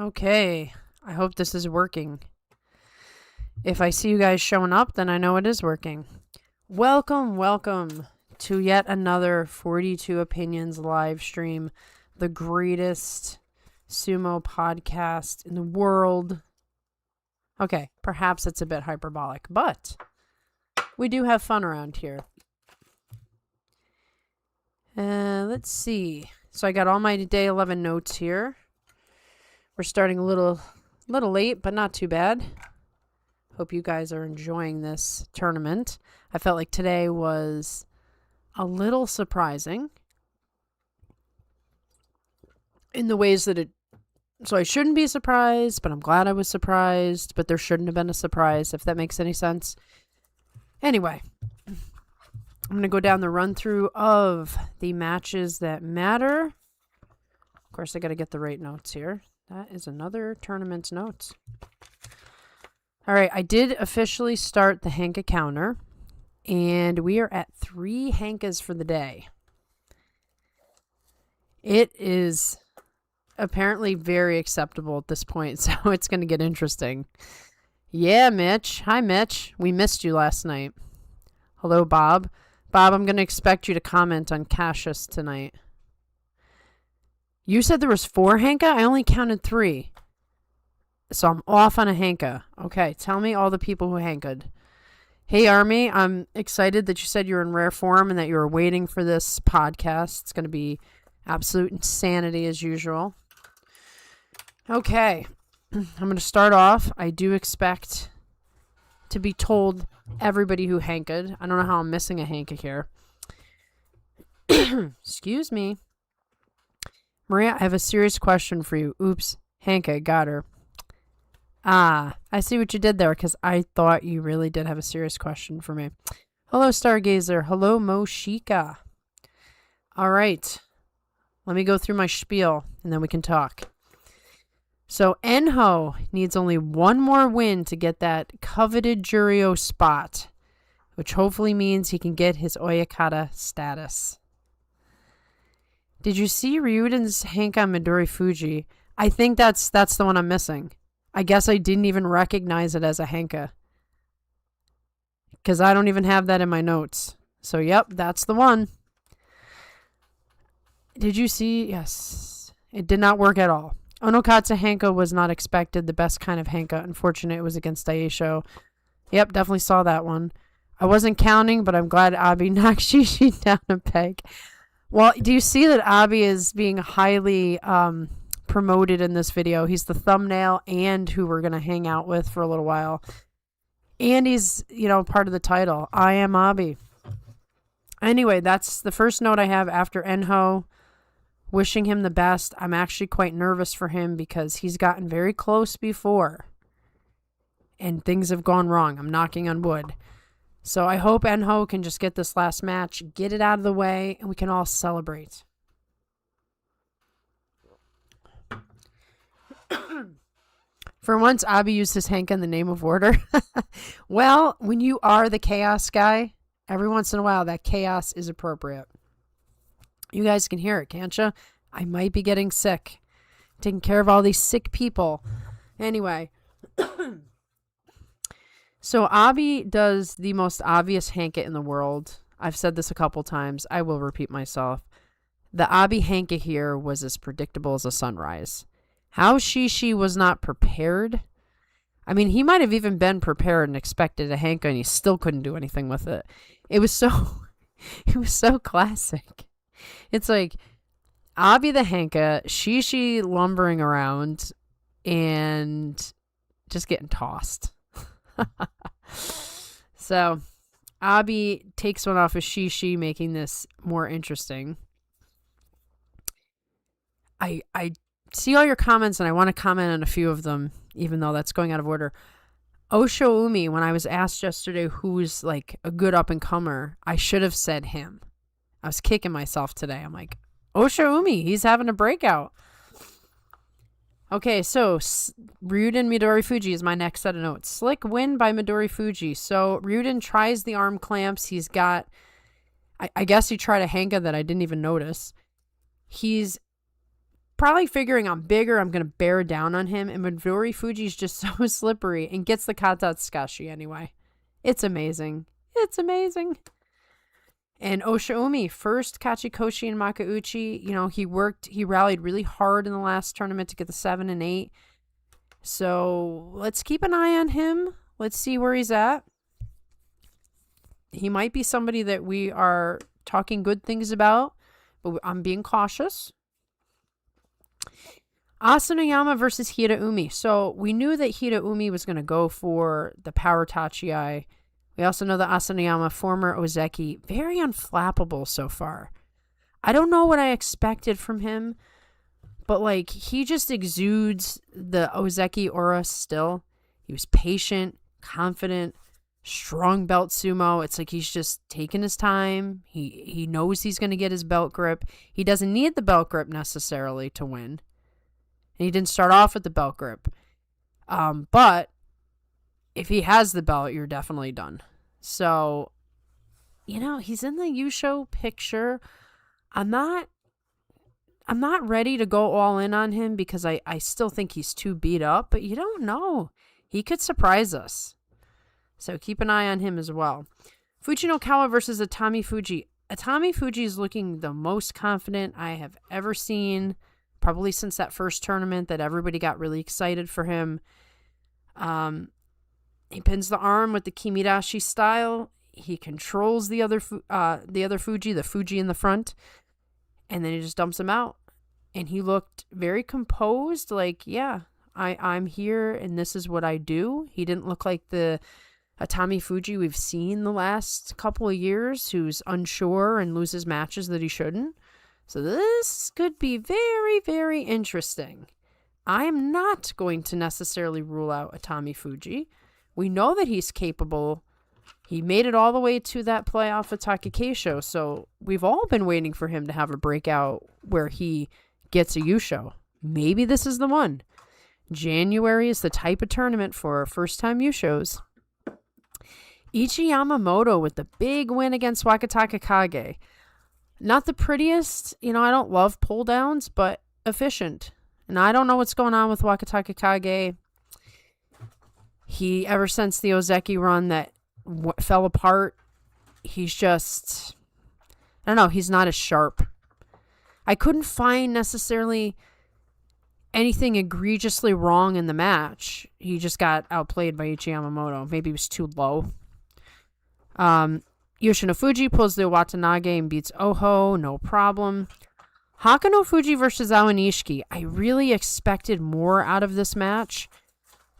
Okay, I hope this is working. If I see you guys showing up, then I know it is working. Welcome to yet another 42 Opinions live stream, the greatest sumo podcast in the world. Okay, perhaps it's a bit hyperbolic, but we do have fun around here. Let's see. So I got all my day 11 notes here. We're starting a little late, but not too bad. Hope you guys are enjoying this tournament. I felt like today was a little surprising in the ways that so I shouldn't be surprised, but I'm glad I was surprised, but there shouldn't have been a surprise, if that makes any sense. Anyway, I'm going to go down the run through of the matches that matter. Of course, I got to get the right notes here. That is another tournament notes. All right, I did officially start the Hanka counter, and we are at 3 Hankas for the day. It is apparently very acceptable at this point, so it's going to get interesting. Yeah, Mitch. Hi, Mitch. We missed you last night. Hello, Bob. Bob, I'm going to expect you to comment on Cassius tonight. You said there was 4 Hanka? I only counted 3. So I'm off on a Hanka. Okay, tell me all the people who Hanka'd. Hey, Army, I'm excited that you said you were in rare form and that you were waiting for this podcast. It's going to be absolute insanity as usual. Okay, I'm going to start off. I do expect to be told everybody who Hanka'd. I don't know how I'm missing a Hanka here. Excuse me. Maria, I have a serious question for you. Oops, Hanka, got her. Ah, I see what you did there, because I thought you really did have a serious question for me. Hello, Stargazer. Hello, Moshika. All right. Let me go through my spiel, and then we can talk. So, Enho needs only one more win to get that coveted Juryo spot, which hopefully means he can get his Oyakata status. Did you see Ryuden's Hanka Midori Fuji? I think that's the one I'm missing. I guess I didn't even recognize it as a Hanka, because I don't even have that in my notes. So, yep, that's the one. Did you see? Yes. It did not work at all. Onokatsu Hanka was not expected. The best kind of Hanka. Unfortunate it was against Daisho. Yep, definitely saw that one. I wasn't counting, but I'm glad Abi knocked Shishi down a peg. Well, do you see that Abi is being highly promoted in this video? He's the thumbnail and who we're going to hang out with for a little while. And he's, part of the title. I Am Abi. Anyway, that's the first note I have after Enho. Wishing him the best. I'm actually quite nervous for him because he's gotten very close before. And things have gone wrong. I'm knocking on wood. So I hope Enho can just get this last match, get it out of the way, and we can all celebrate. For once, Abi used his Hanka in the name of order. Well, when you are the chaos guy, every once in a while, that chaos is appropriate. You guys can hear it, can't you? I might be getting sick. Taking care of all these sick people. Anyway. So Abi does the most obvious Hanka in the world. I've said this a couple times. I will repeat myself. The Abi Hanka here was as predictable as a sunrise. How Shishi was not prepared. I mean, he might have even been prepared and expected a Hanka, and he still couldn't do anything with it. It was so classic. It's like Abi the Hanka, Shishi lumbering around, and just getting tossed. So, Abi takes one off of Shishi, making this more interesting. I see all your comments, and I want to comment on a few of them, even though that's going out of order. Osho Umi, when I was asked yesterday who's like a good up-and-comer, I should have said him. I was kicking myself today. I'm like, Osho Umi, he's having a breakout. Okay, so Ryuden Midori Fuji is my next set of notes. Slick win by Midori Fuji. So Ryuden tries the arm clamps. He's got, I guess he tried a Hanka that I didn't even notice. He's probably figuring I'm bigger, I'm going to bear down on him. And Midori Fuji's just so slippery and gets the kata tsukashi anyway. It's amazing. It's amazing. And Oshiumi, first Kachikoshi in Makauchi. You know, he rallied really hard in the last tournament to get the 7 and 8. So let's keep an eye on him. Let's see where he's at. He might be somebody that we are talking good things about, but I'm being cautious. Asanoyama versus Hiraumi. So we knew that Hiraumi was going to go for the power tachiai. We also know that Asanoyama, former Ozeki, very unflappable so far. I don't know what I expected from him, but like he just exudes the Ozeki aura still. He was patient, confident, strong belt sumo. It's like he's just taking his time. He knows he's going to get his belt grip. He doesn't need the belt grip necessarily to win. And he didn't start off with the belt grip. But if he has the belt, you're definitely done. So, you know, he's in the Yusho picture. I'm not ready to go all in on him because I still think he's too beat up, but you don't know. He could surprise us. So keep an eye on him as well. Fujinokawa versus Atami Fuji. Atami Fuji is looking the most confident I have ever seen, probably since that first tournament that everybody got really excited for him. He pins the arm with the Kimidashi style. He controls the other Fuji, the Fuji in the front, and then he just dumps him out. And he looked very composed, like, yeah, I'm here and this is what I do. He didn't look like the Atami Fuji we've seen the last couple of years, who's unsure and loses matches that he shouldn't. So this could be very, very interesting. I am not going to necessarily rule out Atami Fuji. We know that he's capable. He made it all the way to that playoff at Takakeisho, so we've all been waiting for him to have a breakout where he gets a Yusho. Maybe this is the one. January is the type of tournament for first-time Yushos. Ichi Yamamoto with the big win against Wakataka Kage. Not the prettiest, you know, I don't love pull downs, but efficient. And I don't know what's going on with Wakataka Kage. He, ever since the Ozeki run that fell apart, he's just, I don't know, he's not as sharp. I couldn't find necessarily anything egregiously wrong in the match. He just got outplayed by Ichi Yamamoto. Maybe he was too low. Yoshino Fuji pulls the Watanage and beats Oho, no problem. Hakano Fuji versus Awanishiki. I really expected more out of this match.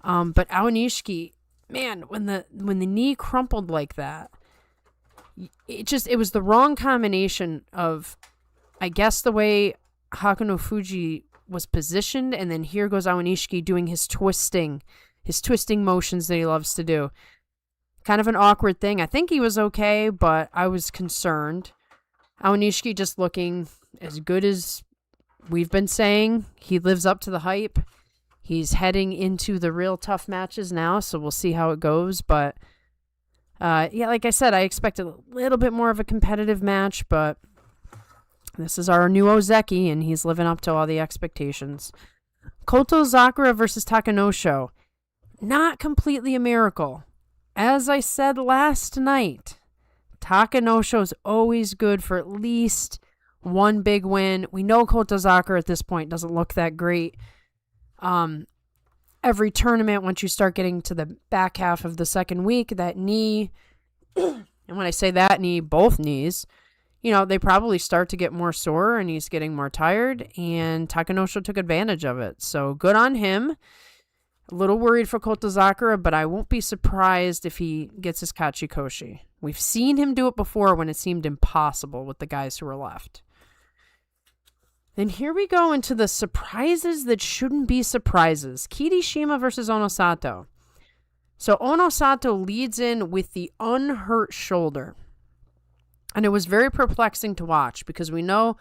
But Awanishiki, man, when the knee crumpled like that, it was the wrong combination of, I guess, the way Hakano Fuji was positioned, and then here goes Awanishiki doing his twisting motions that he loves to do. Kind of an awkward thing. I think he was okay, but I was concerned. Awanishiki just looking as good as we've been saying. He lives up to the hype. He's heading into the real tough matches now, so we'll see how it goes. But, yeah, like I said, I expected a little bit more of a competitive match, but this is our new Ozeki, and he's living up to all the expectations. Koto Sakura versus Takanosho. Not completely a miracle. As I said last night, Takanosho's always good for at least one big win. We know Koto Sakura at this point doesn't look that great. Every tournament, once you start getting to the back half of the second week, that knee, and when I say that knee, both knees, you know, they probably start to get more sore and he's getting more tired, and Takanosho took advantage of it. So good on him. A little worried for Koto Sakura, but I won't be surprised if he gets his Kachikoshi. We've seen him do it before when it seemed impossible with the guys who were left. Then here we go into the surprises that shouldn't be surprises. Kirishima versus Onosato. So Onosato leads in with the unhurt shoulder. And it was very perplexing to watch because we know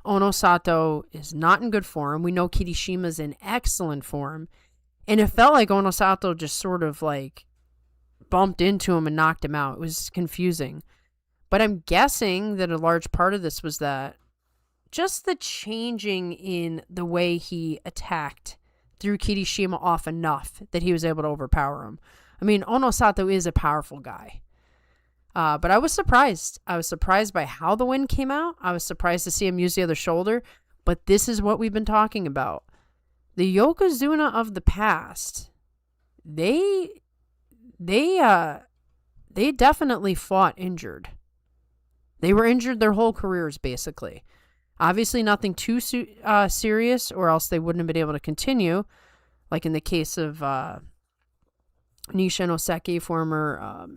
Onosato is not in good form. We know Kirishima's in excellent form. And it felt like Onosato just sort of like bumped into him and knocked him out. It was confusing. But I'm guessing that a large part of this was that just the changing in the way he attacked threw Kirishima off enough that he was able to overpower him. I mean, Onosato is a powerful guy. But I was surprised. I was surprised by how the win came out. I was surprised to see him use the other shoulder. But this is what we've been talking about. The Yokozuna of the past, they definitely fought injured. They were injured their whole careers, basically. Obviously, nothing too serious, or else they wouldn't have been able to continue. Like in the case of Nisha Noseki, former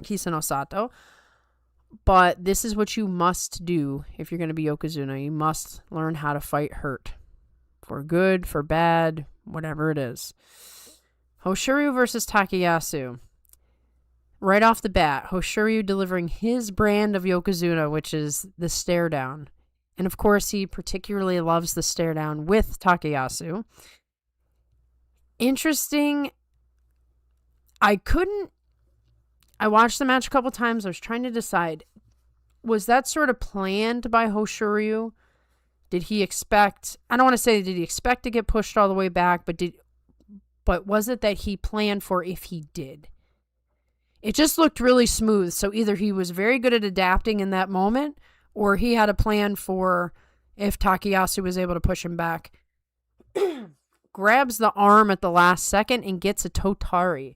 Kisa Sato. But this is what you must do if you're going to be Yokozuna. You must learn how to fight hurt. For good, for bad, whatever it is. Hoshoryu versus Takayasu. Right off the bat, Hoshoryu delivering his brand of Yokozuna, which is the stare down. And of course, he particularly loves the stare down with Takayasu. Interesting. I watched the match a couple times. I was trying to decide, was that sort of planned by Hoshoryu? Did he expect, I don't want to say did he expect to get pushed all the way back, but was it that he planned for if he did? It just looked really smooth. So either he was very good at adapting in that moment, or he had a plan for if Takayasu was able to push him back. Grabs the arm at the last second and gets a Totari.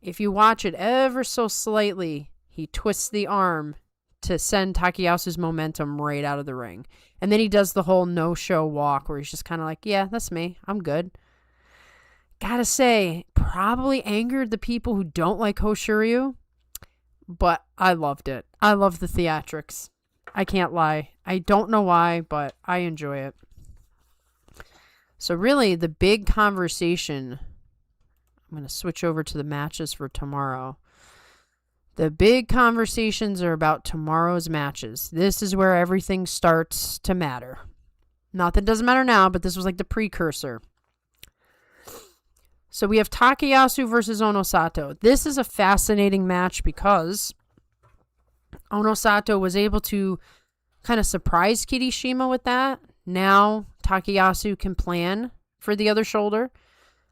If you watch it ever so slightly, he twists the arm to send Takayasu's momentum right out of the ring. And then he does the whole no-show walk where he's just kind of like, yeah, that's me. I'm good. Gotta say, probably angered the people who don't like Hoshoryu, but I loved it. I love the theatrics. I can't lie. I don't know why, but I enjoy it. So really, the big conversation, I'm going to switch over to the matches for tomorrow. The big conversations are about tomorrow's matches. This is where everything starts to matter. Not that it doesn't matter now, but this was like the precursor. So we have Takayasu versus Onosato. This is a fascinating match because Onosato was able to kind of surprise Kirishima with that. Now Takayasu can plan for the other shoulder.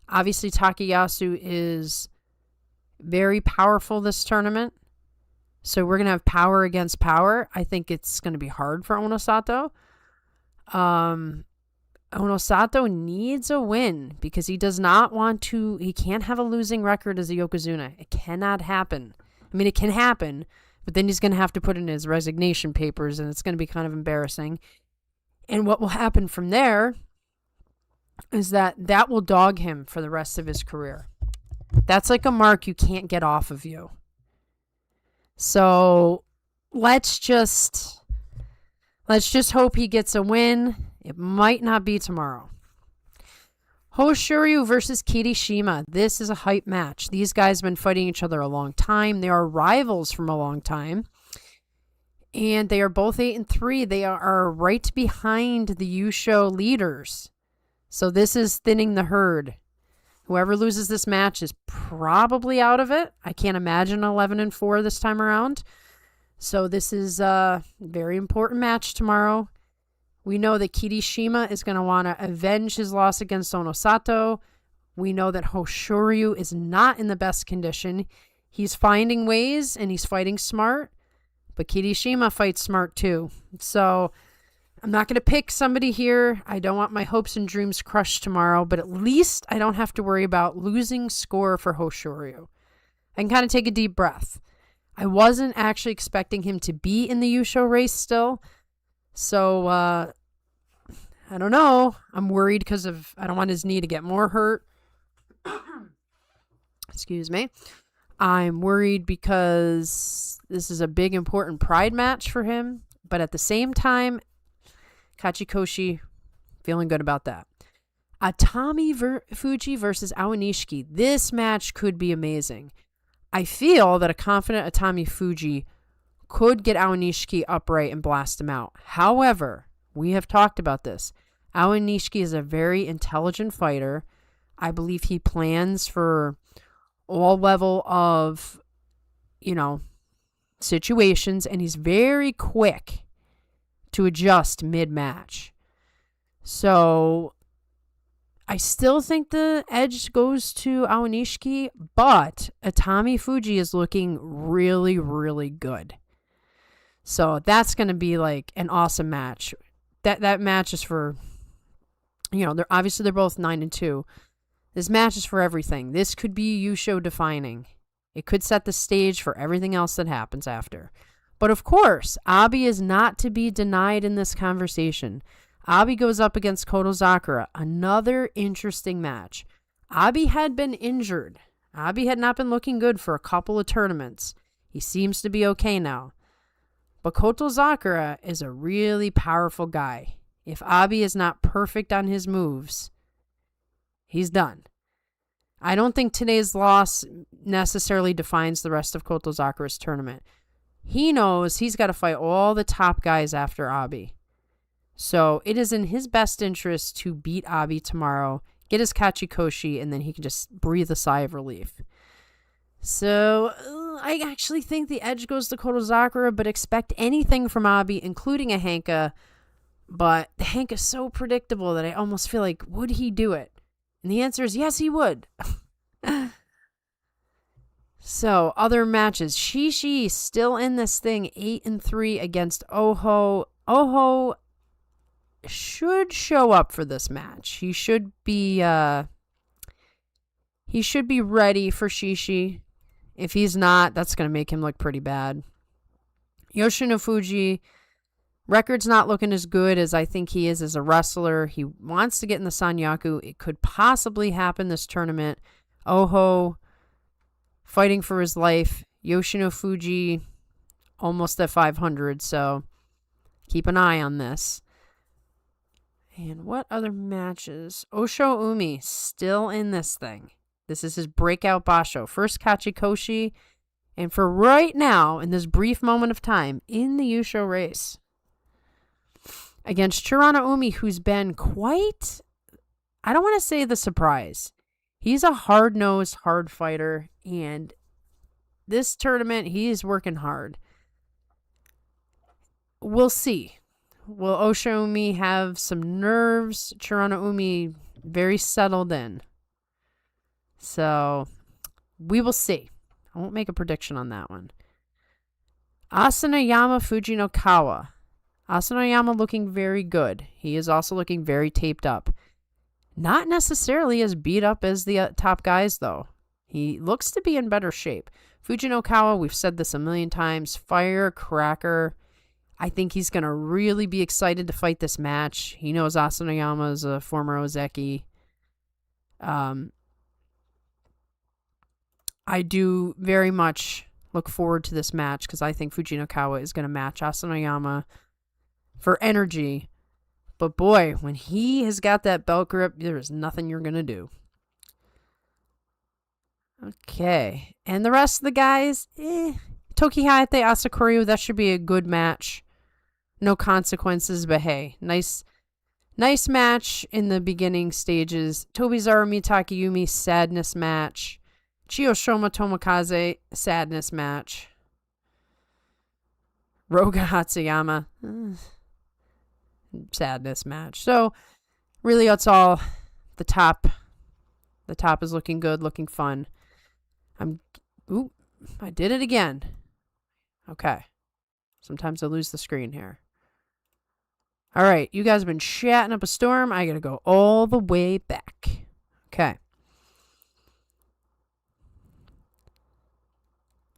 Obviously, Takayasu is very powerful this tournament. So we're going to have power against power. I think it's going to be hard for Onosato. Onosato needs a win because he does not want to, he can't have a losing record as a Yokozuna. It cannot happen. I mean, it can happen, but then he's going to have to put in his resignation papers and it's going to be kind of embarrassing. And what will happen from there is that will dog him for the rest of his career. That's like a mark you can't get off of you. So let's just hope he gets a win. It might not be tomorrow. Hoshoryu versus Kirishima. This is a hype match. These guys have been fighting each other a long time. They are rivals from a long time. And they are both 8-3. They are right behind the Yusho leaders. So this is thinning the herd. Whoever loses this match is probably out of it. I can't imagine 11-4 this time around. So this is a very important match tomorrow. We know that Kirishima is going to want to avenge his loss against Onosato. We know that Hoshoryu is not in the best condition. He's finding ways and he's fighting smart. But Kirishima fights smart too. So I'm not going to pick somebody here. I don't want my hopes and dreams crushed tomorrow, but at least I don't have to worry about losing score for Hoshoryu. I can kind of take a deep breath. I wasn't actually expecting him to be in the Yusho race still. So, I don't know. I'm worried because I don't want his knee to get more hurt. Excuse me. I'm worried because this is a big, important pride match for him. But at the same time, Kachikoshi, feeling good about that. Atami Fuji versus Awanishiki. This match could be amazing. I feel that a confident Atami Fuji could get Awanishiki upright and blast him out. However, we have talked about this. Awanishiki is a very intelligent fighter. I believe he plans for all level of, situations, and he's very quick to adjust mid-match. So I still think the edge goes to Aonishiki, but Atami Fuji is looking really, really good. So that's going to be like an awesome match. That match is for, they're both 9-2. This match is for everything. This could be Yusho defining. It could set the stage for everything else that happens after. But of course, Abi is not to be denied in this conversation. Abi goes up against Kotozakura. Another interesting match. Abi had been injured. Abi had not been looking good for a couple of tournaments. He seems to be okay now. But Kotozakura is a really powerful guy. If Abi is not perfect on his moves, he's done. I don't think today's loss necessarily defines the rest of Kotozakura's tournament. He knows he's got to fight all the top guys after Abi. So it is in his best interest to beat Abi tomorrow, get his Kachikoshi, and then he can just breathe a sigh of relief. So I actually think the edge goes to Kotozakura, but expect anything from Abi, including a Hanka. But the Hanka is so predictable that I almost feel like, would he do it? And the answer is yes, he would. So, other matches. Shishi still in this thing, 8-3 against Oho. Oho should show up for this match. He should be ready for Shishi. If he's not, that's going to make him look pretty bad. Yoshino Fuji, record's not looking as good as I think he is as a wrestler. He wants to get in the Sanyaku. It could possibly happen this tournament. Oho fighting for his life. Yoshino Fuji almost at 500, so keep an eye on this. And what other matches? Osho Umi still in this thing. This is his breakout basho. First Kachikoshi, and for right now, in this brief moment of time, in the Yusho race. Against Chirana Umi, who's been quite, I don't want to say the surprise. He's a hard-nosed, hard fighter, and this tournament, he is working hard. We'll see. Will Osho Umi have some nerves? Chirana Umi, very settled in. So, we will see. I won't make a prediction on that one. Asanoyama Fujinokawa. Asanoyama looking very good. He is also looking very taped up. Not necessarily as beat up as the top guys, though. He looks to be in better shape. Fujinokawa, we've said this a million times, firecracker. I think he's going to really be excited to fight this match. He knows Asanoyama is a former Ozeki. I do very much look forward to this match because I think Fujinokawa is going to match Asanoyama for energy. But boy, when he has got that belt grip, there is nothing you're going to do. Okay. And the rest of the guys, Toki Hayate, Asakuryu, that should be a good match. No consequences, but hey, nice match in the beginning stages. Tobizaru Takayumi, sadness match. Chiyoshima Tomokaze, sadness match. Roga Hatsuyama, sadness match. So, really, that's all. The top is looking good, looking fun. I did it again. Okay. Sometimes I lose the screen here. All right, you guys have been chatting up a storm. I got to go all the way back. Okay.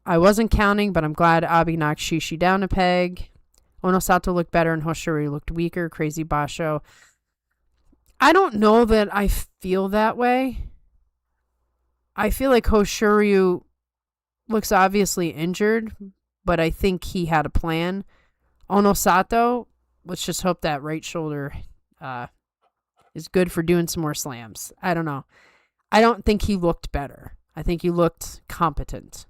I wasn't counting, but I'm glad Abi knocked Shishi down a peg. Onosato looked better and Hoshiri looked weaker. Crazy Basho. I don't know that I feel that way. I feel like Hoshiryu looks obviously injured, but I think he had a plan. Onosato, let's just hope that right shoulder is good for doing some more slams. I don't know. I don't think he looked better. I think he looked competent.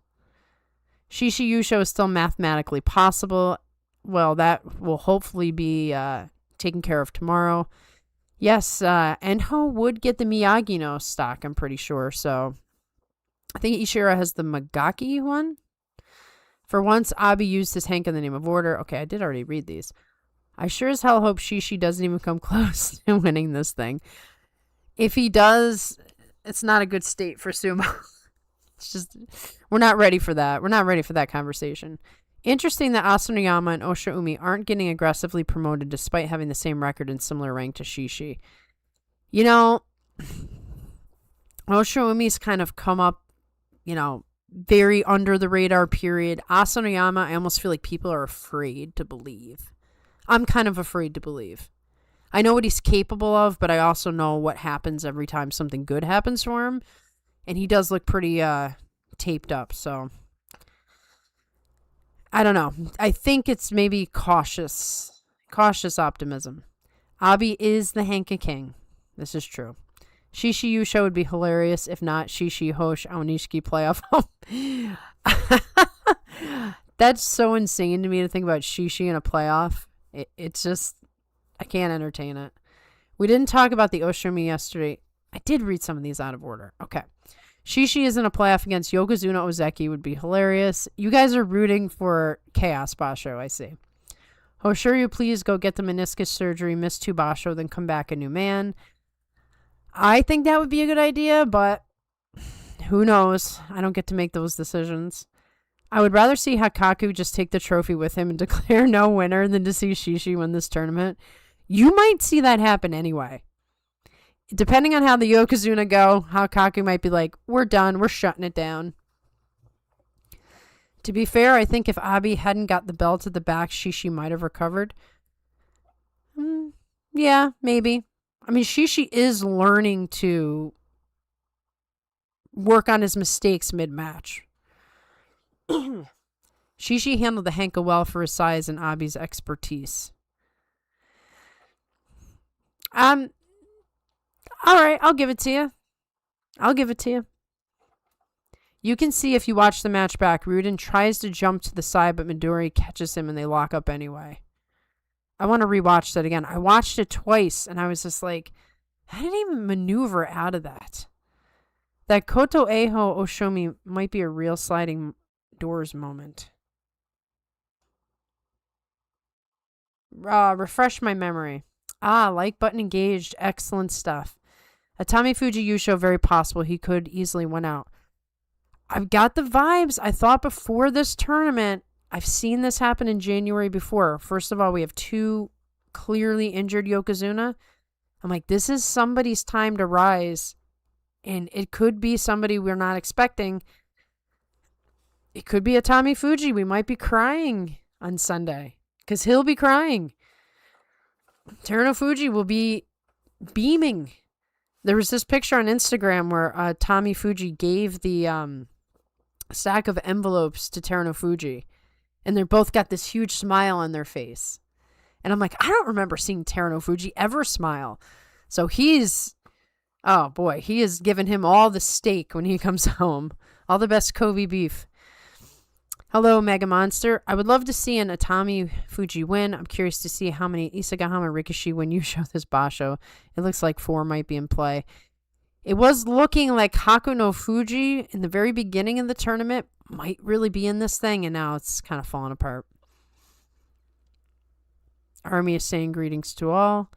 Shishi Yusho is still mathematically possible. Well, that will hopefully be taken care of tomorrow. Yes, Enho would get the Miyagi-no stock, I'm pretty sure. So I think Ishira has the Magaki one. For once, Abi used his Hank in the name of order. Okay, I did already read these. I sure as hell hope Shishi doesn't even come close to winning this thing. If he does, it's not a good state for sumo. It's just, we're not ready for that. We're not ready for that conversation. Interesting that Asanoyama and Oshiumi aren't getting aggressively promoted despite having the same record and similar rank to Shishi. You know, Oshiumi's kind of come up, very under the radar period. Asanoyama, I almost feel like people are afraid to believe. I'm kind of afraid to believe. I know what he's capable of, but I also know what happens every time something good happens for him. And he does look pretty taped up, so I don't know. I think it's maybe cautious optimism. Abi is the Hanka King. This is true. Shishi Yusho would be hilarious. If not, Shishi Hosh Aonishiki playoff. That's so insane to me to think about Shishi in a playoff. It's just, I can't entertain it. We didn't talk about the Oshiumi yesterday. I did read some of these out of order. Okay. Shishi is in a playoff against Yokozuna Ozeki would be hilarious. You guys are rooting for Chaos Basho, I see. Hoshiryu, please go get the meniscus surgery, miss 2 Basho, then come back a new man. I think that would be a good idea, but who knows? I don't get to make those decisions. I would rather see Hakkaku just take the trophy with him and declare no winner than to see Shishi win this tournament. You might see that happen anyway. Depending on how the Yokozuna go, Hakkaku might be like, we're done, we're shutting it down. To be fair, I think if Abi hadn't got the belt at the back, Shishi might have recovered. Yeah, maybe. I mean, Shishi is learning to work on his mistakes mid-match. Shishi handled the Hanka well for his size and Abi's expertise. All right, I'll give it to you. You can see if you watch the match back, Rudin tries to jump to the side, but Midori catches him and they lock up anyway. I want to rewatch that again. I watched it twice and I was just like, how did he even maneuver out of that? That Koto Eho Oshomi might be a real sliding doors moment. Refresh my memory. Like button engaged. Excellent stuff. Atami Fuji Yusho, very possible. He could easily win out. I've got the vibes. I thought before this tournament, I've seen this happen in January before. First of all, we have 2 clearly injured Yokozuna. I'm like, this is somebody's time to rise. And it could be somebody we're not expecting. It could be Atami Fuji. We might be crying on Sunday. Because he'll be crying. Teruno Fuji will be beaming. There was this picture on Instagram where Tommy Fuji gave the stack of envelopes to Teruno Fuji. And they both got this huge smile on their face. And I'm like, I don't remember seeing Teruno Fuji ever smile. So he's, oh boy, he has given him all the steak when he comes home. All the best Kobe beef. Hello, Mega Monster. I would love to see an Atami Fuji win. I'm curious to see how many Isagahama Rikishi win you show this Basho. It looks like 4 might be in play. It was looking like Haku no Fuji in the very beginning of the tournament might really be in this thing, and now it's kind of falling apart. Army is saying greetings to all.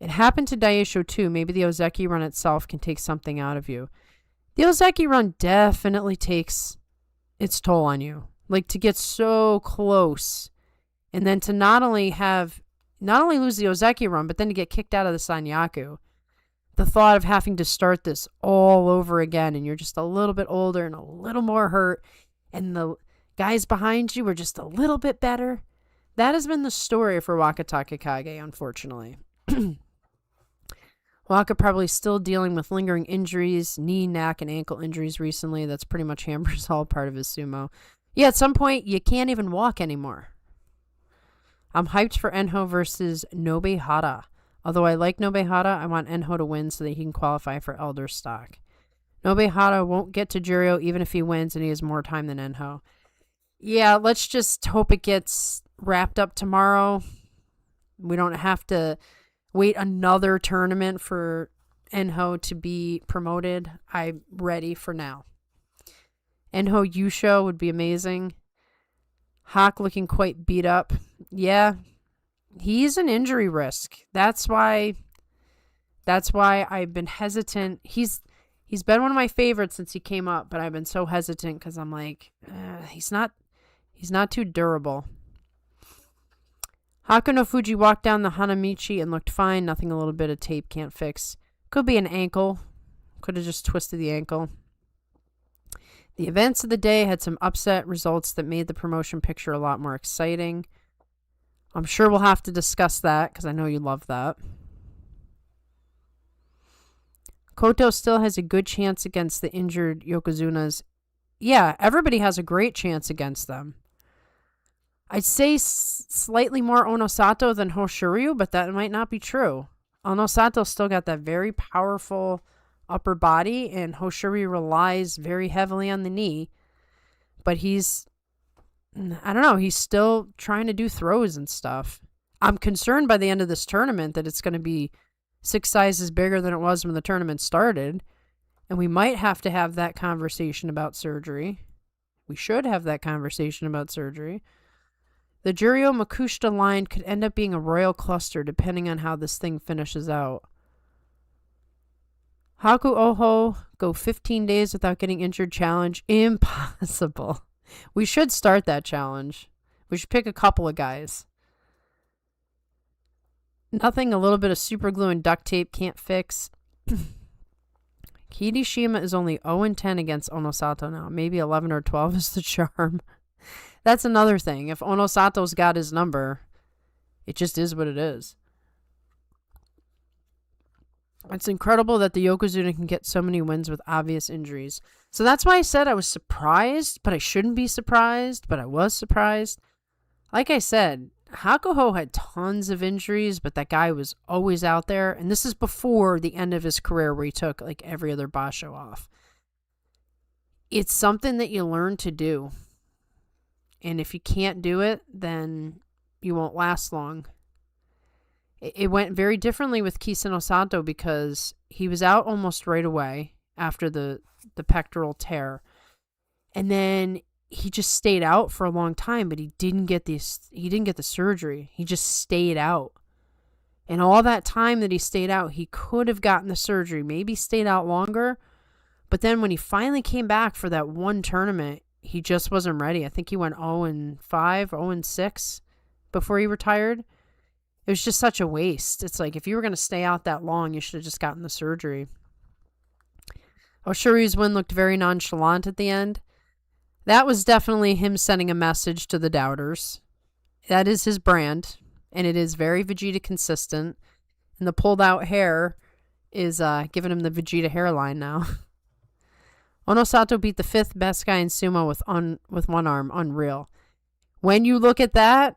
It happened to Daisho too. Maybe the Ozeki run itself can take something out of you. The Ozeki run definitely takes its toll on you. Like, to get so close and then to not only lose the Ozeki run, but then to get kicked out of the Sanyaku. The thought of having to start this all over again, and you're just a little bit older and a little more hurt, and the guys behind you are just a little bit better. That has been the story for Waka Takakage, unfortunately. Waka probably still dealing with lingering injuries, knee, neck, and ankle injuries recently. That's pretty much hampers all part of his sumo. Yeah, at some point, you can't even walk anymore. I'm hyped for Enho versus Nobehara. Although I like Nobehara, I want Enho to win so that he can qualify for Elder stock. Nobehara won't get to Juryo even if he wins and he has more time than Enho. Yeah, let's just hope it gets wrapped up tomorrow. We don't have to wait another tournament for Enho to be promoted. I'm ready for now. Enho Yusho would be amazing. Hawk looking quite beat up. Yeah. he's an injury risk. That's why I've been hesitant. He's been one of my favorites since he came up, but I've been so hesitant because I'm like, he's not too durable. Hakkaku no Fuji walked down the Hanamichi and looked fine. Nothing a little bit of tape can't fix. Could be an ankle. Could have just twisted the ankle. The events of the day had some upset results that made the promotion picture a lot more exciting. I'm sure we'll have to discuss that because I know you love that. Koto still has a good chance against the injured Yokozunas. Yeah, everybody has a great chance against them. I'd say slightly more Onosato than Hoshiryu, but that might not be true. Onosato still got that very powerful upper body, and Hoshiryu relies very heavily on the knee. But he's still trying to do throws and stuff. I'm concerned by the end of this tournament that it's going to be 6 sizes bigger than it was when the tournament started. And we might have to have that conversation about surgery. We should have that conversation about surgery. The Juryo Makushita line could end up being a royal cluster depending on how this thing finishes out. Haku Oho, go 15 days without getting injured challenge. Impossible. We should start that challenge. We should pick a couple of guys. Nothing a little bit of super glue and duct tape can't fix. Kirishima is only 0-10 against Onosato now. Maybe 11 or 12 is the charm. That's another thing. If Onosato's got his number, it just is what it is. It's incredible that the Yokozuna can get so many wins with obvious injuries. So that's why I said I was surprised, but I shouldn't be surprised, but I was surprised. Like I said, Hakuho had tons of injuries, but that guy was always out there. And this is before the end of his career where he took like every other basho off. It's something that you learn to do. And if you can't do it, then you won't last long. It went very differently with Kiseno Sato because he was out almost right away after the pectoral tear. And then he just stayed out for a long time, but he didn't get the surgery. He just stayed out. And all that time that he stayed out, he could have gotten the surgery, maybe stayed out longer. But then when he finally came back for that one tournament, he just wasn't ready. I think he went 0-5, 0-6 before he retired. It was just such a waste. It's like, if you were going to stay out that long, you should have just gotten the surgery. Oshiryu's win looked very nonchalant at the end. That was definitely him sending a message to the doubters. That is his brand, and it is very Vegeta consistent. And the pulled out hair is giving him the Vegeta hairline now. Onosato beat the 5th best guy in sumo with one arm. Unreal. When you look at that,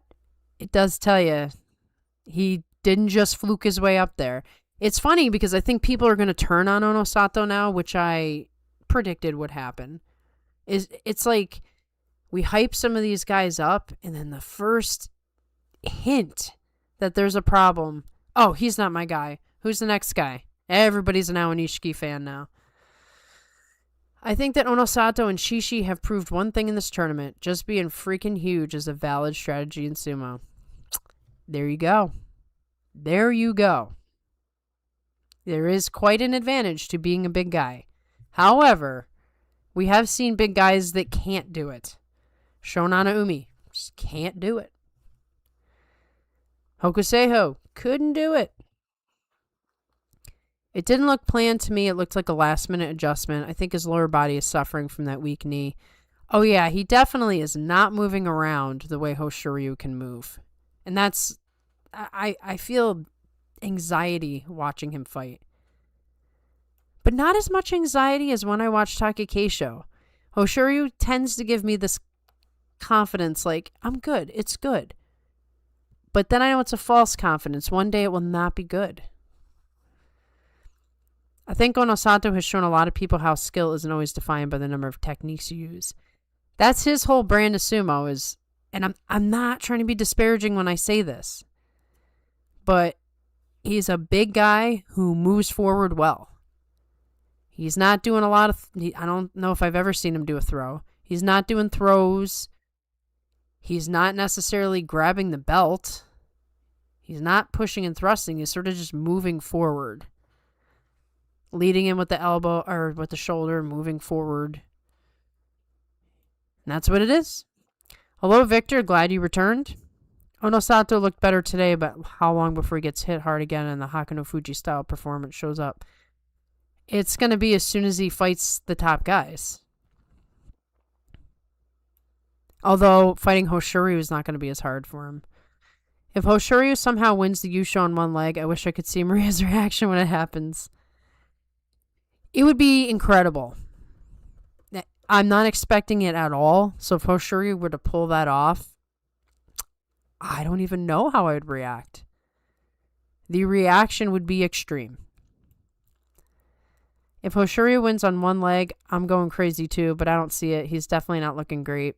it does tell you he didn't just fluke his way up there. It's funny because I think people are going to turn on Onosato now, which I predicted would happen. It's like we hype some of these guys up, and then the first hint that there's a problem, oh, he's not my guy. Who's the next guy? Everybody's now an Ishiki fan now. I think that Onosato and Shishi have proved one thing in this tournament. Just being freaking huge is a valid strategy in sumo. There you go. There you go. There is quite an advantage to being a big guy. However, we have seen big guys that can't do it. Shonana Umi just can't do it. Hokuseiho couldn't do it. It didn't look planned to me. It looked like a last-minute adjustment. I think his lower body is suffering from that weak knee. Oh, yeah, he definitely is not moving around the way Hoshiryu can move. And that's... I feel anxiety watching him fight. But not as much anxiety as when I watch Takekeisho. Hoshiryu tends to give me this confidence, like, I'm good, it's good. But then I know it's a false confidence. One day it will not be good. I think Onosato has shown a lot of people how skill isn't always defined by the number of techniques you use. That's his whole brand of sumo is, and I'm not trying to be disparaging when I say this, but he's a big guy who moves forward well. He's not doing a lot of, I don't know if I've ever seen him do a throw. He's not doing throws. He's not necessarily grabbing the belt. He's not pushing and thrusting. He's sort of just moving forward. Leading in with the elbow or with the shoulder, moving forward. And that's what it is. Hello, Victor. Glad you returned. Onosato looked better today, but how long before he gets hit hard again and the Hakkaku Fuji style performance shows up? It's going to be as soon as he fights the top guys. Although fighting Hoshoryu is not going to be as hard for him. If Hoshoryu somehow wins the Yusho on one leg, I wish I could see Maria's reaction when it happens. It would be incredible. I'm not expecting it at all. So if Hoshoryu were to pull that off, I don't even know how I would react. The reaction would be extreme. If Hoshoryu wins on one leg, I'm going crazy too, but I don't see it. He's definitely not looking great.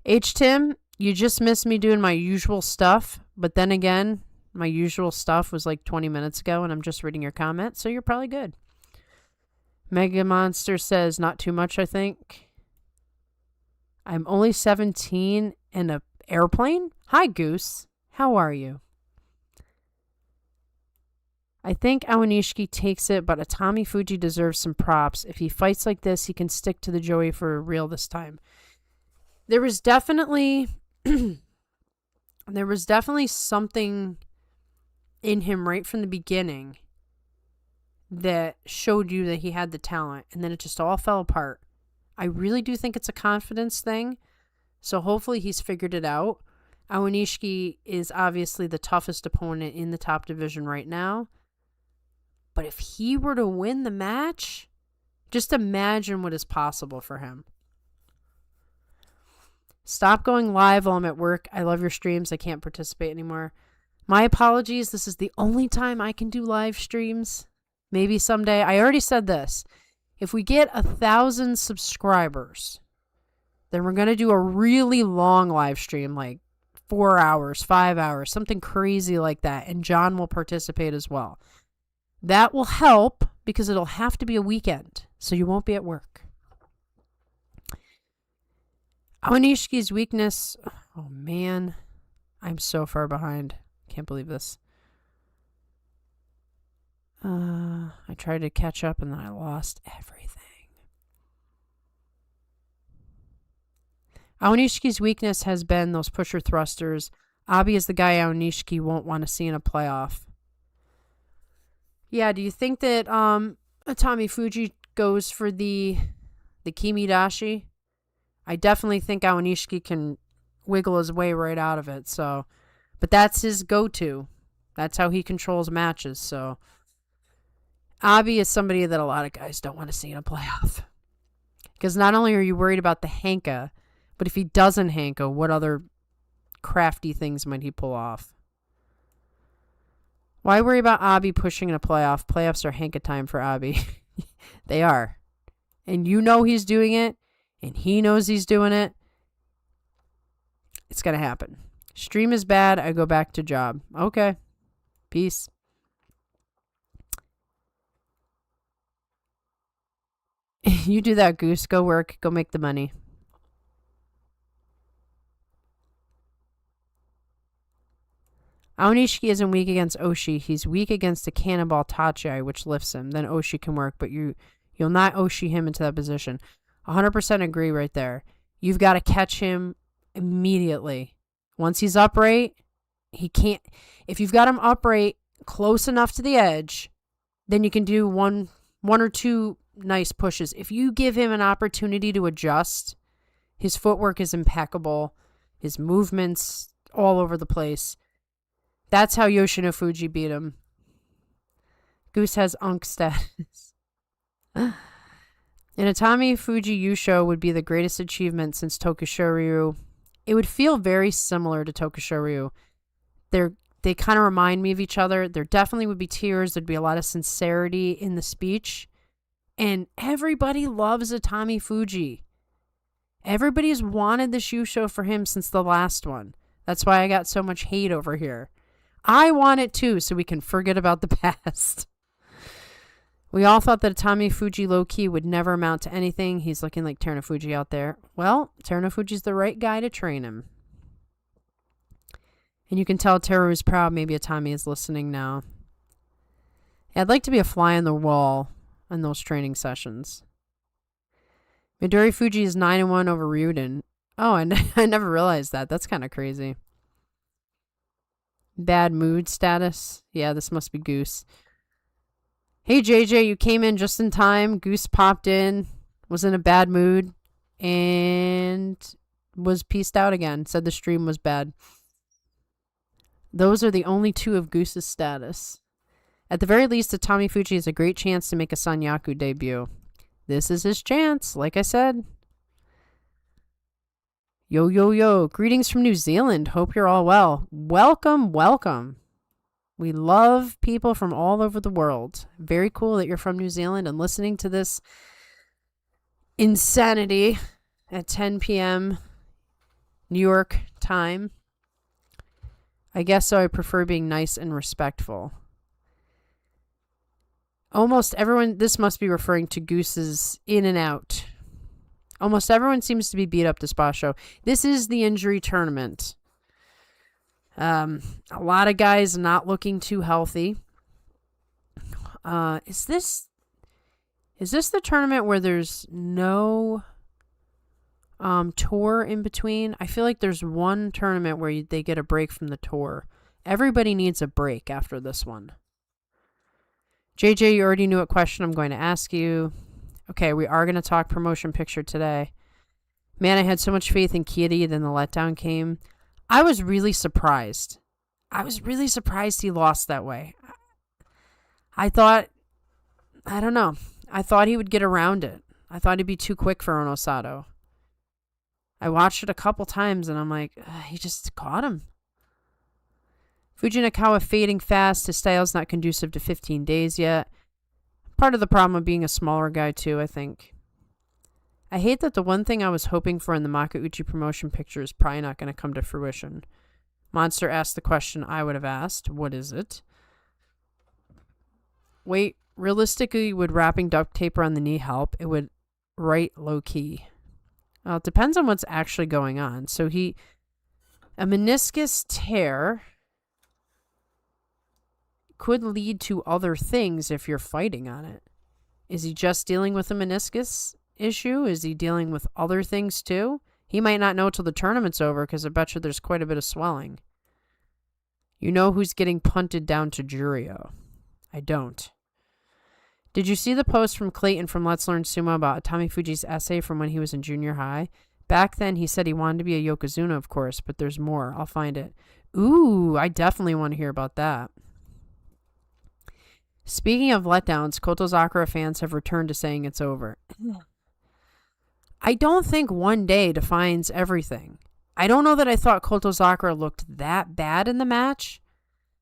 Tim, you just missed me doing my usual stuff, but then again, my usual stuff was like 20 minutes ago and I'm just reading your comment, so you're probably good. Mega Monster says, not too much, I think. I'm only 17 in an airplane? Hi, Goose. How are you? I think Awanishiki takes it, but Atami Fuji deserves some props. If he fights like this, he can stick to the Joey for real this time. There was definitely something in him right from the beginning that showed you that he had the talent, and then it just all fell apart. I really do think it's a confidence thing, so hopefully he's figured it out. Awanishiki is obviously the toughest opponent in the top division right now, but if he were to win the match, just imagine what is possible for him. Stop going live while I'm at work. I love your streams. I can't participate anymore. My apologies. This is the only time I can do live streams. Maybe someday. I already said this. If we get 1,000 subscribers, then we're going to do a really long live stream, like 4 hours, 5 hours, something crazy like that. And John will participate as well. That will help because it'll have to be a weekend, so you won't be at work. Awanishiki's weakness. Oh, man. I'm so far behind. Can't believe this. I tried to catch up and then I lost everything. Awanishiki's weakness has been those pusher thrusters. Abi is the guy Awanishiki won't want to see in a playoff. Yeah, do you think that Atami Fuji goes for the Kimidashi? I definitely think Awanishiki can wiggle his way right out of it. So, but that's his go-to. That's how he controls matches. So, Abi is somebody that a lot of guys don't want to see in a playoff. Because not only are you worried about the Hanka, but if he doesn't Hanka, what other crafty things might he pull off? Why worry about Abi pushing in a playoff? Playoffs are Hanka time for Abi. They are. And you know he's doing it. And he knows he's doing it. It's going to happen. Stream is bad. I go back to job. Okay. Peace. You do that, Goose. Go work. Go make the money. Awanishiki isn't weak against Oshi. He's weak against the cannonball Tachi, which lifts him. Then Oshi can work, but you'll not Oshi him into that position. 100% agree right there. You've got to catch him immediately. Once he's upright, he can't. If you've got him upright close enough to the edge, then you can do one or two nice pushes. If you give him an opportunity to adjust, his footwork is impeccable. His movements all over the place. That's how Yoshino Fuji beat him. Goose has Unk status. An Atami Fuji Yusho would be the greatest achievement since Tokushoryu. It would feel very similar to Tokushoryu. They kind of remind me of each other. There definitely would be tears. There'd be a lot of sincerity in the speech. And everybody loves Atami Fuji. Everybody's wanted this Yusho for him since the last one. That's why I got so much hate over here. I want it too, so we can forget about the past. We all thought that Atami Fuji low-key would never amount to anything. He's looking like Terunofuji out there. Well, Terunofuji's the right guy to train him. And you can tell Teru is proud. Maybe Atami is listening now. Yeah, I'd like to be a fly on the wall in those training sessions. Midori Fuji is 9-1 over Ryuden. Oh, I never realized that. That's kind of crazy. Bad mood status. Yeah, this must be Goose. Hey, JJ, you came in just in time. Goose popped in, was in a bad mood, and was peaced out again. Said the stream was bad. Those are the only two of Goose's status. At the very least, Atami Fuji has a great chance to make a Sanyaku debut. This is his chance, like I said. Yo, yo, yo. Greetings from New Zealand. Hope you're all well. Welcome, welcome. We love people from all over the world. Very cool that you're from New Zealand and listening to this insanity at 10 p.m. New York time. I guess so. I prefer being nice and respectful. Almost everyone, this must be referring to Goose's in and out. Almost everyone seems to be beat up this Basho. This is the injury tournament. A lot of guys not looking too healthy. Is this the tournament where there's no tour in between? I feel like there's one tournament where they get a break from the tour. Everybody needs a break after this one. JJ, you already knew what question I'm going to ask you. Okay, we are going to talk promotion picture today. Man, I had so much faith in Kitty, then the letdown came. I was really surprised. He lost that way. I thought he would get around it. I thought he'd be too quick for Onosato. I watched it a couple times and I'm like, he just caught him. Fujinakawa fading fast. His style's not conducive to 15 days yet. Part of the problem of being a smaller guy too, I think. I hate that the one thing I was hoping for in the Makauchi promotion picture is probably not going to come to fruition. Monster asked the question I would have asked. What is it? Wait, realistically, would wrapping duct tape around the knee help? It would right low key. Well, it depends on what's actually going on. So a meniscus tear could lead to other things if you're fighting on it. Is he just dealing with a meniscus issue? Is he dealing with other things too? He might not know till the tournament's over because I bet you there's quite a bit of swelling. You know who's getting punted down to Jurio? I don't. Did you see the post from Clayton from Let's Learn Sumo about Atami Fuji's essay from when he was in junior high? Back then he said he wanted to be a Yokozuna, of course, but there's more. I'll find it. Ooh, I definitely want to hear about that. Speaking of letdowns, Kotozakura fans have returned to saying it's over. I don't think one day defines everything. I don't know that I thought Kotozakura looked that bad in the match.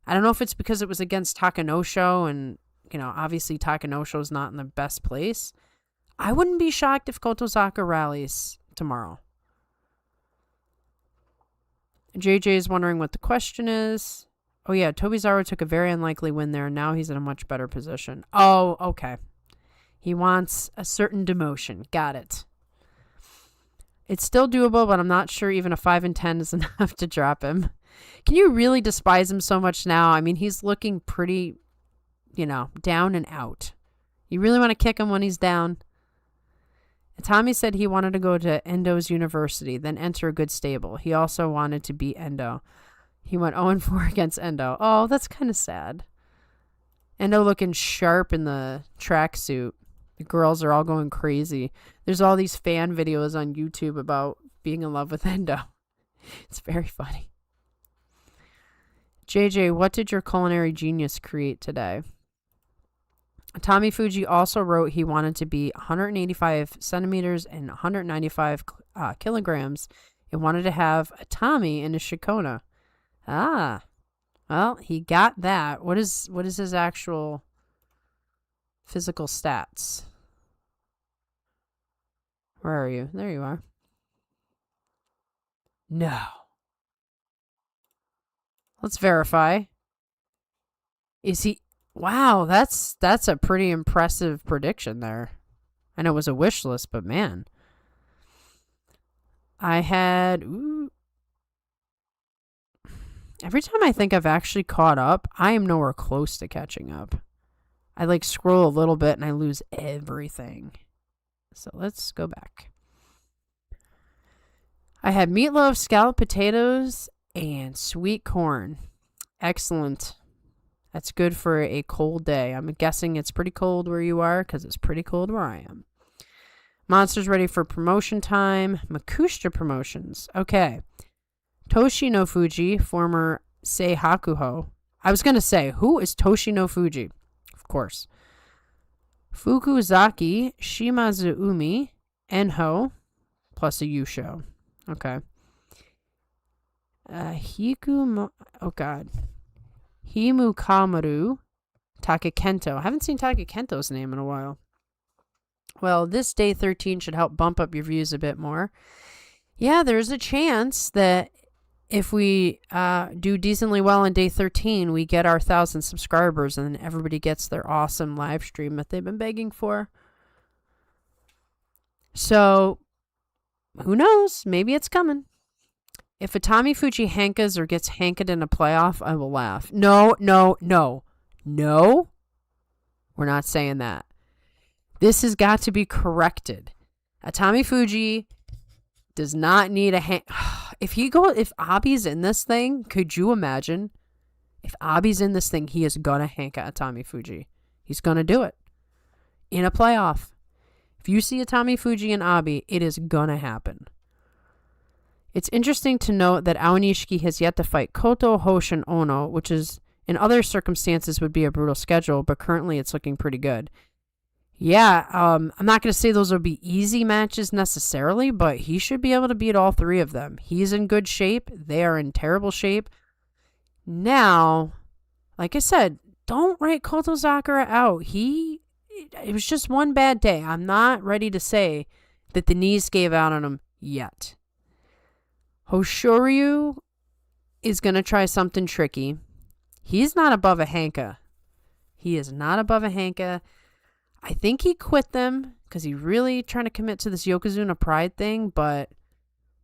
I don't know if it's because it was against Takanosho and, obviously Takanosho's not in the best place. I wouldn't be shocked if Kotozakura rallies tomorrow. JJ is wondering what the question is. Oh, yeah, Tobizawa took a very unlikely win there, and now he's in a much better position. Oh, okay. He wants a certain demotion. Got it. It's still doable, but I'm not sure even a 5-10 is enough to drop him. Can you really despise him so much now? I mean, he's looking pretty, down and out. You really want to kick him when he's down? Tommy said he wanted to go to Endo's university, then enter a good stable. He also wanted to beat Endo. He went 0-4 against Endo. Oh, that's kind of sad. Endo looking sharp in the tracksuit. The girls are all going crazy. There's all these fan videos on YouTube about being in love with Endo. It's very funny. JJ, what did your culinary genius create today? Tommy Fuji also wrote he wanted to be 185 centimeters and 195 kilograms and wanted to have a Tommy in a Shikona. Ah, well, he got that. What is his actual physical stats? Where are you? There you are. No. Let's verify. Is he... Wow, that's a pretty impressive prediction there. I know it was a wish list, but man. I had Every time I think I've actually caught up, I am nowhere close to catching up. I like scroll a little bit and I lose everything. So let's go back. I had meatloaf, scalloped potatoes, and sweet corn. Excellent. That's good for a cold day. I'm guessing it's pretty cold where you are because it's pretty cold where I am. Monsters ready for promotion time. Makushita promotions. Okay. Toshi no Fuji, former Sei Hakuho. I was going to say, who is Toshi no Fuji? Of course. Fukuzaki, Shimazu Umi, Enho, plus a Yusho. Okay. Himukamaru Takakento. I haven't seen Takakento's name in a while. Well, this day 13 should help bump up your views a bit more. Yeah, there's a chance that if we do decently well on day 13, we get our 1,000 subscribers and then everybody gets their awesome live stream that they've been begging for. So, who knows? Maybe it's coming. If Atami Fuji hankas or gets hanked in a playoff, I will laugh. No. We're not saying that. This has got to be corrected. Atami Fuji does not need a hank. If Abi's in this thing, could you imagine? If Abi's in this thing, he is gonna hank at Atami Fuji. He's gonna do it. In a playoff. If you see Atami Fuji and Abi, it is gonna happen. It's interesting to note that Aonishiki has yet to fight Koto, Hosh, and Ono, which is, in other circumstances, would be a brutal schedule, but currently it's looking pretty good. Yeah, I'm not going to say those will be easy matches necessarily, but he should be able to beat all three of them. He's in good shape. They are in terrible shape. Now, like I said, don't write Koto Sakura out. It was just one bad day. I'm not ready to say that the knees gave out on him yet. Hoshoryu is going to try something tricky. He's not above a hanka. He is not above a hanka. I think he quit them because he's really trying to commit to this Yokozuna pride thing, but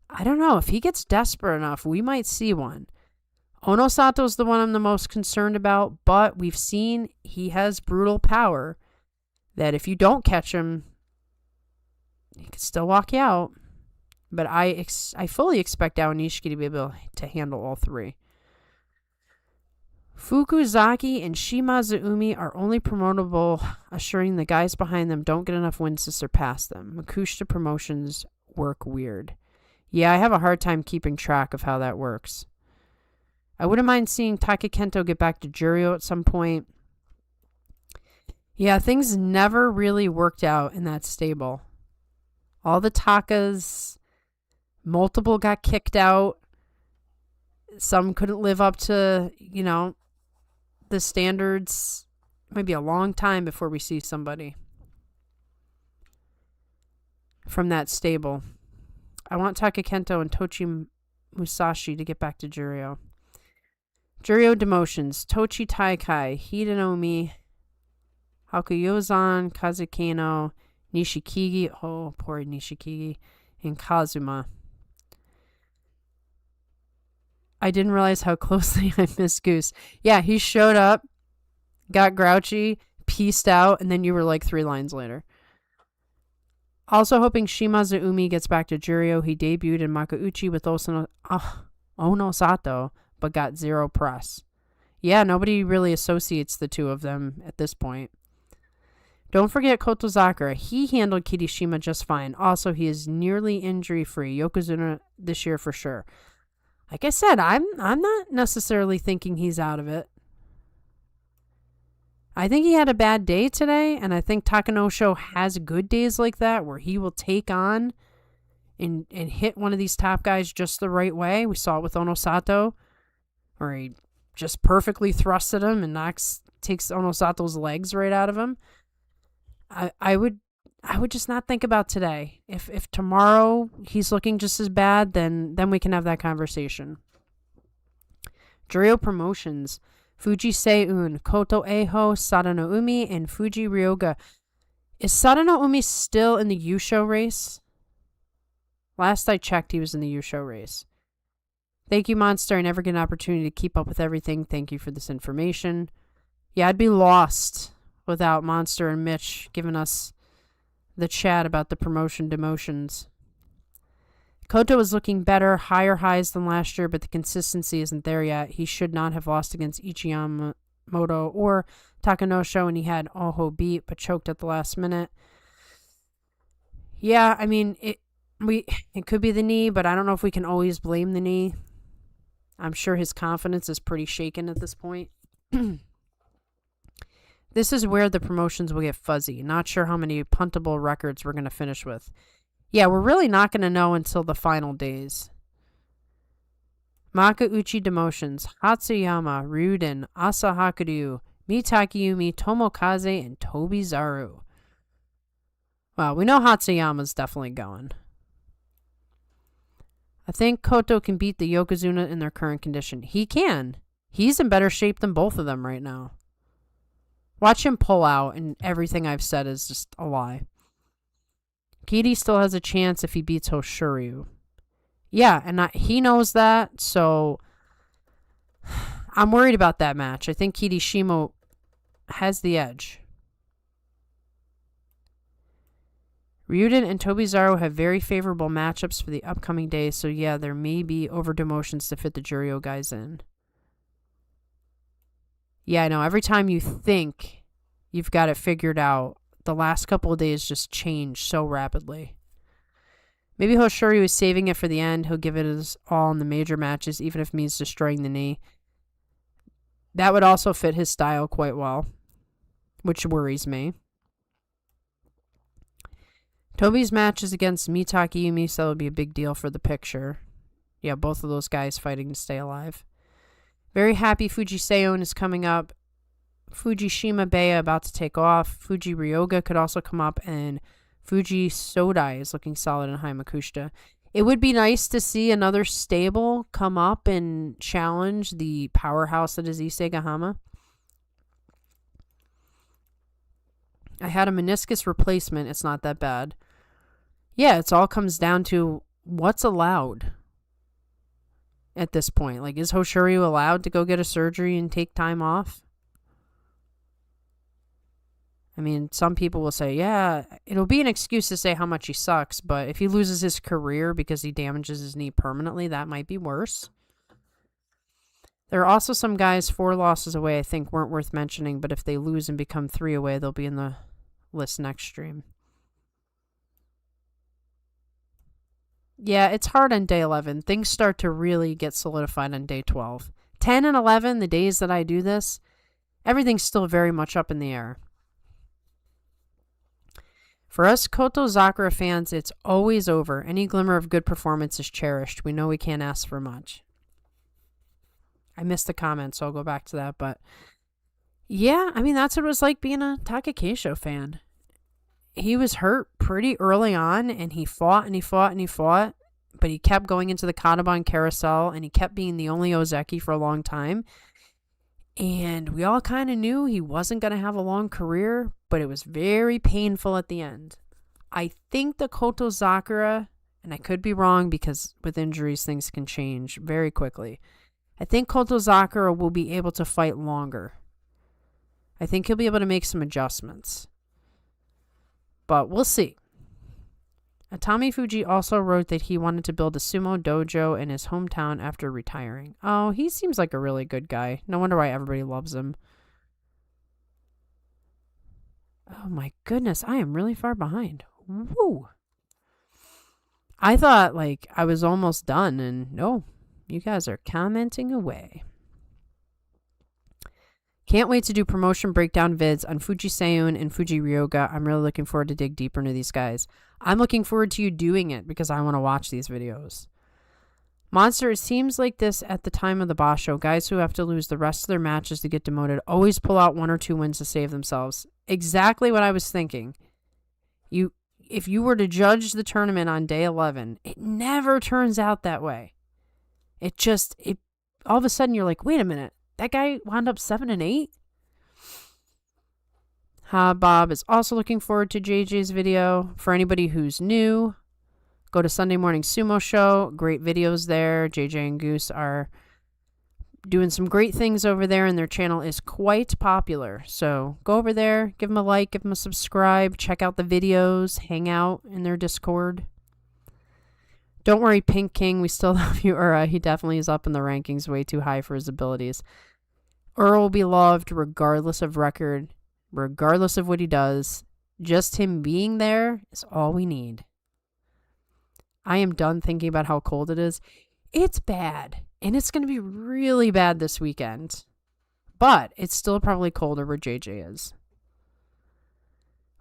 I don't know. If he gets desperate enough, we might see one. Onosato's the one I'm the most concerned about, but we've seen he has brutal power that if you don't catch him, he can still walk you out. But I fully expect Aonishiki to be able to handle all three. Fukuzaki and Shimazu are only promotable, assuring the guys behind them don't get enough wins to surpass them. Makushita promotions work weird. Yeah, I have a hard time keeping track of how that works. I wouldn't mind seeing Takakento get back to Juryo at some point. Yeah, things never really worked out in that stable. All the Takas, multiple got kicked out. Some couldn't live up to, the standards. It might be a long time before we see somebody from that stable. I want Takakento and Tochi Musashi to get back to Juryo. Juryo demotions. Tochi Taikai, Hidenomi, Hakuyozan, Kazukino, Nishikigi. Oh, poor Nishikigi. And Kazuma. I didn't realize how closely I missed Goose. Yeah, he showed up, got grouchy, pieced out, and then you were like 3 lines later. Also hoping Shimazu gets back to Juryo. He debuted in Makauchi with Onosato, but got 0 press. Yeah, nobody really associates the two of them at this point. Don't forget Koto Sakura. He handled Kirishima just fine. Also, he is nearly injury-free. Yokozuna this year for sure. Like I said, I'm not necessarily thinking he's out of it. I think he had a bad day today, and I think Takanosho has good days like that where he will take on and hit one of these top guys just the right way. We saw it with Onosato, where he just perfectly thrusted him and takes Onosato's legs right out of him. I would just not think about today. If tomorrow he's looking just as bad, then we can have that conversation. Juryo promotions. Fuji Seiyun, Koto Eho, Sadano Umi, and Fuji Ryoga. Is Sadano Umi still in the Yusho race? Last I checked, he was in the Yusho race. Thank you, Monster. I never get an opportunity to keep up with everything. Thank you for this information. Yeah, I'd be lost without Monster and Mitch giving us the chat about the promotion demotions. Koto is looking better, higher highs than last year, but the consistency isn't there yet. He should not have lost against Ichiyamamoto or Takanosho, and he had Oho beat, but choked at the last minute. Yeah, I mean, it could be the knee, but I don't know if we can always blame the knee. I'm sure his confidence is pretty shaken at this point. This is where the promotions will get fuzzy. Not sure how many puntable records we're going to finish with. Yeah, we're really not going to know until the final days. Makauchi demotions. Hatsuyama, Ryuden, Asahakuru, Mitakiyumi, Tomokaze, and Tobizaru. Well, we know Hatsuyama's definitely going. I think Koto can beat the Yokozuna in their current condition. He can. He's in better shape than both of them right now. Watch him pull out, and everything I've said is just a lie. Kiri still has a chance if he beats Hoshoryu. Yeah, and he knows that, so I'm worried about that match. I think Kirishima has the edge. Ryuden and Tobizaru have very favorable matchups for the upcoming days, so yeah, there may be over demotions to fit the Juryo guys in. Yeah, I know. Every time you think you've got it figured out, the last couple of days just change so rapidly. Maybe Hoshoryu is saving it for the end. He'll give it his all in the major matches, even if it means destroying the knee. That would also fit his style quite well, which worries me. Tobi's match is against Mitaki Yumi, so it'll be a big deal for the picture. Yeah, both of those guys fighting to stay alive. Very happy Fuji Seon is coming up. Fujishima Bea about to take off. Fuji Ryoga could also come up, and Fuji Sodai is looking solid in Haimakushita. It would be nice to see another stable come up and challenge the powerhouse that is Issei Gahama. I had a meniscus replacement. It's not that bad. Yeah, it all comes down to what's allowed at this point. Like, is Hoshoryu allowed to go get a surgery and take time off? I mean, some people will say, yeah, it'll be an excuse to say how much he sucks, but if he loses his career because he damages his knee permanently, that might be worse. There are also some guys 4 losses away I think weren't worth mentioning, but if they lose and become 3 away, they'll be in the list next stream. Yeah, it's hard on day 11. Things start to really get solidified on day 12. 10 and 11, the days that I do this, everything's still very much up in the air. For us Koto Zakura fans, it's always over. Any glimmer of good performance is cherished. We know we can't ask for much. I missed the comment, so I'll go back to that. But yeah, I mean, that's what it was like being a Takakeisho fan. He was hurt pretty early on, and he fought and he fought and he fought, but he kept going into the Kataban carousel, and he kept being the only Ozeki for a long time. And we all kind of knew he wasn't going to have a long career, but it was very painful at the end. I think the Koto Zakura, and I could be wrong because with injuries things can change very quickly, I think Koto Zakura will be able to fight longer. I think he'll be able to make some adjustments. But we'll see. Atami Fuji also wrote that he wanted to build a sumo dojo in his hometown after retiring. Oh, he seems like a really good guy. No wonder why everybody loves him. Oh my goodness, I am really far behind. Woo! I thought like I was almost done, and no, you guys are commenting away. Can't wait to do promotion breakdown vids on Fuji Seiyun and Fuji Ryoga. I'm really looking forward to dig deeper into these guys. I'm looking forward to you doing it because I want to watch these videos. Monster, it seems like this at the time of the Basho. Guys who have to lose the rest of their matches to get demoted always pull out 1 or 2 wins to save themselves. Exactly what I was thinking. If you were to judge the tournament on day 11, it never turns out that way. It all of a sudden you're like, wait a minute. That guy wound up 7 and 8? Bob is also looking forward to JJ's video. For anybody who's new, Go to Sunday Morning Sumo Show. Great videos there. JJ and Goose are doing some great things over there, and their channel is quite popular. So go over there, give them a like, give them a subscribe, check out the videos, hang out in their Discord. Don't worry, Pink King, we still love you. Or he definitely is up in the rankings, way too high for his abilities. Ura will be loved regardless of record, regardless of what he does. Just him being there is all we need. I am done thinking about how cold it is. It's bad. And it's going to be really bad this weekend. But it's still probably colder where JJ is.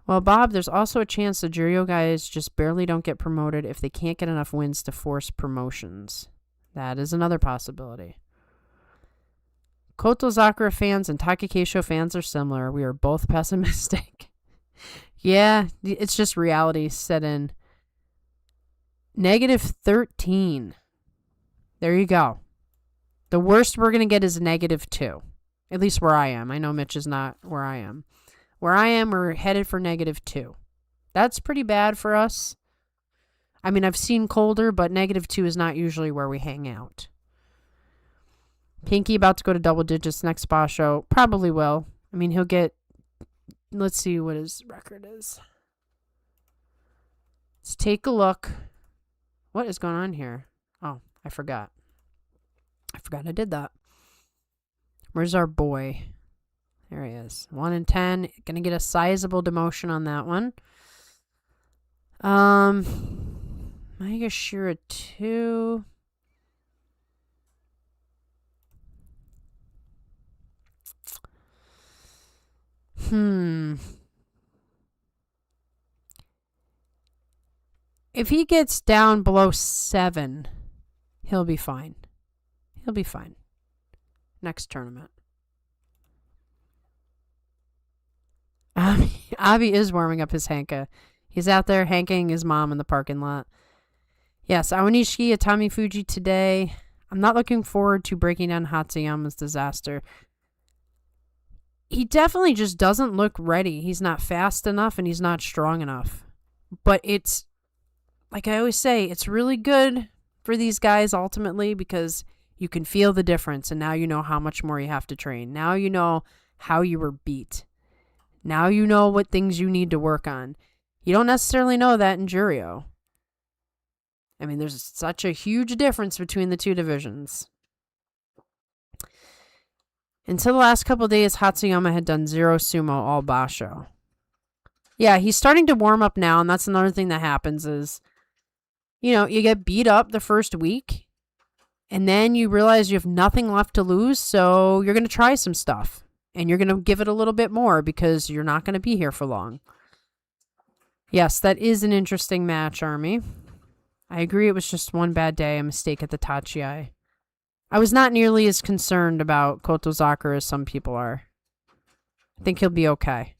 Well, Bob, there's also a chance the Juryo guys just barely don't get promoted if they can't get enough wins to force promotions. That is another possibility. Kotozakura fans and Takakeisho fans are similar. We are both pessimistic. Yeah, it's just reality set in. -13. There you go. The worst we're going to get is -2. At least where I am. I know Mitch is not where I am. Where I am, we're headed for -2. That's pretty bad for us. I mean, I've seen colder, but -2 is not usually where we hang out. Pinky about to go to double digits next spa show. Probably will. I mean, he'll get... Let's see what his record is. Let's take a look. What is going on here? Oh, I forgot. I did that. Where's our boy? There he is. 1 in 10. Gonna get a sizable demotion on that one. Maegashira 2. If he gets down below 7, he'll be fine. He'll be fine. Next tournament. Abi is warming up his Hanka. He's out there hanking his mom in the parking lot. Yes, Awanishiki Atami Fuji today. I'm not looking forward to breaking down Hatsuyama's disaster. He definitely just doesn't look ready. He's not fast enough and he's not strong enough. But it's, like I always say, it's really good for these guys ultimately because you can feel the difference and now you know how much more you have to train. Now you know how you were beat. Now you know what things you need to work on. You don't necessarily know that in Juryo. I mean, there's such a huge difference between the two divisions. Until the last couple of days, Hatsuyama had done 0 sumo all basho. Yeah, he's starting to warm up now, and that's another thing that happens is, you know, you get beat up the first week, and then you realize you have nothing left to lose, so you're going to try some stuff. And you're going to give it a little bit more because you're not going to be here for long. Yes, that is an interesting match, Army. I agree it was just one bad day, a mistake at the Tachiai. I was not nearly as concerned about Kotozakura as some people are. I think he'll be okay.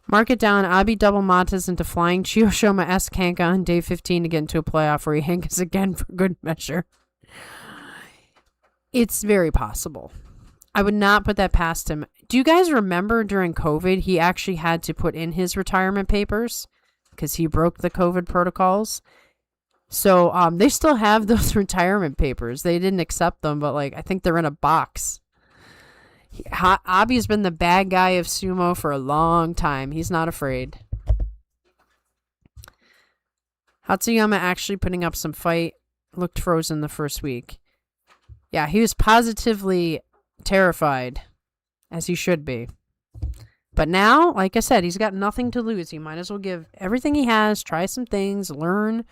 Mark it down. Abi double matas into flying Chiyoshima-esque Hanka on day 15 to get into a playoff where he hankas again for good measure. It's very possible. I would not put that past him. Do you guys remember during COVID, he actually had to put in his retirement papers because he broke the COVID protocols? So they still have those retirement papers. They didn't accept them, but like I think they're in a box. Abi's been the bad guy of sumo for a long time. He's not afraid. Hatsuyama actually putting up some fight. Looked frozen the first week. Yeah, he was positively terrified, as he should be. But now, like I said, he's got nothing to lose. He might as well give everything he has, try some things, learn,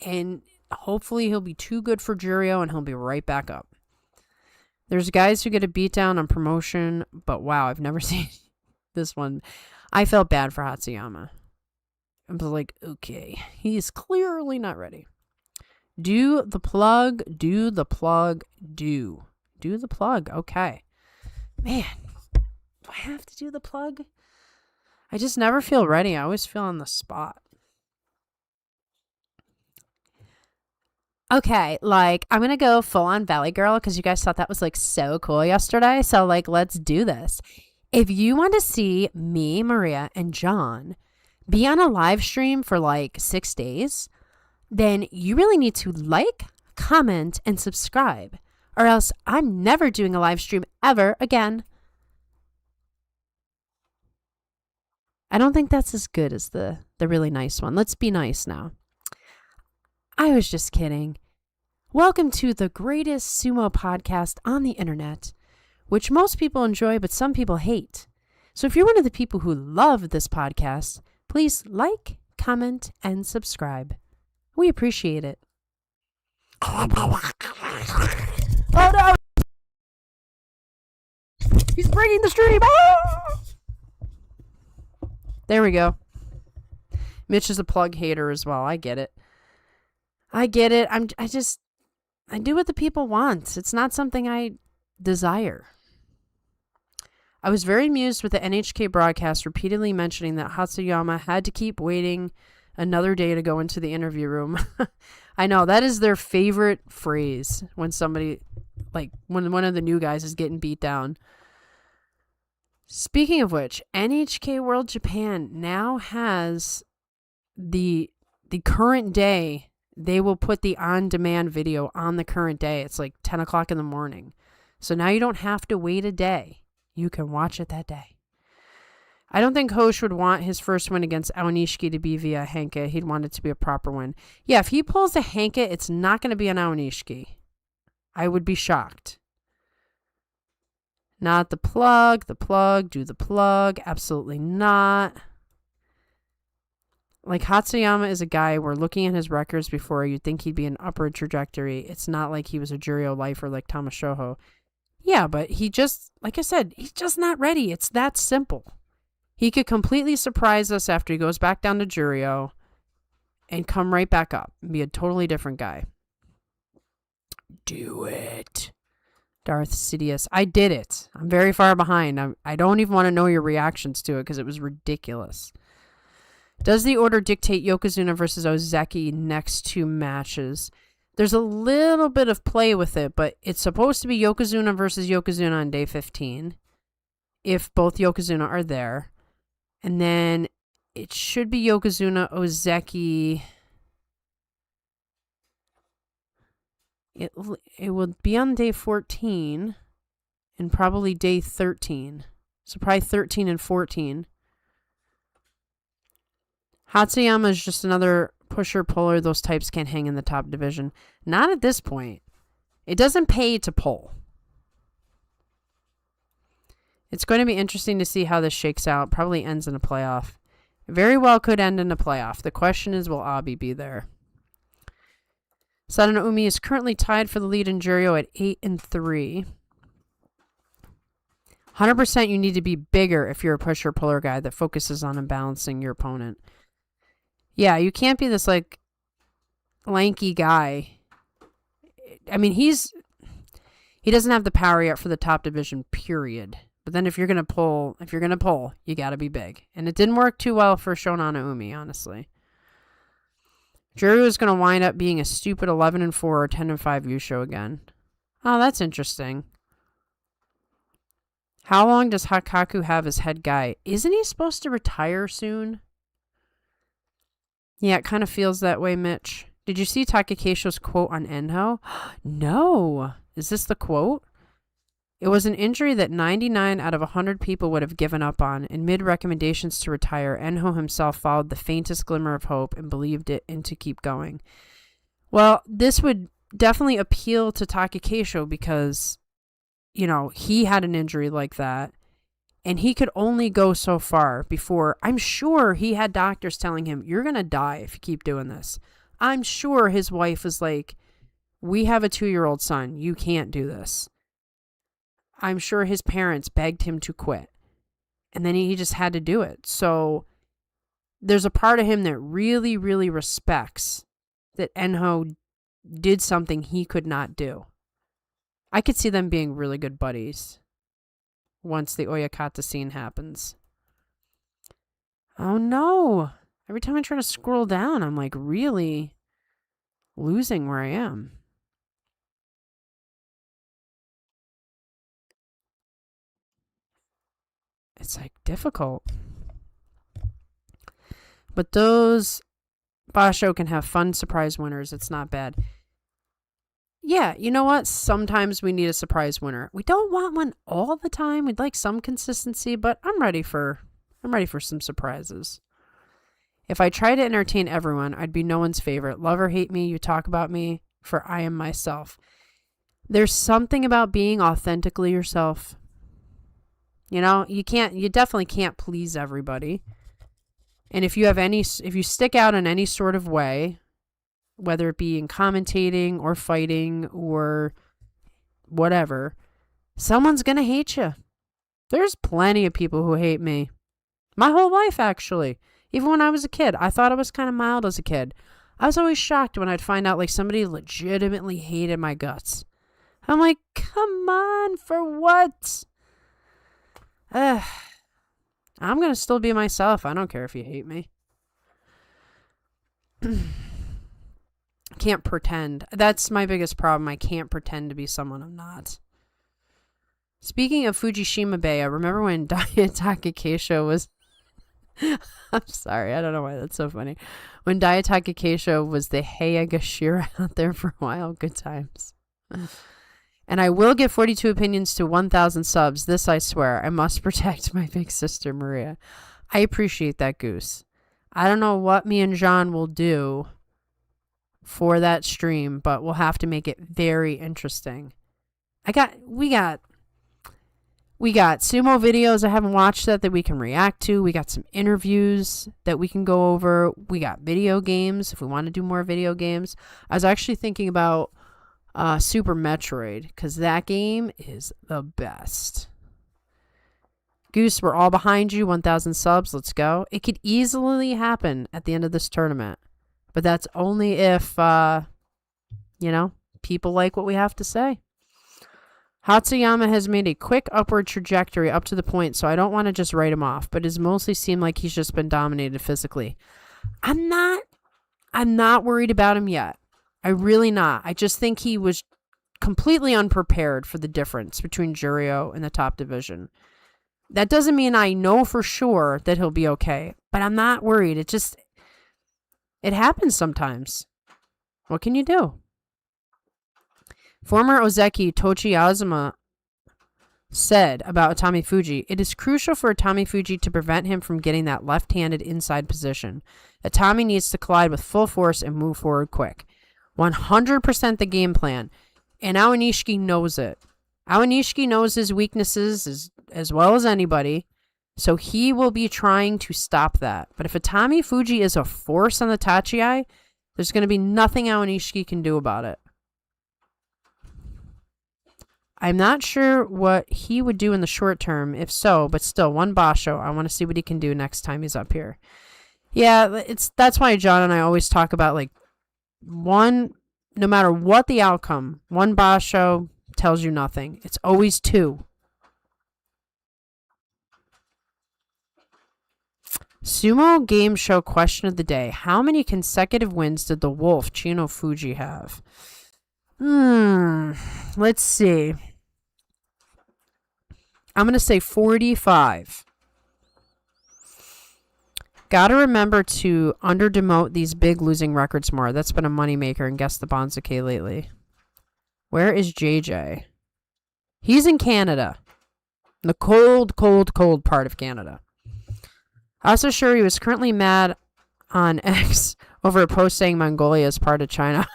and hopefully he'll be too good for Juryo and he'll be right back up. There's guys who get a beatdown on promotion, but wow, I've never seen this one. I felt bad for Hatsuyama. I was like, okay, he's clearly not ready. Do the plug, do the plug, do. Do the plug, okay. Man, do I have to do the plug? I just never feel ready. I always feel on the spot. Okay, like, I'm going to go full on Valley Girl because you guys thought that was, like, so cool yesterday. So, like, let's do this. If you want to see me, Maria, and John be on a live stream for like 6 days, then you really need to like, comment, and subscribe, or else I'm never doing a live stream ever again. I don't think that's as good as the really nice one. Let's be nice now. I was just kidding. Welcome to the greatest sumo podcast on the internet, which most people enjoy, but some people hate. So if you're one of the people who love this podcast, please like, comment, and subscribe. We appreciate it. Oh no! He's breaking the stream! Oh! There we go. Mitch is a plug hater as well. I get it. I do what the people want. It's not something I desire. I was very amused with the NHK broadcast repeatedly mentioning that Hatsuyama had to keep waiting another day to go into the interview room. I know, that is their favorite phrase when somebody, like when one of the new guys is getting beat down. Speaking of which, NHK World Japan now has the current day. They will put the on-demand video on the current day. It's like 10 o'clock in the morning. So now you don't have to wait a day. You can watch it that day. I don't think Hosh would want his first win against Aonishiki to be via Henke. He'd want it to be a proper win. Yeah, if he pulls a Henke, it's not going to be an Aonishiki. I would be shocked. Not the plug, do the plug. Absolutely not. Like, Hatsuyama is a guy where looking at his records before, you'd think he'd be an upward trajectory. It's not like he was a Juryo lifer like Tamashoho. Yeah, but he just, like I said, he's just not ready. It's that simple. He could completely surprise us after he goes back down to Juryo and come right back up and be a totally different guy. Do it. Darth Sidious. I did it. I'm very far behind. I don't even want to know your reactions to it because it was ridiculous. Does the order dictate Yokozuna versus Ozeki next 2 matches? There's a little bit of play with it, but it's supposed to be Yokozuna versus Yokozuna on day 15, if both Yokozuna are there. And then it should be Yokozuna, Ozeki. It will be on day 14 and probably day 13. So probably 13 and 14. Hatsuyama is just another pusher-puller. Those types can't hang in the top division. Not at this point. It doesn't pay to pull. It's going to be interesting to see how this shakes out. Probably ends in a playoff. It very well could end in a playoff. The question is, will Abi be there? Sadano Umi is currently tied for the lead in Juryo at 8-3. 100% you need to be bigger if you're a pusher-puller guy that focuses on imbalancing your opponent. Yeah, you can't be this, like, lanky guy. I mean, he doesn't have the power yet for the top division, period. But then if you're gonna pull, you gotta be big. And it didn't work too well for Shonana Umi, honestly. Juryo is gonna wind up being a stupid 11-4 or 10-5 Yusho again. Oh, that's interesting. How long does Hakkaku have as head guy? Isn't he supposed to retire soon? Yeah, it kind of feels that way, Mitch. Did you see Takakeisho's quote on Enho? No. Is this the quote? It was an injury that 99 out of 100 people would have given up on. In mid-recommendations to retire, Enho himself followed the faintest glimmer of hope and believed it and to keep going. Well, this would definitely appeal to Takakeisho because, you know, he had an injury like that. And he could only go so far before, I'm sure he had doctors telling him, you're going to die if you keep doing this. I'm sure his wife was like, we have a 2-year-old son. You can't do this. I'm sure his parents begged him to quit. And then he just had to do it. So there's a part of him that really, really respects that Enho did something he could not do. I could see them being really good buddies once the Oyakata scene happens. Oh no. Every time I try to scroll down, I'm like really losing where I am. it's like difficult. But those basho can have fun surprise winners. It's not bad. Yeah, you know what? Sometimes we need a surprise winner. We don't want one all the time. We'd like some consistency, but I'm ready for some surprises. If I try to entertain everyone, I'd be no one's favorite. Love or hate me, you talk about me, for I am myself. There's something about being authentically yourself. You know, you definitely can't please everybody. And if you stick out in any sort of way, whether it be in commentating or fighting or whatever, someone's going to hate you. There's plenty of people who hate me. My whole life, actually. Even when I was a kid, I thought I was kind of mild as a kid. I was always shocked when I'd find out like somebody legitimately hated my guts. I'm like, come on, for what? I'm going to still be myself. I don't care if you hate me. Can't pretend. That's my biggest problem. I can't pretend to be someone I'm not. Speaking of Fujishima Bay, I remember when Daihatake Keisho was... I'm sorry, I don't know why that's so funny. When Daihatake Keisho was the Hayagashira out there for a while, good times. And I will get 42 opinions to 1,000 subs. This I swear. I must protect my big sister Maria. I appreciate that, Goose. I don't know what me and John will do for that stream, but we'll have to make it very interesting. We got sumo videos I haven't watched that we can react to. We got some interviews that we can go over. We got video games if we want to do more video games. I was actually thinking about Super Metroid, because that game is the best. Goose, we're all behind you. 1,000 subs. Let's go. It could easily happen at the end of this tournament. But that's only if, people like what we have to say. Hatsuyama has made a quick upward trajectory up to the point, so I don't want to just write him off, but it mostly seemed like he's just been dominated physically. I'm not worried about him yet. I really not. I just think he was completely unprepared for the difference between Juryo and the top division. That doesn't mean I know for sure that he'll be okay, but I'm not worried. It happens sometimes. What can you do? Former Ozeki Tochi Azuma said about Atami Fuji, it is crucial for Atami Fuji to prevent him from getting that left-handed inside position. Atami needs to collide with full force and move forward quick. 100% the game plan. And Aonishiki knows it. Aonishiki knows his weaknesses as well as anybody. So he will be trying to stop that. But if Atami Fuji is a force on the Tachiai, there's going to be nothing Aonishiki can do about it. I'm not sure what he would do in the short term, if so, but still, one basho. I want to see what he can do next time he's up here. Yeah, that's why John and I always talk about, like, no matter what the outcome, one basho tells you nothing. It's always two. Sumo Game Show question of the day. How many consecutive wins did the Wolf, Chino Fuji, have? Let's see. I'm going to say 45. Gotta remember to under-demote these big losing records more. That's been a moneymaker and guess the Bonsuke lately. Where is JJ? He's in Canada. In the cold, cold, cold part of Canada. Also sure he was currently mad on X over a post saying Mongolia is part of China.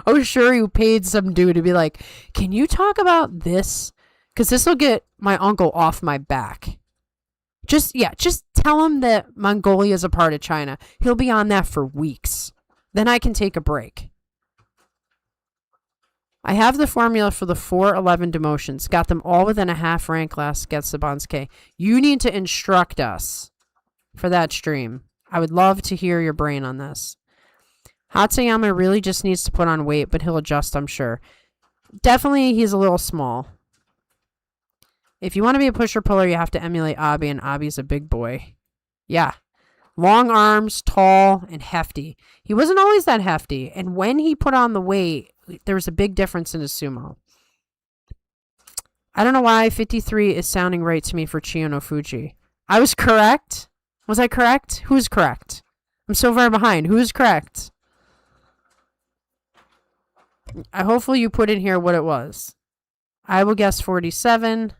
Oh, sure, you paid some dude to be like, can you talk about this? Because this will get my uncle off my back. Just tell him that Mongolia is a part of China. He'll be on that for weeks. Then I can take a break. I have the formula for the 411 demotions. Got them all within a half rank last gets the Bonsuke. You need to instruct us for that stream. I would love to hear your brain on this. Hatsuyama really just needs to put on weight, but he'll adjust, I'm sure. Definitely, he's a little small. If you want to be a pusher-puller, you have to emulate Abi, and Abi's a big boy. Yeah. Long arms, tall, and hefty. He wasn't always that hefty, and when he put on the weight, there was a big difference in his sumo. I don't know why 53 is sounding right to me for Chiyono Fuji. I was correct. Was I correct? Who's correct? I'm so far behind. Who is correct? Hopefully you put in here what it was. I will guess 47.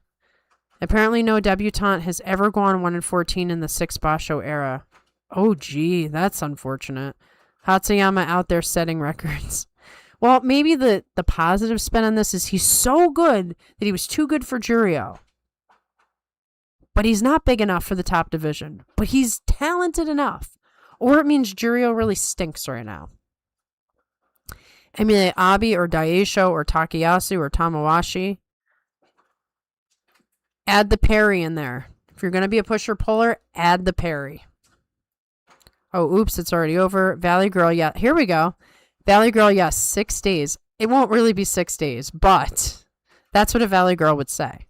Apparently no debutante has ever gone 1-14 in the 6 Basho era. Oh, gee, that's unfortunate. Hatsuyama out there setting records. Well, maybe the positive spin on this is he's so good that he was too good for Juryo. But he's not big enough for the top division. But he's talented enough. Or it means Juryo really stinks right now. I mean, Abi or Daisho or Takayasu or Tamawashi. Add the parry in there. If you're going to be a pusher-puller, add the parry. Oh, oops, it's already over. Valley Girl, yeah. Here we go. Valley Girl, yes, 6 days. It won't really be 6 days, but that's what a Valley Girl would say.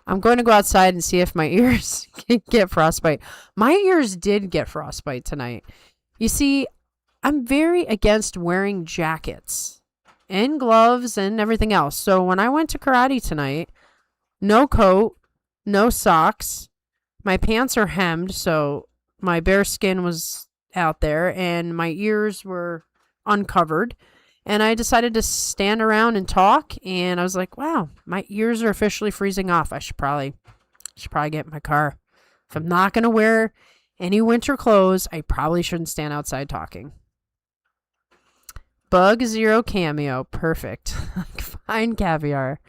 I'm going to go outside and see if my ears can get frostbite. My ears did get frostbite tonight. You see, I'm very against wearing jackets and gloves and everything else. So when I went to karate tonight, no coat, no socks. My pants are hemmed, so my bare skin was out there, and my ears were uncovered. And I decided to stand around and talk, and I was like, wow, my ears are officially freezing off. I should probably get in my car. If I'm not going to wear any winter clothes, I probably shouldn't stand outside talking. Bug Zero cameo. Perfect. Fine caviar.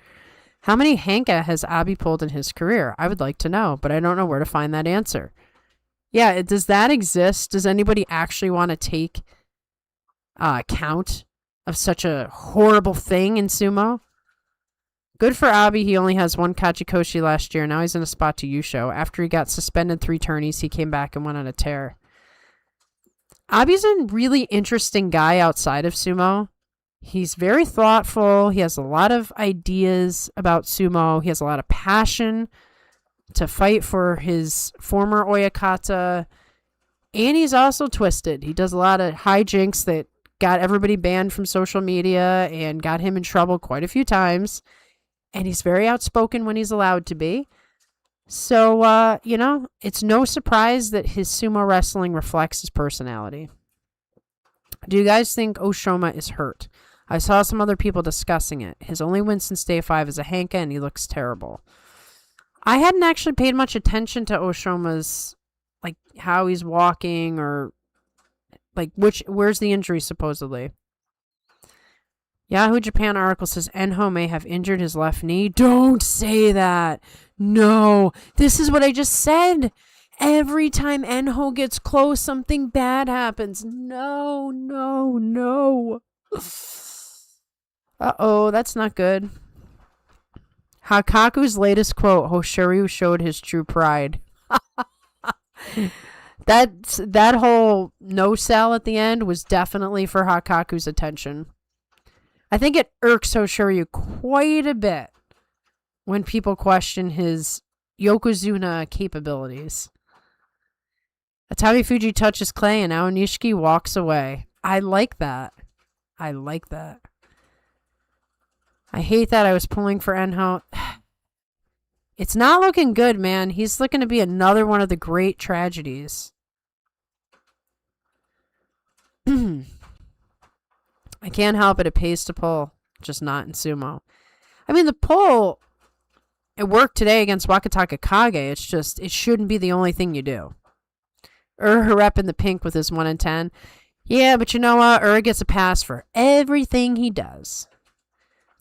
How many Hanka has Abi pulled in his career? I would like to know, but I don't know where to find that answer. Yeah, does that exist? Does anybody actually want to take count of such a horrible thing in sumo? Good for Abi. He only has 1 Kachikoshi last year. Now he's in a spot to Yusho. After he got suspended 3 tourneys, he came back and went on a tear. Abi's a really interesting guy outside of sumo. He's very thoughtful. He has a lot of ideas about sumo. He has a lot of passion to fight for his former oyakata. And he's also twisted. He does a lot of hijinks that got everybody banned from social media and got him in trouble quite a few times. And he's very outspoken when he's allowed to be. So, it's no surprise that his sumo wrestling reflects his personality. Do you guys think Oshoma is hurt? I saw some other people discussing it. His only win since day 5 is a Hanka, and he looks terrible. I hadn't actually paid much attention to Oshoma's, how he's walking or, where's the injury supposedly? Yahoo Japan article says Enho may have injured his left knee. Don't say that. No. This is what I just said. Every time Enho gets close, something bad happens. No. Uh-oh, that's not good. Hakkaku's latest quote, Hoshiryu showed his true pride. That whole no sell at the end was definitely for Hakkaku's attention. I think it irks Hoshiryu quite a bit when people question his Yokozuna capabilities. Atami Fuji touches clay and Aonishiki walks away. I like that. I hate that I was pulling for Enho. It's not looking good, man. He's looking to be another one of the great tragedies. I can't help it. It pays to pull. Just not in sumo. I mean, the pull, it worked today against Wakataka Kage. It's just, it shouldn't be the only thing you do. Rep in the pink with his 1-10. Yeah, but you know what? Gets a pass for everything he does.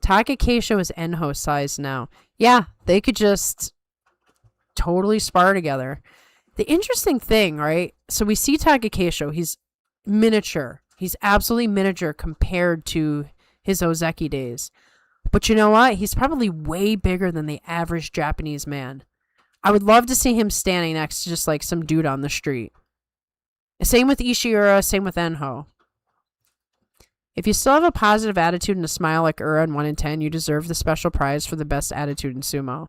Taka Keisho is Enho size now. Yeah, they could just totally spar together. The interesting thing, right? So we see Taka Keisho. He's miniature. He's absolutely miniature compared to his Ozeki days. But you know what? He's probably way bigger than the average Japanese man. I would love to see him standing next to just some dude on the street. Same with Ishiura, same with Enho. If you still have a positive attitude and a smile like Ura in 1-10, you deserve the special prize for the best attitude in sumo.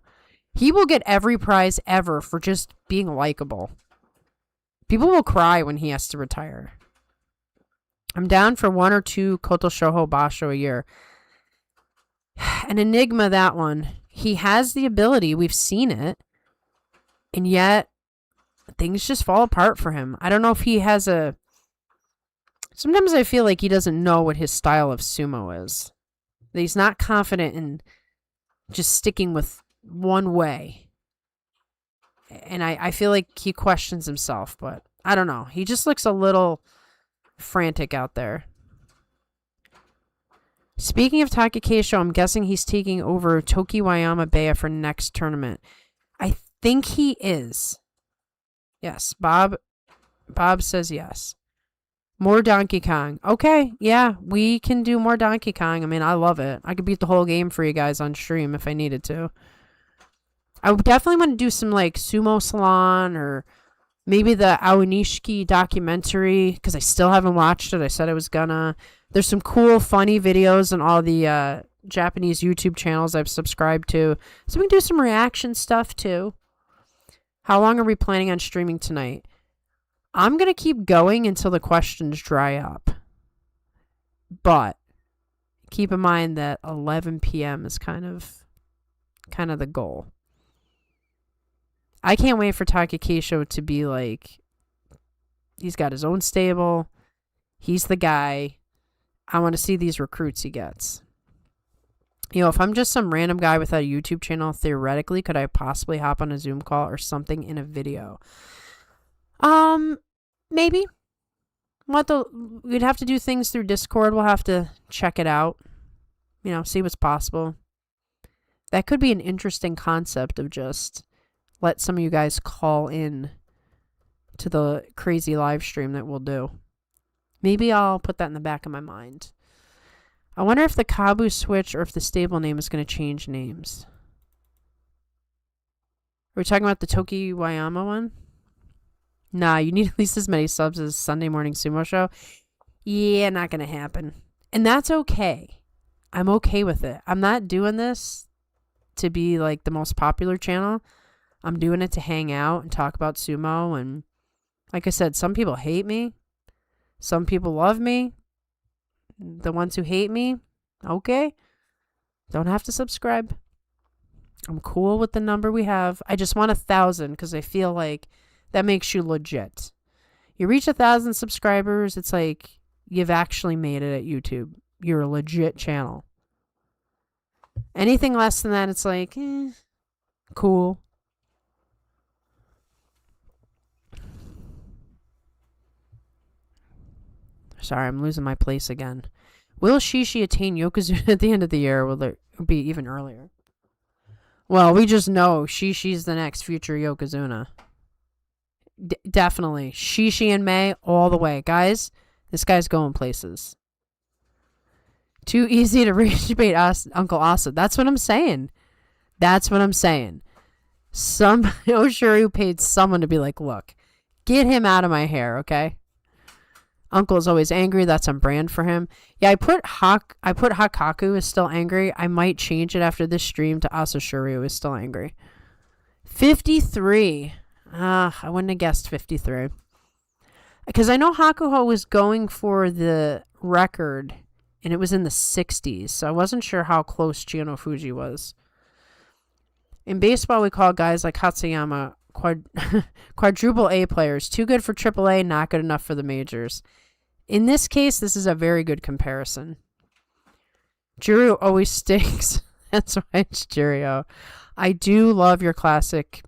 He will get every prize ever for just being likable. People will cry when he has to retire. I'm down for 1 or 2 Koto Shoho Basho a year. An enigma, that one. He has the ability. We've seen it. And yet, things just fall apart for him. I don't know if he has a... Sometimes I feel like he doesn't know what his style of sumo is. That he's not confident in just sticking with one way. And I feel like he questions himself, but I don't know. He just looks a little frantic out there. Speaking of Takakeisho, I'm guessing he's taking over Tokiwayama Bea for next tournament. I think he is. Yes, Bob says yes. More Donkey Kong. Okay, yeah, we can do more Donkey Kong. I mean, I love it. I could beat the whole game for you guys on stream if I needed to. I would definitely want to do some like Sumo Salon or maybe the Aonishiki documentary because I still haven't watched it. I said I was gonna. There's some cool, funny videos on all the Japanese YouTube channels I've subscribed to. So we can do some reaction stuff too. How long are we planning on streaming tonight? I'm going to keep going until the questions dry up. But keep in mind that 11 p.m. is kind of the goal. I can't wait for Takakeisho to be like, he's got his own stable. He's the guy. I want to see these recruits he gets. You know, if I'm just some random guy without a YouTube channel, theoretically, could I possibly hop on a Zoom call or something in a video? Maybe. We'd have to do things through Discord. We'll have to check it out. You know, see what's possible. That could be an interesting concept of just let some of you guys call in to the crazy live stream that we'll do. Maybe I'll put that in the back of my mind. I wonder if the Kabu switch or if the stable name is going to change names. Are we talking about the Tokiwayama one? Nah, you need at least as many subs as Sunday Morning Sumo Show. Yeah, not going to happen. And that's okay. I'm okay with it. I'm not doing this to be like the most popular channel. I'm doing it to hang out and talk about sumo. And like I said, some people hate me. Some people love me. The ones who hate me, okay. Don't have to subscribe. I'm cool with the number we have. I just want 1,000 because I feel like that makes you legit. You reach 1,000 subscribers, it's like you've actually made it at YouTube. You're a legit channel. Anything less than that, it's like, cool. Sorry, I'm losing my place again. Will Shishi attain Yokozuna at the end of the year? Will it be even earlier? Well, we just know Shishi's the next future Yokozuna. Definitely. Shishi and May all the way. Guys, this guy's going places. Too easy to rage bait Uncle Asa. That's what I'm saying. Some Oshuri who paid someone to be like, look, get him out of my hair, okay? Uncle is always angry. That's on brand for him. Yeah, I put Hakkaku is still angry. I might change it after this stream to Asashuri is still angry. 53. I wouldn't have guessed 53. Because I know Hakuho was going for the record, and it was in the 60s, so I wasn't sure how close Chino Fuji was. In baseball, we call guys like Hatsuyama quadruple A players. Too good for triple A, not good enough for the majors. In this case, this is a very good comparison. Juryo always stinks. That's why it's Juryo. I do love your classic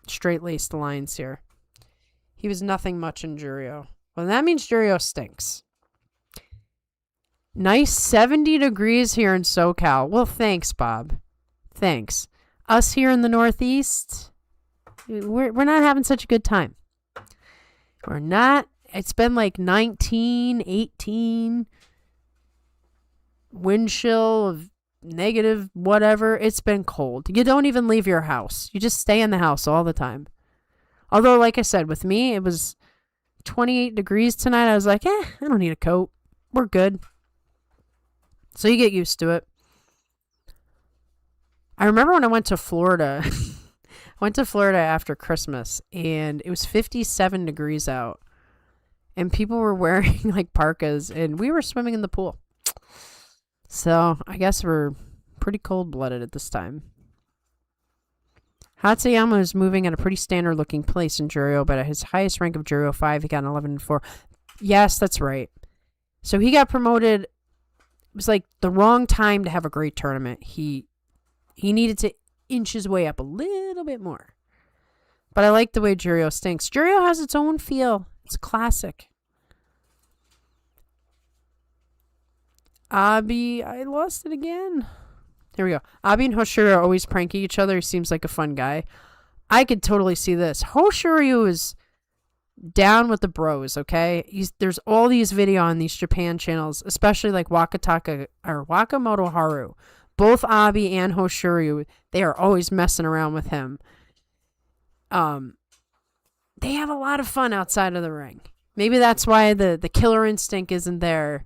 straight-laced lines here. He was nothing much in Juryo. Well, that means Juryo stinks. Nice 70 degrees here in SoCal. Well, thanks, Bob. Thanks. Us here in the Northeast, we're not having such a good time. We're not. It's been like 19, 18, wind chill of negative whatever. It's been cold. You don't even leave your house. You just stay in the house all the time. Although, like I said, with me, it was 28 degrees tonight. I was like, I don't need a coat. We're good. So you get used to it. I remember when I went to Florida. I went to Florida after Christmas, and it was 57 degrees out. And people were wearing, like, parkas, and we were swimming in the pool. So I guess we're pretty cold-blooded at this time. Hatsuyama is moving at a pretty standard looking place in Juryo, but at his highest rank of Juryo 5, he got an 11-4. Yes, that's right. So he got promoted. It was like the wrong time to have a great tournament. He needed to inch his way up a little bit more. But I like the way Juryo stinks. Juryo has its own feel. It's classic. Abi, I lost it again. Here we go. Abi and Hoshiryu are always pranking each other. He seems like a fun guy. I could totally see this. Hoshiryu is down with the bros, okay? There's all these video on these Japan channels, especially like Wakamoto Haru. Both Abi and Hoshiryu, they are always messing around with him. They have a lot of fun outside of the ring. Maybe that's why the killer instinct isn't there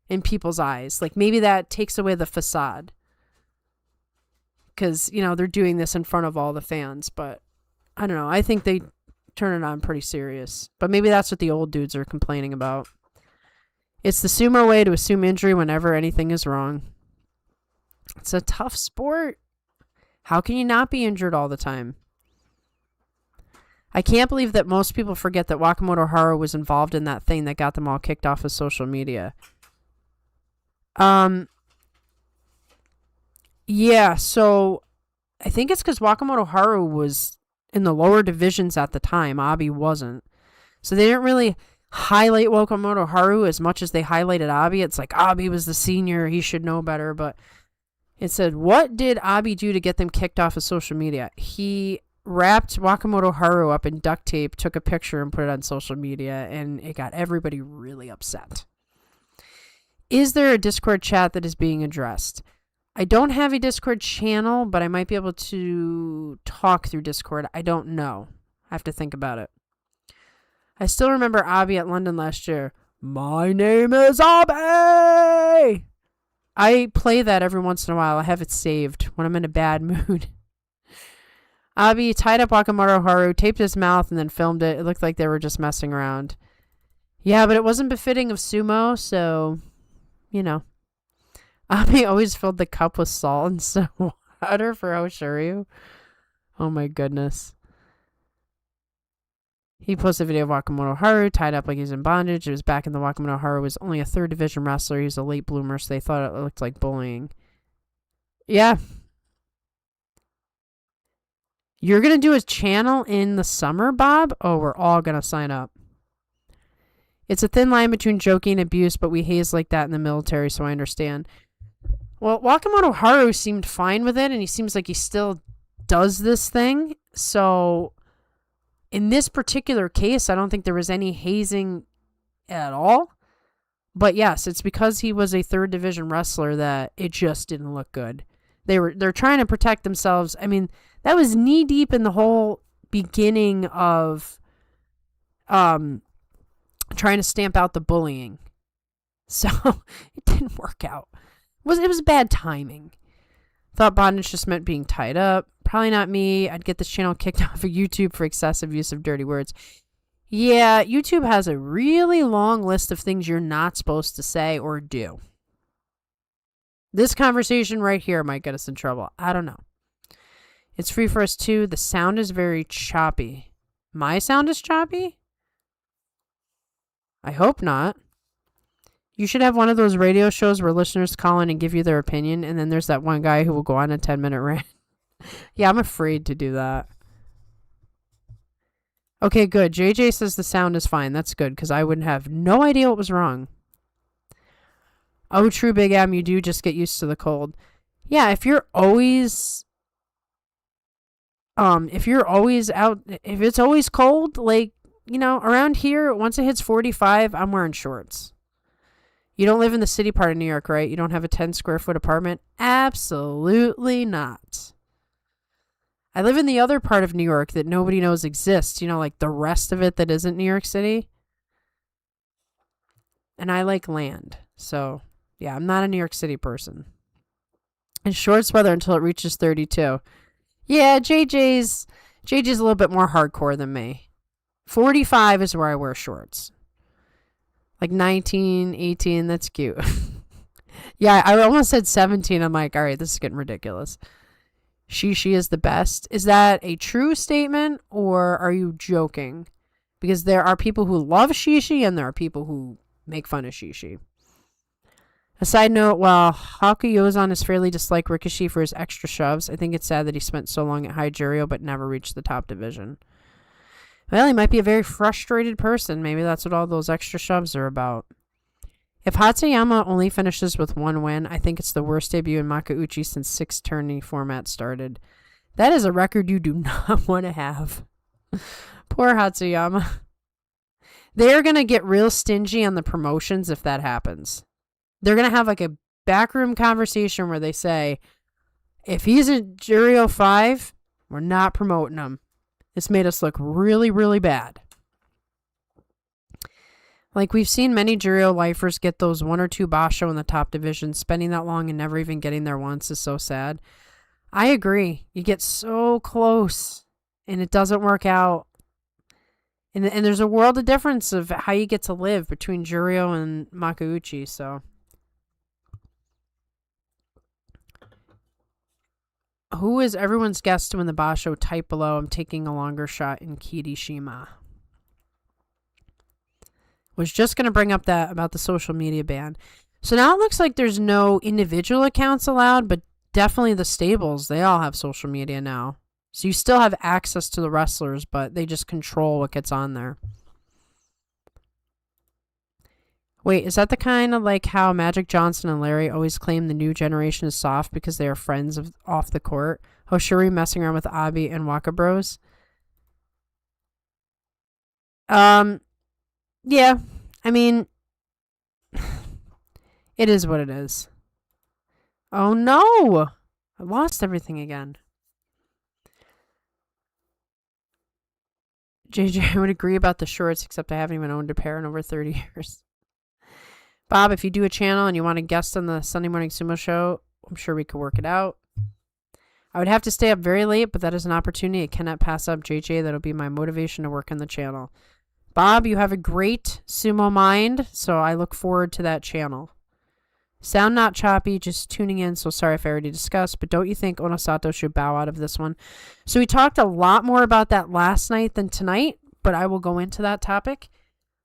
in people's eyes. Like maybe that takes away the facade. Because, they're doing this in front of all the fans. But, I don't know. I think they turn it on pretty serious. But maybe that's what the old dudes are complaining about. It's the sumo way to assume injury whenever anything is wrong. It's a tough sport. How can you not be injured all the time? I can't believe that most people forget that Wakamoto Haru was involved in that thing that got them all kicked off of social media. Yeah, so I think it's because Wakamoto Haru was in the lower divisions at the time. Abi wasn't. So they didn't really highlight Wakamoto Haru as much as they highlighted Abi. It's like Abi was the senior. He should know better. But it said, what did Abi do to get them kicked off of social media? He wrapped Wakamoto Haru up in duct tape, took a picture, and put it on social media. And it got everybody really upset. Is there a Discord chat that is being addressed? I don't have a Discord channel, but I might be able to talk through Discord. I don't know. I have to think about it. I still remember Abi at London last year. My name is Abi! I play that every once in a while. I have it saved when I'm in a bad mood. Abi tied up Wakamoto Haru, taped his mouth, and then filmed it. It looked like they were just messing around. Yeah, but it wasn't befitting of sumo, so, Abi always filled the cup with salt and some water for Hoshiryu. Oh my goodness. He posted a video of Wakamoto Haru tied up like he's in bondage. It was back in the Wakamoto Haru was only a 3rd division wrestler. He's a late bloomer, so they thought it looked like bullying. Yeah. You're going to do a channel in the summer, Bob? Oh, we're all going to sign up. It's a thin line between joking and abuse, but we haze like that in the military, so I understand. Well, Wakamoto Haru seemed fine with it, and he seems like he still does this thing. So, in this particular case, I don't think there was any hazing at all. But yes, it's because he was a 3rd division wrestler that it just didn't look good. They're trying to protect themselves. I mean, that was knee deep in the whole beginning of trying to stamp out the bullying. So, it didn't work out. It was bad timing. Thought bondage just meant being tied up. Probably not me. I'd get this channel kicked off of YouTube for excessive use of dirty words. Yeah, YouTube has a really long list of things you're not supposed to say or do. This conversation right here might get us in trouble. I don't know. It's free for us too. The sound is very choppy. My sound is choppy? I hope not. You should have one of those radio shows where listeners call in and give you their opinion, and then there's that one guy who will go on a 10-minute rant. Yeah, I'm afraid to do that. Okay, good. JJ says the sound is fine. That's good, because I wouldn't have no idea what was wrong. Oh, true, Big M, you do just get used to the cold. Yeah, if you're always out, if it's always cold, like, around here, once it hits 45, I'm wearing shorts. You don't live in the city part of New York, right? You don't have a 10 square foot apartment? Absolutely not. I live in the other part of New York that nobody knows exists. Like the rest of it that isn't New York City. And I like land. So, yeah, I'm not a New York City person. And shorts weather until it reaches 32. Yeah, JJ's a little bit more hardcore than me. 45 is where I wear shorts. Like 19, 18, that's cute. Yeah, I almost said 17. I'm like, all right, this is getting ridiculous. Shishi is the best. Is that a true statement or are you joking? Because there are people who love Shishi and there are people who make fun of Shishi. A side note, while Hakkaku is fairly disliked Rikishi for his extra shoves, I think it's sad that he spent so long at High Juryo but never reached the top division. Well, he might be a very frustrated person. Maybe that's what all those extra shoves are about. If Hatsuyama only finishes with 1 win, I think it's the worst debut in Makuuchi since 6 tourney format started. That is a record you do not want to have. Poor Hatsuyama. They're going to get real stingy on the promotions if that happens. They're going to have like a backroom conversation where they say, if he's in Juryo 5, we're not promoting him. This made us look really, really bad. Like, we've seen many Juryo lifers get those 1 or 2 basho in the top division. Spending that long and never even getting there once is so sad. I agree. You get so close and it doesn't work out. And there's a world of difference of how you get to live between Juryo and Makuuchi, so. Who is everyone's guest to win the basho? Type below. I'm taking a longer shot in Kirishima. Was just going to bring up that about the social media ban. So now it looks like there's no individual accounts allowed, but definitely the stables, they all have social media now. So you still have access to the wrestlers, but they just control what gets on there. Wait, is that the kind of like how Magic Johnson and Larry always claim the new generation is soft because they are friends of off the court? Hoshuri messing around with Abi and Waka Bros? Yeah, I mean, it is what it is. Oh no! I lost everything again. JJ, I would agree about the shorts, except I haven't even owned a pair in over 30 years. Bob, if you do a channel and you want a guest on the Sunday Morning Sumo Show, I'm sure we could work it out. I would have to stay up very late, but that is an opportunity I cannot pass up. JJ, that'll be my motivation to work on the channel. Bob, you have a great sumo mind, so I look forward to that channel. Sound not choppy, just tuning in, so sorry if I already discussed, but don't you think Onosato should bow out of this one? So we talked a lot more about that last night than tonight, but I will go into that topic.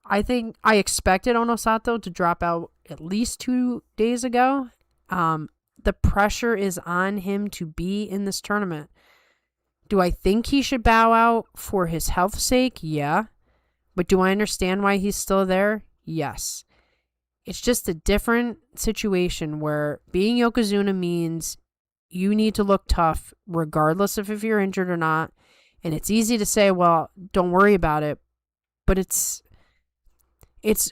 I think I expected Onosato to drop out at least 2 days ago. The pressure is on him to be in this tournament. Do I think he should bow out for his health's sake? Yeah. But do I understand why he's still there? Yes. It's just a different situation where being Yokozuna means you need to look tough regardless of if you're injured or not. And it's easy to say, well, don't worry about it. But it's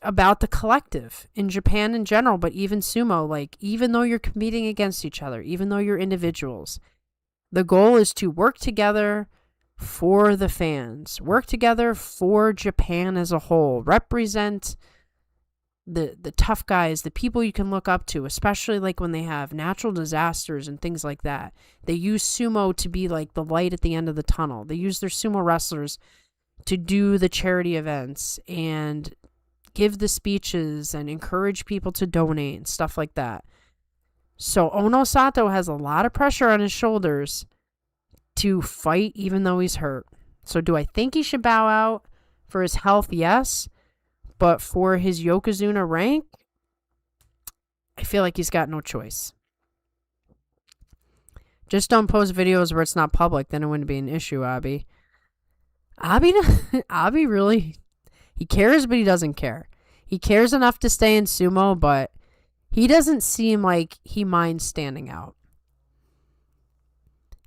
about the collective in Japan in general, but even sumo, like even though you're competing against each other, even though you're individuals, the goal is to work together for the fans, work together for Japan as a whole, represent the tough guys, the people you can look up to, especially like when they have natural disasters and things like that. They use sumo to be like the light at the end of the tunnel. They use their sumo wrestlers to do the charity events and give the speeches and encourage people to donate and stuff like that. So Onosato has a lot of pressure on his shoulders to fight even though he's hurt. So do I think he should bow out for his health? Yes. But for his Yokozuna rank, I feel like he's got no choice. Just don't post videos where it's not public, then it wouldn't be an issue, Abi. Abi really, he cares, but he doesn't care. He cares enough to stay in sumo, but he doesn't seem like he minds standing out.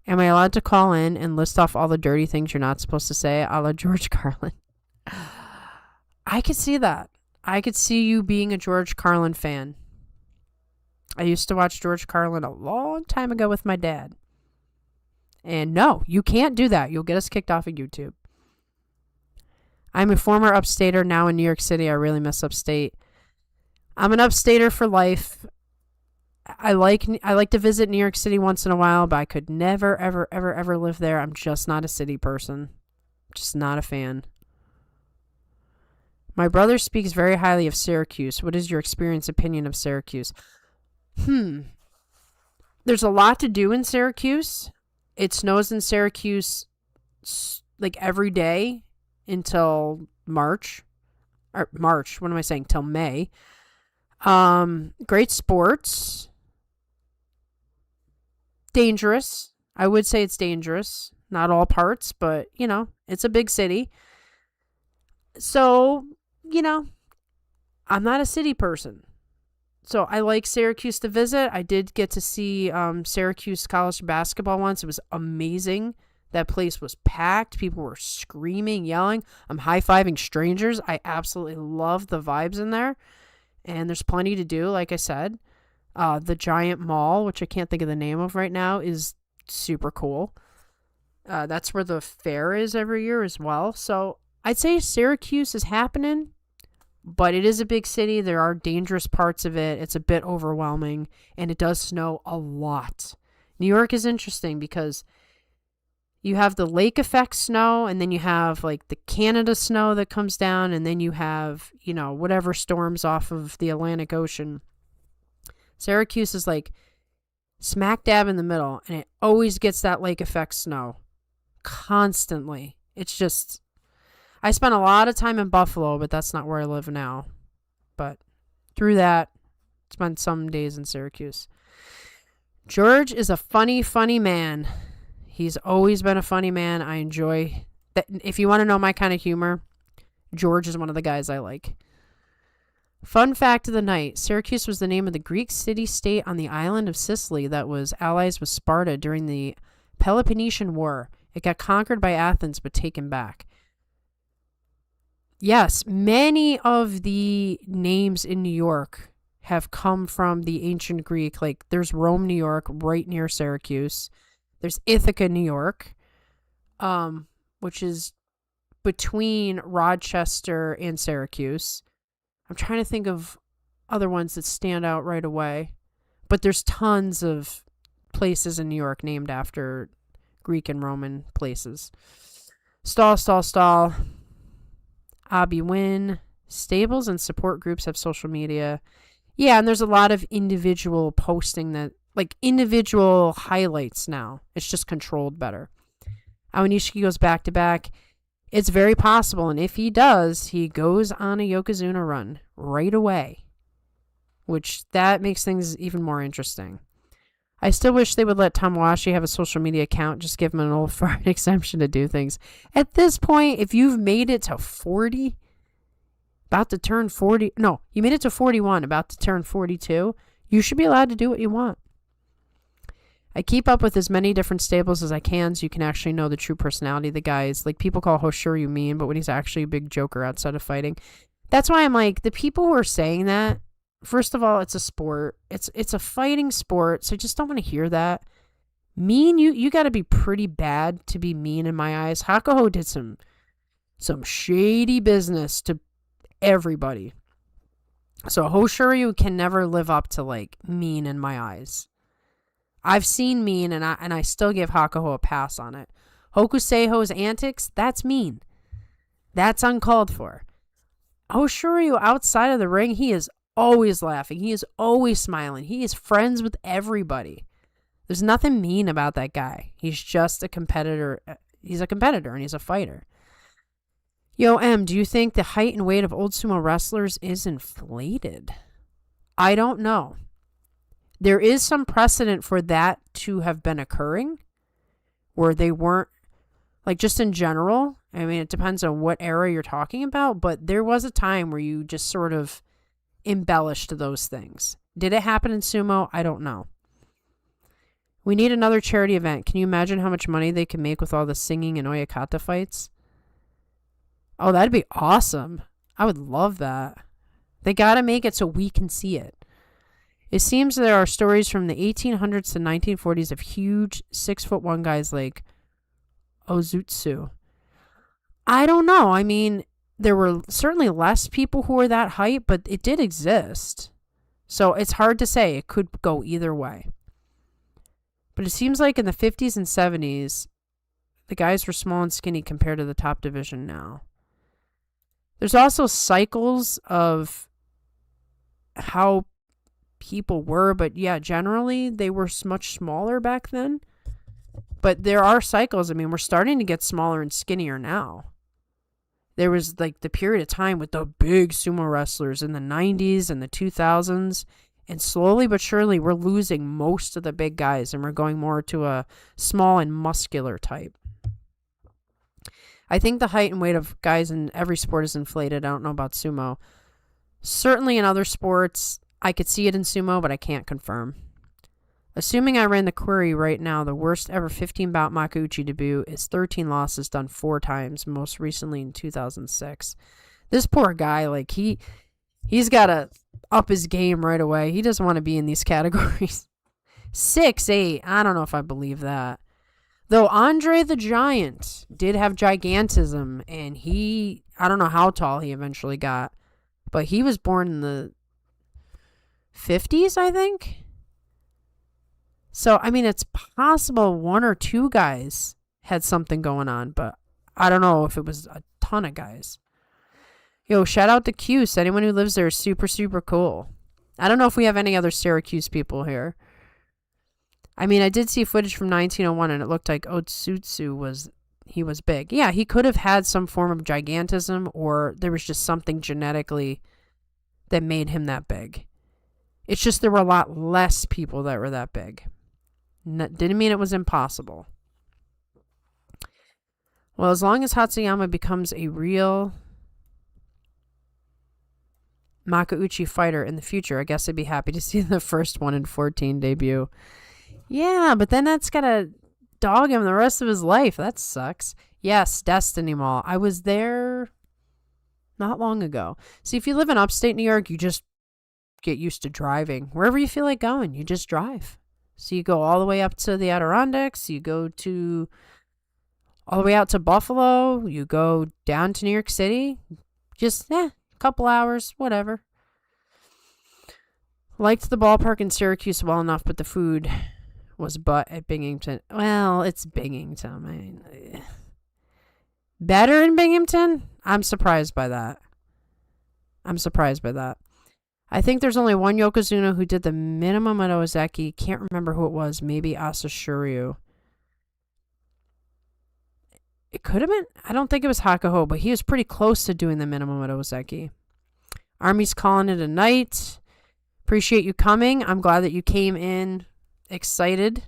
Am I allowed to call in and list off all the dirty things you're not supposed to say, a la George Carlin? I could see that. I could see you being a George Carlin fan. I used to watch George Carlin a long time ago with my dad. And no, you can't do that. You'll get us kicked off of YouTube. I'm a former upstater, now in New York City. I really miss upstate. I'm an upstater for life. I like to visit New York City once in a while, but I could never, ever, ever, ever live there. I'm just not a city person. Just not a fan. My brother speaks very highly of Syracuse. What is your opinion of Syracuse? There's a lot to do in Syracuse. It snows in Syracuse like every day until March. Or March, what am I saying? Till May. Great sports. Dangerous. I would say it's dangerous. Not all parts, but, it's a big city. So, I'm not a city person. So I like Syracuse to visit. I did get to see Syracuse college basketball once. It was amazing. That place was packed. People were screaming, yelling. I'm high-fiving strangers. I absolutely love the vibes in there. And there's plenty to do, like I said. The giant mall, which I can't think of the name of right now, is super cool. That's where the fair is every year as well. So I'd say Syracuse is happening, but it is a big city. There are dangerous parts of it. It's a bit overwhelming, and it does snow a lot. New York is interesting because you have the lake effect snow, and then you have like the Canada snow that comes down, and then you have, whatever storms off of the Atlantic Ocean. Syracuse is like smack dab in the middle, and it always gets that lake effect snow constantly. It's just, I spent a lot of time in Buffalo, but that's not where I live now. But through that, spent some days in Syracuse. George is a funny, funny man. He's always been a funny man. I enjoy that. If you want to know my kind of humor, George is one of the guys I like. Fun fact of the night. Syracuse was the name of the Greek city-state on the island of Sicily that was allies with Sparta during the Peloponnesian War. It got conquered by Athens but taken back. Yes, many of the names in New York have come from the ancient Greek. Like, there's Rome, New York, right near Syracuse. There's Ithaca, New York, which is between Rochester and Syracuse. I'm trying to think of other ones that stand out right away. But there's tons of places in New York named after Greek and Roman places. Stall. Abi win. Stables and support groups have social media. Yeah, and there's a lot of individual posting that, like individual highlights now. It's just controlled better. Awanishiki goes back to back. It's very possible, and if he does, he goes on a Yokozuna run right away, which that makes things even more interesting. I still wish they would let Tamawashi have a social media account, just give him an old fart exemption to do things. At this point, if you've made it to 40, about to turn 40, no, you made it to 41, about to turn 42, you should be allowed to do what you want. I keep up with as many different stables as I can so you can actually know the true personality of the guys. Like, people call Hoshiryu mean, but when he's actually a big joker outside of fighting. That's why I'm like, the people who are saying that, first of all, it's a sport. It's a fighting sport, so I just don't want to hear that. Mean, you got to be pretty bad to be mean in my eyes. Hakkaku did some shady business to everybody. So Hoshiryu can never live up to, like, mean in my eyes. I've seen mean, and I still give Hakkaku a pass on it. Hokuseiho's antics, that's mean. That's uncalled for. Hoshiryu outside of the ring, he is always laughing. He is always smiling. He is friends with everybody. There's nothing mean about that guy. He's just a competitor. He's a competitor, and he's a fighter. Yo, M, do you think the height and weight of old sumo wrestlers is inflated? I don't know. There is some precedent for that to have been occurring where they weren't, like, just in general. I mean, it depends on what era you're talking about, but there was a time where you just sort of embellished those things. Did it happen in sumo? I don't know. We need another charity event. Can you imagine how much money they can make with all the singing and oyakata fights? Oh, that'd be awesome. I would love that. They gotta make it so we can see it. It seems there are stories from the 1800s to 1940s of huge 6'1" guys like Ozutsu. I don't know. I mean, there were certainly less people who were that height, but it did exist. So it's hard to say. It could go either way. But it seems like in the 50s and 70s, the guys were small and skinny compared to the top division now. There's also cycles of how people were, but yeah, generally they were much smaller back then. But there are cycles. I mean, we're starting to get smaller and skinnier now. There was like the period of time with the big sumo wrestlers in the 90s and the 2000s. And slowly but surely, we're losing most of the big guys and we're going more to a small and muscular type. I think the height and weight of guys in every sport is inflated. I don't know about sumo. Certainly in other sports, I could see it in sumo, but I can't confirm. Assuming I ran the query right now, the worst ever 15-bout Makuuchi debut is 13 losses done 4 times, most recently in 2006. This poor guy, like, he's got to up his game right away. He doesn't want to be in these categories. 6'8", I don't know if I believe that. Though Andre the Giant did have gigantism, and I don't know how tall he eventually got, but he was born in the 50s, I think. So, I mean, it's possible 1 or 2 guys had something going on, but I don't know if it was a ton of guys. Yo, shout out to Cuse. Anyone who lives there is super, super cool. I don't know if we have any other Syracuse people here. I mean, I did see footage from 1901, and it looked like Otsutsu was big. Yeah, he could have had some form of gigantism, or there was just something genetically that made him that big. It's just there were a lot less people that were that big. Didn't mean it was impossible. Well, as long as Hatsuyama becomes a real Makuuchi fighter in the future, I guess I'd be happy to see the first 1 in 14 debut. Yeah, but then that's gotta dog him the rest of his life. That sucks. Yes, Destiny Mall. I was there not long ago. See, if you live in upstate New York, you just get used to driving. Wherever you feel like going, you just drive. So you go all the way up to the Adirondacks, you go to all the way out to Buffalo, you go down to New York City. Just, a couple hours, whatever. Liked the ballpark in Syracuse well enough, but the food was butt at Binghamton. Well, it's Binghamton. I mean, better in Binghamton? I'm surprised by that. I think there's only one Yokozuna who did the minimum at Ozeki. Can't remember who it was. Maybe Asashuryu. It could have been. I don't think it was Hakkaku, but he was pretty close to doing the minimum at Ozeki. Army's calling it a night. Appreciate you coming. I'm glad that you came in excited.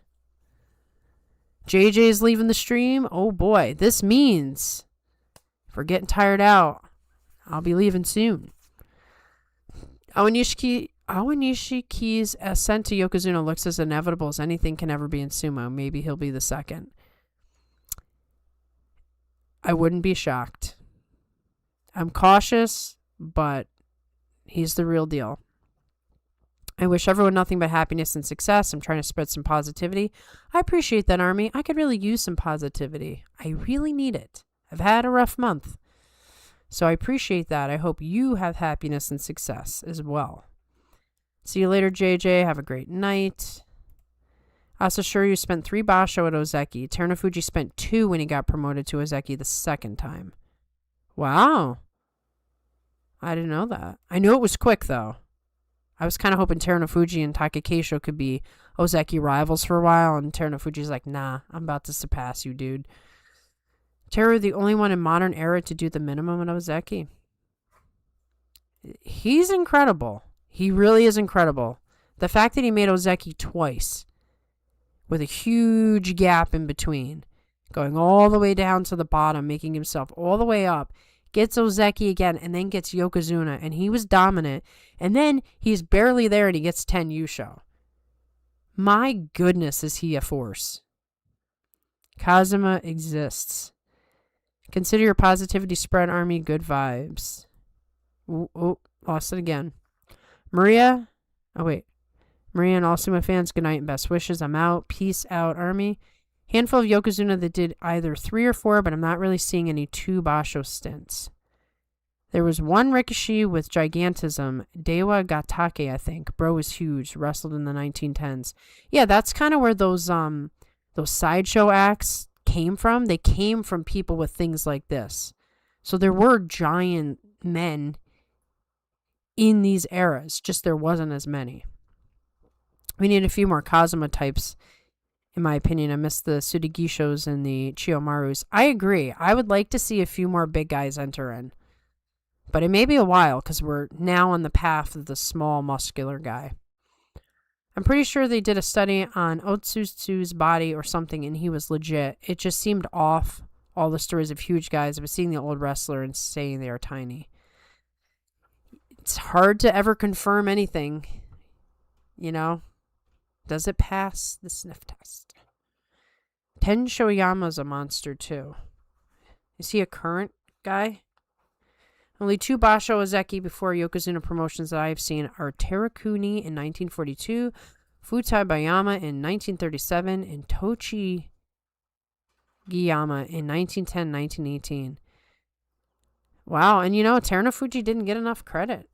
JJ's leaving the stream. Oh boy, this means if we're getting tired out, I'll be leaving soon. Awanishiki's ascent to Yokozuna looks as inevitable as anything can ever be in sumo. Maybe he'll be the second. I wouldn't be shocked. I'm cautious, but he's the real deal. I wish everyone nothing but happiness and success. I'm trying to spread some positivity. I appreciate that, Army. I could really use some positivity. I really need it. I've had a rough month. So I appreciate that. I hope you have happiness and success as well. See you later, JJ. Have a great night. Asashuryu spent 3 basho at Ozeki. Terunofuji spent 2 when he got promoted to Ozeki the second time. Wow. I didn't know that. I knew it was quick, though. I was kind of hoping Terunofuji and Takakeisho could be Ozeki rivals for a while, and Terunofuji's like, nah, I'm about to surpass you, dude. Teru, the only one in modern era to do the minimum at Ozeki. He's incredible. He really is incredible. The fact that he made Ozeki twice, with a huge gap in between, going all the way down to the bottom, making himself all the way up, gets Ozeki again, and then gets Yokozuna, and he was dominant, and then he's barely there, and he gets 10 Yusho. My goodness, is he a force. Kazuma exists. Consider your positivity spread, Army. Good vibes. Oh, lost it again. Maria and all Sumo fans, good night and best wishes. I'm out. Peace out, Army. Handful of Yokozuna that did either 3 or 4, but I'm not really seeing any 2 basho stints. There was one Rikishi with gigantism. Dewa Gatake, I think. Bro was huge. Wrestled in the 1910s. Yeah, that's kind of where those sideshow acts came from. They came from people with things like this. So there were giant men in these eras. Just there wasn't as many. We need a few more Kazuma types in my opinion. I miss the Tsudagishos and the Chiyomarus. I agree. I would like to see a few more big guys enter in. But it may be a while because we're now on the path of the small, muscular guy. I'm pretty sure they did a study on Otsutsu's body or something, and he was legit. It just seemed off, all the stories of huge guys, but seeing the old wrestler and saying they are tiny. It's hard to ever confirm anything, you know? Does it pass the sniff test? Ten Shoyama's a monster, too. Is he a current guy? Only 2 Basho Ozeki before Yokozuna promotions that I have seen are Terakuni in 1942, Futai Bayama in 1937, and Tochi Giyama in 1910-1918. Wow, and Terunofuji didn't get enough credit,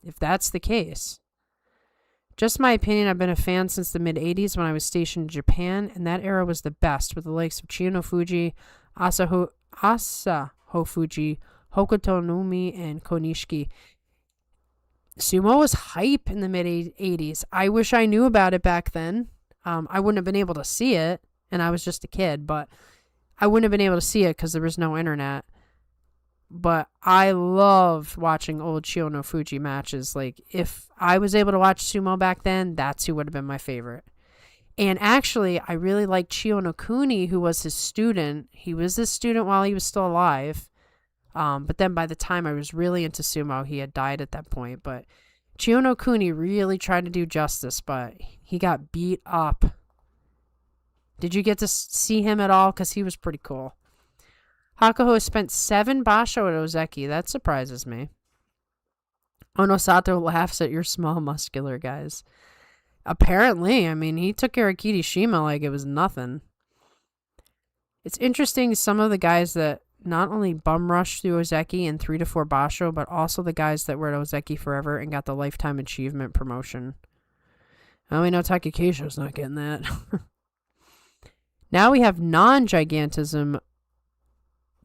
if that's the case. Just my opinion, I've been a fan since the mid-'80s when I was stationed in Japan, and that era was the best, with the likes of Chiyonofuji, Asahofuji, Hokuto Nomi, and Konishiki. Sumo was hype in the mid-'80s. I wish I knew about it back then. I wouldn't have been able to see it, and I was just a kid, but I wouldn't have been able to see it because there was no internet. But I loved watching old Chiyonofuji matches. Like, if I was able to watch sumo back then, that's who would have been my favorite. And actually, I really liked Chiyonokuni, who was his student. He was his student while he was still alive. But then by the time I was really into sumo, he had died at that point. But Chiyonokuni really tried to do justice, but he got beat up. Did you get to see him at all? Because he was pretty cool. Hakkaku has spent 7 Basho at Ozeki. That surprises me. Onosato laughs at your small muscular guys. Apparently, I mean, he took care of Kirishima like it was nothing. It's interesting, some of the guys that not only bum rushed through Ozeki in 3 to 4 Basho, but also the guys that were at Ozeki forever and got the Lifetime Achievement promotion. Well, we know Takekisho's not getting that. Now we have non-gigantism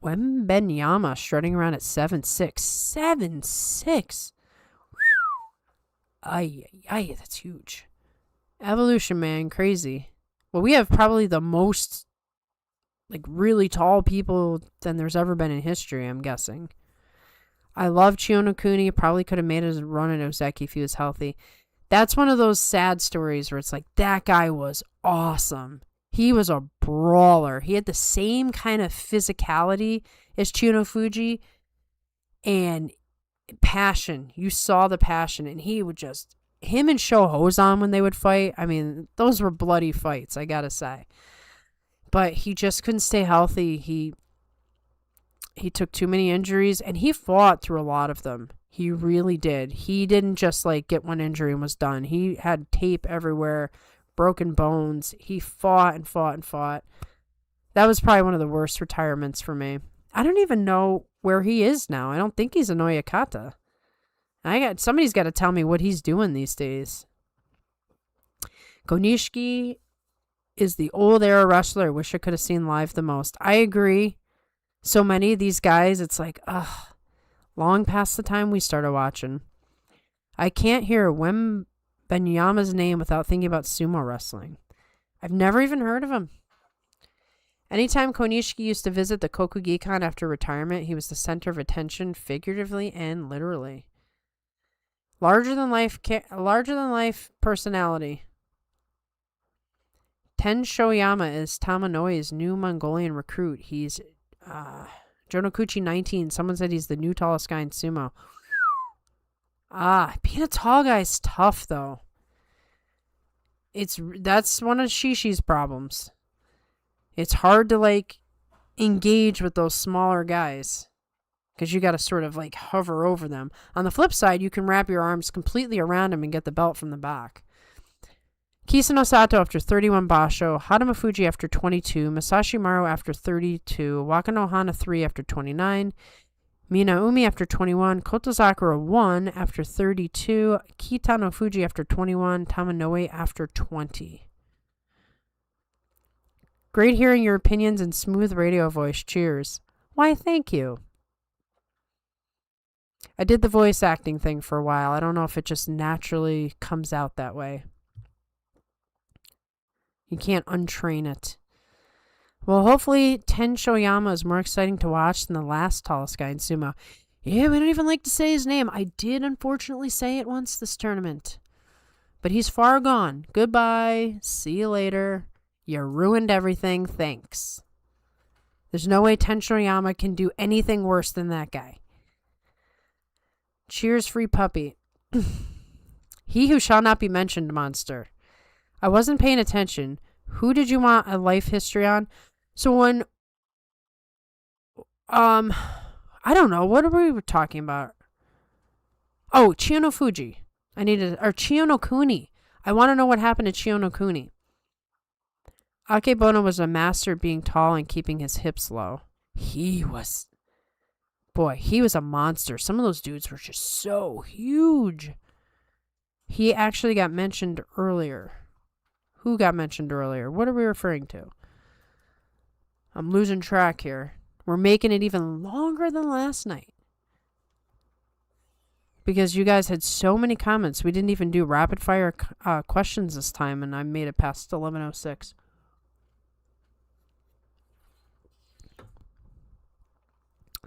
Wembenyama strutting around at 7'6". 7'6"! Ay, that's huge. Evolution, man, crazy. Well, we have probably the most, really tall people than there's ever been in history, I'm guessing. I love Chiyonokuni. Probably could have made his run at Ozeki if he was healthy. That's one of those sad stories where it's like, that guy was awesome. He was a brawler. He had the same kind of physicality as Chiyonofuji and passion. You saw the passion, and he would just, him and Sho Hozan when they would fight, I mean, those were bloody fights, I gotta say. But he just couldn't stay healthy. He took too many injuries, and he fought through a lot of them. He really did. He didn't just get one injury and was done. He had tape everywhere, broken bones. He fought and fought and fought. That was probably one of the worst retirements for me. I don't even know where he is now. I don't think he's in Oyakata. Somebody's got to tell me what he's doing these days. Konishiki is the old era wrestler I wish I could have seen live the most. I agree. So many of these guys, it's like, long past the time we started watching. I can't hear Wembenyama's name without thinking about sumo wrestling. I've never even heard of him. Anytime Konishiki used to visit the Kokugikan after retirement, he was the center of attention, figuratively and literally. Larger than life personality. Ten Shoyama is Tamanoi's new Mongolian recruit. He's Jonokuchi 19. Someone said he's the new tallest guy in sumo. Being a tall guy is tough, though. That's one of Shishi's problems. It's hard to, engage with those smaller guys because you got to sort of, hover over them. On the flip side, you can wrap your arms completely around him and get the belt from the back. Kisano Sato after 31 Basho, Hadama Fuji after 22, Masashi Maru after 32, Wakano Hana 3 after 29, Minaumi after 21, Kotozakura 1 after 32, Kitano Fuji after 21, Tamanoe after 20. Great hearing your opinions and smooth radio voice. Cheers. Why, thank you. I did the voice acting thing for a while. I don't know if it just naturally comes out that way. You can't untrain it. Well, hopefully Ten Shoyama is more exciting to watch than the last tallest guy in sumo. Yeah, we don't even like to say his name. I did unfortunately say it once this tournament. But he's far gone. Goodbye. See you later. You ruined everything. Thanks. There's no way Ten Shoyama can do anything worse than that guy. Cheers, free puppy. He who shall not be mentioned, monster. I wasn't paying attention. Who did you want a life history on? So when, I don't know. What are we talking about? Oh, Chiyono Fuji. Or Chiyono Kuni. I want to know what happened to Chiyono Kuni. Akebono was a master at being tall and keeping his hips low. He was a monster. Some of those dudes were just so huge. He actually got mentioned earlier. Who got mentioned earlier? What are we referring to? I'm losing track here. We're making it even longer than last night. Because you guys had so many comments. We didn't even do rapid fire questions this time, and I made it past 11:06.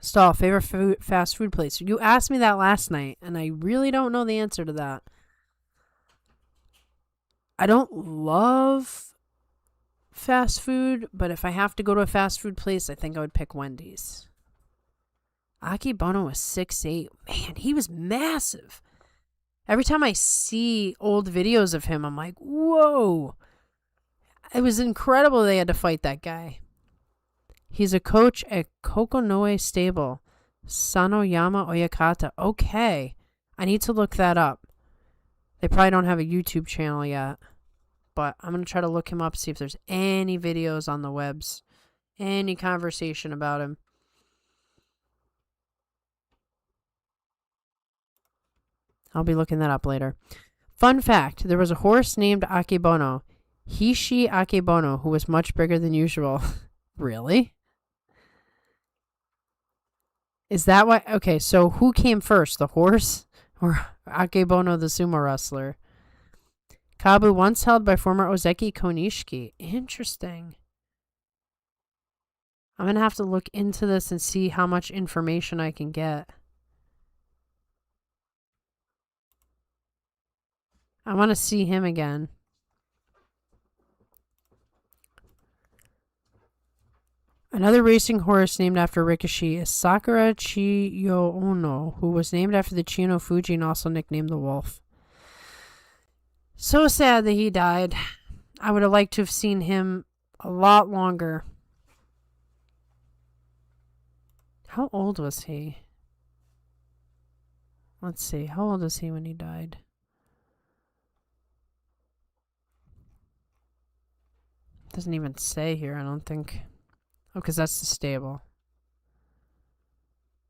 Stall, favorite fast food place? You asked me that last night, and I really don't know the answer to that. I don't love fast food, but if I have to go to a fast food place, I think I would pick Wendy's. Akebono was 6'8". Man, he was massive. Every time I see old videos of him, I'm like, whoa. It was incredible they had to fight that guy. He's a coach at Kokonoe Stable, Sanoyama Oyakata. Okay, I need to look that up. They probably don't have a YouTube channel yet, but I'm going to try to look him up, see if there's any videos on the webs, any conversation about him. I'll be looking that up later. Fun fact, there was a horse named Akebono, Hishi Akebono, who was much bigger than usual. Really? Is that why? Okay, so who came first, the horse or Akebono, the sumo wrestler? Kabu once held by former Ozeki Konishiki. Interesting. I'm going to have to look into this and see how much information I can get. I want to see him again. Another racing horse named after Rikishi is Sakura Chiyoono, who was named after the Chiyono Fuji and also nicknamed the Wolf. So sad that he died. I would have liked to have seen him a lot longer. How old was he? Let's see. How old was he when he died? Doesn't even say here, I don't think. Oh, because that's the stable.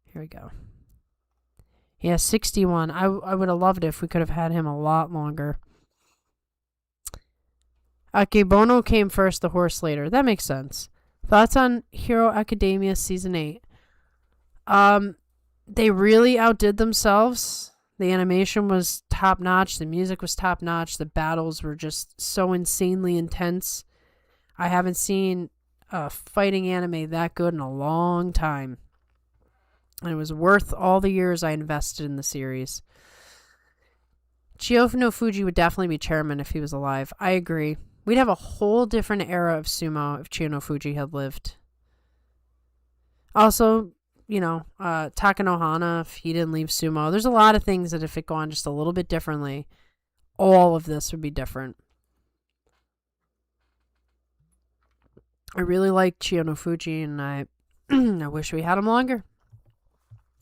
Here we go. Yeah, 61. I would have loved it if we could have had him a lot longer. Akebono came first, the horse later. That makes sense. Thoughts on Hero Academia Season 8? They really outdid themselves. The animation was top-notch. The music was top-notch. The battles were just so insanely intense. I haven't seen a fighting anime that good in a long time. And it was worth all the years I invested in the series. Chiyono Fuji would definitely be chairman if he was alive. I agree. We'd have a whole different era of sumo if Chiyono Fuji had lived. Also, Takanohana, if he didn't leave sumo. There's a lot of things that if it gone just a little bit differently, all of this would be different. I really like Chiyono Fuji, and I wish we had him longer.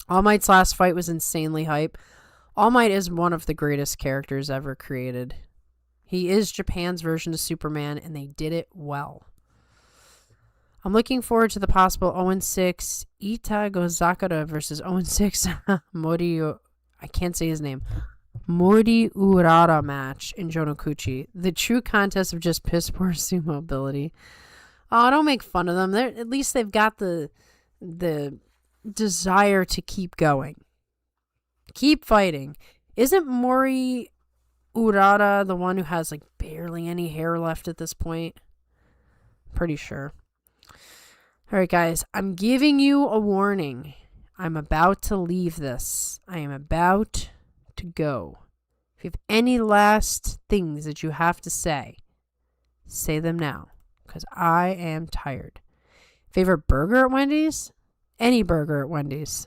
All Might's last fight was insanely hype. All Might is one of the greatest characters ever created. He is Japan's version of Superman, and they did it well. I'm looking forward to the possible 0-6 Ita Gozakura versus 0-6 Mori. I can't say his name. Mori Urara match in Jonokuchi. The true contest of just piss poor sumo ability. Oh, don't make fun of them. At least they've got the desire to keep going. Keep fighting. Isn't Mori Urara the one who has like barely any hair left at this point. Pretty sure. All right, guys, I'm giving you a warning. I'm about to leave this. I am about to go. If you have any last things that you have to say them now, because I am tired. Favorite burger at Wendy's? Any burger at Wendy's.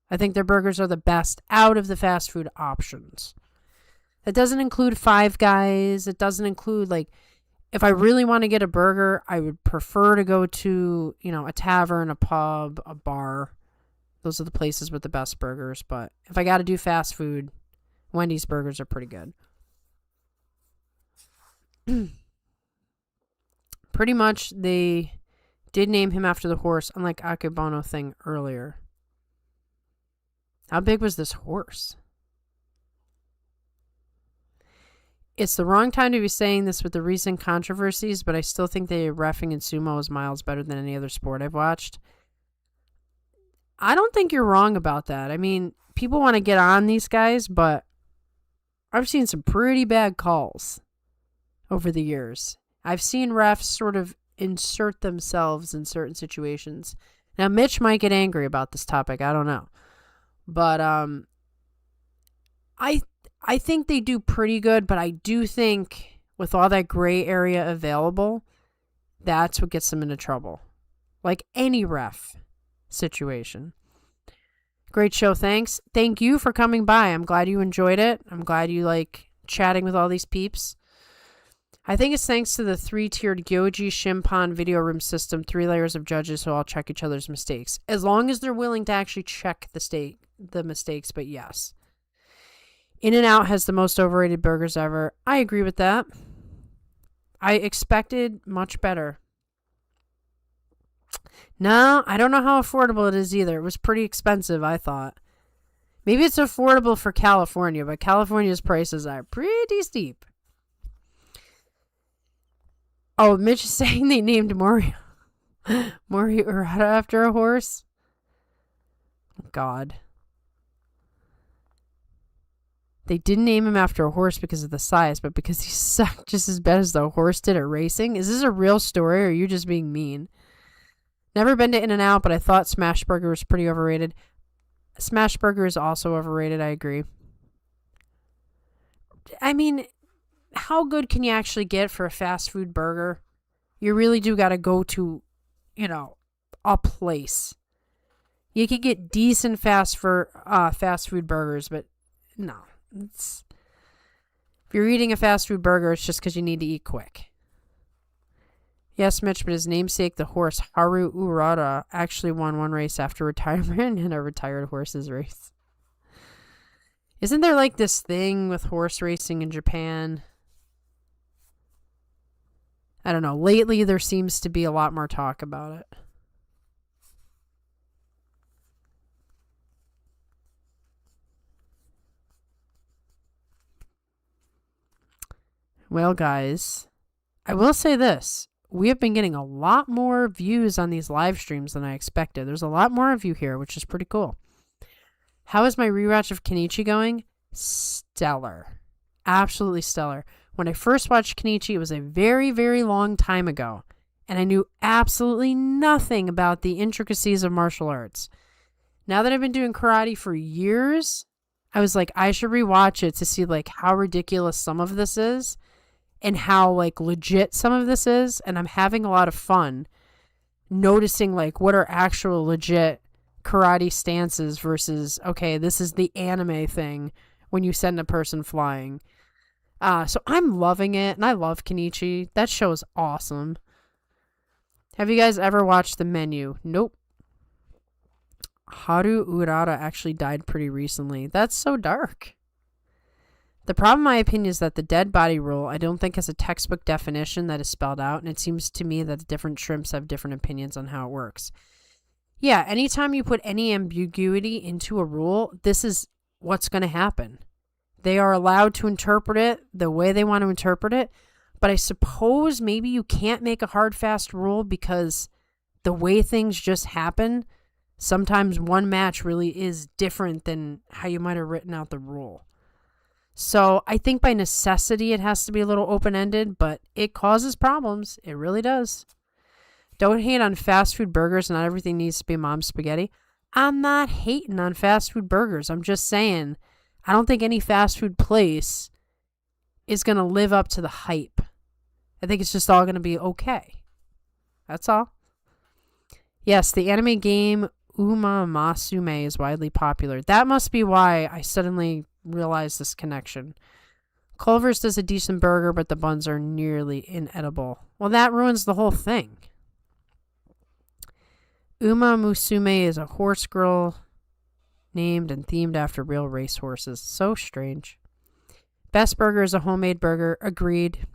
I think their burgers are the best out of the fast food options. That doesn't include Five Guys. It doesn't include, like, if I really want to get a burger, I would prefer to go to, a tavern, a pub, a bar. Those are the places with the best burgers. But if I got to do fast food, Wendy's burgers are pretty good. Pretty much, they did name him after the horse, unlike Akebono thing earlier. How big was this horse? It's the wrong time to be saying this with the recent controversies, but I still think the reffing in sumo is miles better than any other sport I've watched. I don't think you're wrong about that. I mean, people want to get on these guys, but I've seen some pretty bad calls over the years. I've seen refs sort of insert themselves in certain situations. Now, Mitch might get angry about this topic. I don't know. But I think they do pretty good, but I do think with all that gray area available, that's what gets them into trouble. Like any ref situation. Great show, thanks. Thank you for coming by. I'm glad you enjoyed it. I'm glad you like chatting with all these peeps. I think it's thanks to the 3-tiered Gyoji Shimpan video room system, 3 layers of judges who all check each other's mistakes. As long as they're willing to actually check the mistakes, but yes. In-N-Out has the most overrated burgers ever. I agree with that. I expected much better. No, I don't know how affordable it is either. It was pretty expensive, I thought. Maybe it's affordable for California, but California's prices are pretty steep. Oh, Mitch is saying they named Mori Urata after a horse? God. They didn't name him after a horse because of the size, but because he sucked just as bad as the horse did at racing. Is this a real story, or are you just being mean? Never been to In-N-Out, but I thought Smash Burger was pretty overrated. Smash Burger is also overrated, I agree. I mean, how good can you actually get for a fast food burger? You really do got to go to, a place. You can get decent fast food burgers, but no. If you're eating a fast food burger, it's just because you need to eat quick. Yes, Mitch, but his namesake, the horse Haru Urata, actually won one race after retirement in a retired horses race. Isn't there like this thing with horse racing in Japan? I don't know. Lately, there seems to be a lot more talk about it. Well, guys, I will say this. We have been getting a lot more views on these live streams than I expected. There's a lot more of you here, which is pretty cool. How is my rewatch of Kenichi going? Stellar. Absolutely stellar. When I first watched Kenichi, it was a very, very long time ago, and I knew absolutely nothing about the intricacies of martial arts. Now that I've been doing karate for years, I was like, I should rewatch it to see like how ridiculous some of this is and how like legit some of this is, and I'm having a lot of fun noticing like what are actual legit karate stances versus, okay, this is the anime thing when you send a person flying. So I'm loving it, and I love Kenichi. That show is awesome. Have you guys ever watched The Menu? Nope. Haru Urata actually died pretty recently. That's so dark. The problem, in my opinion, is that the dead body rule, I don't think has a textbook definition that is spelled out, and it seems to me that different shrimps have different opinions on how it works. Yeah, anytime you put any ambiguity into a rule, this is what's going to happen. They are allowed to interpret it the way they want to interpret it, but I suppose maybe you can't make a hard, fast rule because the way things just happen, sometimes one match really is different than how you might have written out the rule. So I think by necessity it has to be a little open-ended, but it causes problems. It really does. Don't hate on fast food burgers. Not everything needs to be mom's spaghetti. I'm not hating on fast food burgers. I'm just saying I don't think any fast food place is going to live up to the hype. I think it's just all going to be okay. That's all. Yes, the anime game Uma Masume is widely popular. That must be why I suddenly realized this connection. Culver's does a decent burger, but the buns are nearly inedible. Well, that ruins the whole thing. Uma Musume is a horse girl named and themed after real racehorses. So strange. Best burger is a homemade burger. Agreed.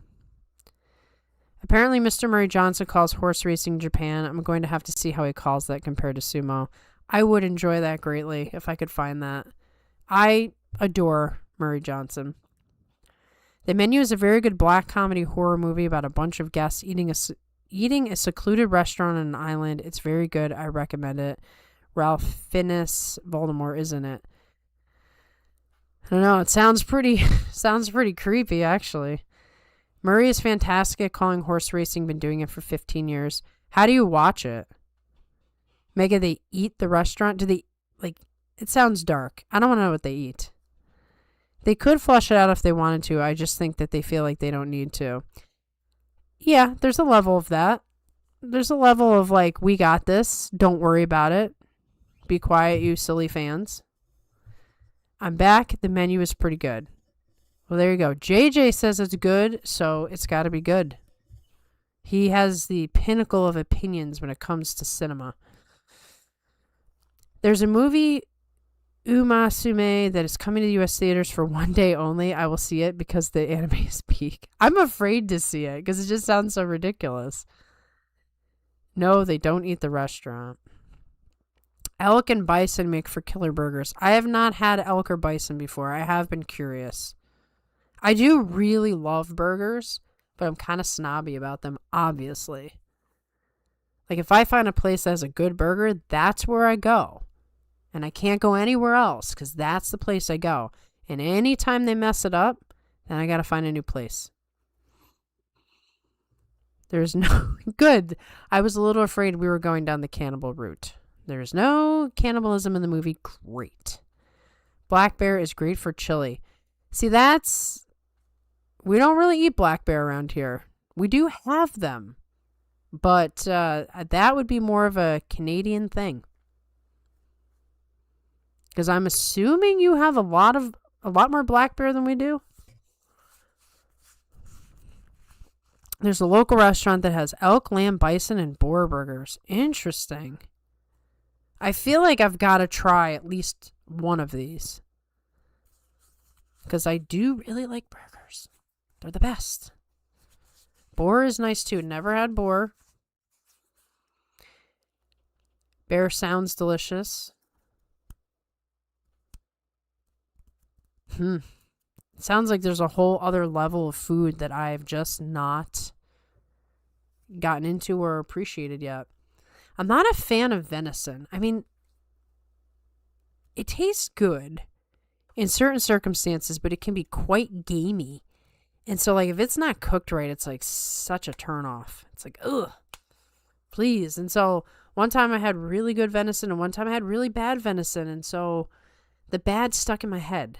Apparently, Mr. Murray Johnson calls horse racing Japan. I'm going to have to see how he calls that compared to sumo. I would enjoy that greatly if I could find that. I adore Murray Johnson. The Menu is a very good black comedy horror movie about a bunch of guests eating a secluded restaurant on an island. It's very good. I recommend it. Ralph Fiennes Voldemort is in it. I don't know. It sounds pretty creepy, actually. Murray is fantastic at calling horse racing. Been doing it for 15 years. How do you watch it? Mega, they eat the restaurant? Do they, it sounds dark. I don't want to know what they eat. They could flush it out if they wanted to. I just think that they feel like they don't need to. Yeah, there's a level of that. There's a level of we got this. Don't worry about it. Be quiet, you silly fans. I'm back. The Menu is pretty good. Well, there you go. JJ says it's good, so it's got to be good. He has the pinnacle of opinions when it comes to cinema. There's a movie, Uma Sume, that is coming to U.S. theaters for one day only. I will see it because the anime is peak. I'm afraid to see it because it just sounds so ridiculous. No, they don't eat the restaurant. Elk and bison make for killer burgers. I have not had elk or bison before. I have been curious. I do really love burgers, but I'm kind of snobby about them, obviously. If I find a place that has a good burger, that's where I go. And I can't go anywhere else because that's the place I go. And anytime they mess it up, then I got to find a new place. There's no... Good. I was a little afraid we were going down the cannibal route. There's no cannibalism in the movie. Great. Black bear is great for chili. See, that's... We don't really eat black bear around here. We do have them. But that would be more of a Canadian thing. Because I'm assuming you have a lot more black bear than we do. There's a local restaurant that has elk, lamb, bison, and boar burgers. Interesting. I feel like I've got to try at least one of these. Because I do really like burgers. They're the best. Boar is nice too. Never had boar. Bear sounds delicious. Sounds like there's a whole other level of food that I've just not gotten into or appreciated yet. I'm not a fan of venison. I mean, it tastes good in certain circumstances, but it can be quite gamey. And so, if it's not cooked right, it's such a turnoff. It's ugh, please. And so, one time I had really good venison and one time I had really bad venison. And so, the bad stuck in my head.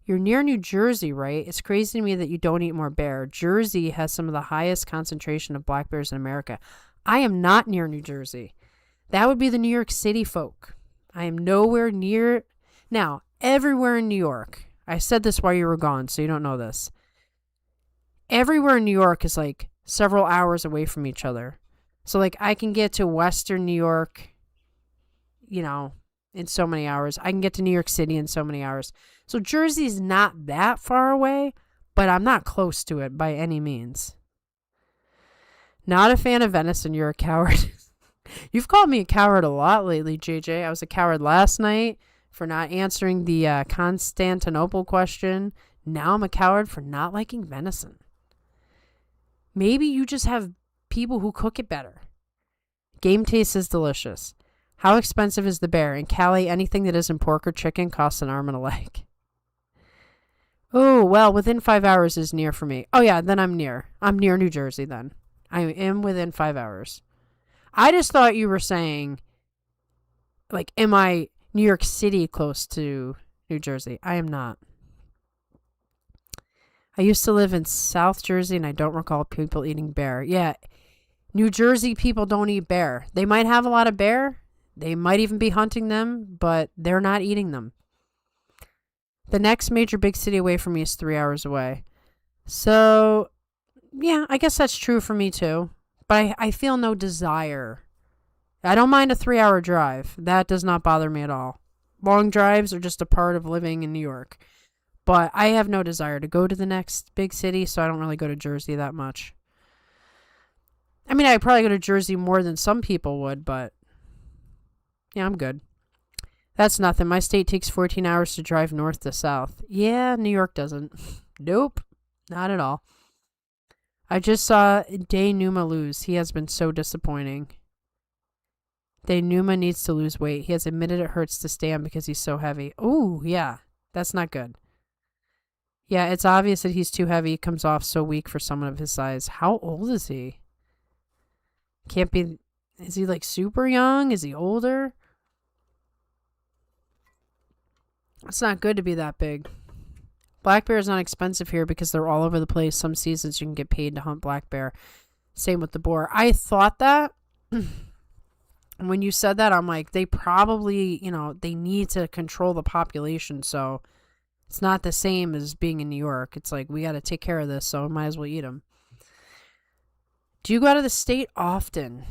You're near New Jersey, right? It's crazy to me that you don't eat more bear. Jersey has some of the highest concentration of black bears in America. I am not near New Jersey. That would be the New York City folk. I am nowhere near. Now, everywhere in New York, I said this while you were gone, so you don't know this. Everywhere in New York is several hours away from each other. So I can get to Western New York, in so many hours. I can get to New York City in so many hours. So Jersey's not that far away, but I'm not close to it by any means. Not a fan of venison. You're a coward. You've called me a coward a lot lately, JJ. I was a coward last night for not answering the Constantinople question. Now I'm a coward for not liking venison. Maybe you just have people who cook it better. Game taste is delicious. How expensive is the bear? In Cali, anything that isn't pork or chicken costs an arm and a leg. Oh, well, within 5 hours is near for me. Oh, yeah, then I'm near. I'm near New Jersey then. I am within 5 hours. I just thought you were saying, like, am I New York City close to New Jersey? I am not. I used to live in South Jersey and I don't recall people eating bear. Yeah, New Jersey people don't eat bear. They might have a lot of bear. They might even be hunting them, but they're not eating them. The next major big city away from me is 3 hours away. So, yeah, I guess that's true for me too. But I feel no desire. I don't mind a 3 hour drive. That does not bother me at all. Long drives are just a part of living in New York. But I have no desire to go to the next big city, so I don't really go to Jersey that much. I mean, I'd probably go to Jersey more than some people would, but yeah, I'm good. That's nothing. My state takes 14 hours to drive north to south. Yeah, New York doesn't. Nope, not at all. I just saw Daynuma lose. He has been so disappointing. Daynuma needs to lose weight. He has admitted it hurts to stand because he's so heavy. Ooh, yeah, that's not good. Yeah, it's obvious that he's too heavy. He comes off so weak for someone of his size. How old is he? Can't be... Is he like super young? Is he older? It's not good to be that big. Black bear is not expensive here because they're all over the place. Some seasons you can get paid to hunt black bear. Same with the boar. I thought that. When you said that, I'm like, they probably, they need to control the population. So it's not the same as being in New York. It's like, we got to take care of this, so we might as well eat them. Do you go out of the state often?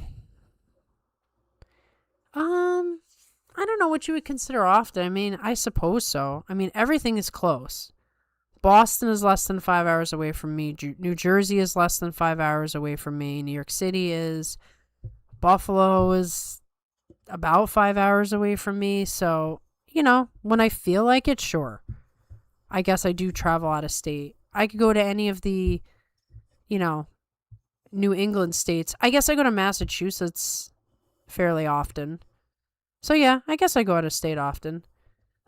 I don't know what you would consider often. I mean, I suppose so. I mean, everything is close. Boston is less than 5 hours away from me. New Jersey is less than 5 hours away from me. New York City is. Buffalo is about 5 hours away from me. So, when I feel like it, sure. I guess I do travel out of state. I could go to any of the, New England states. I guess I go to Massachusetts fairly often. So yeah, I guess I go out of state often.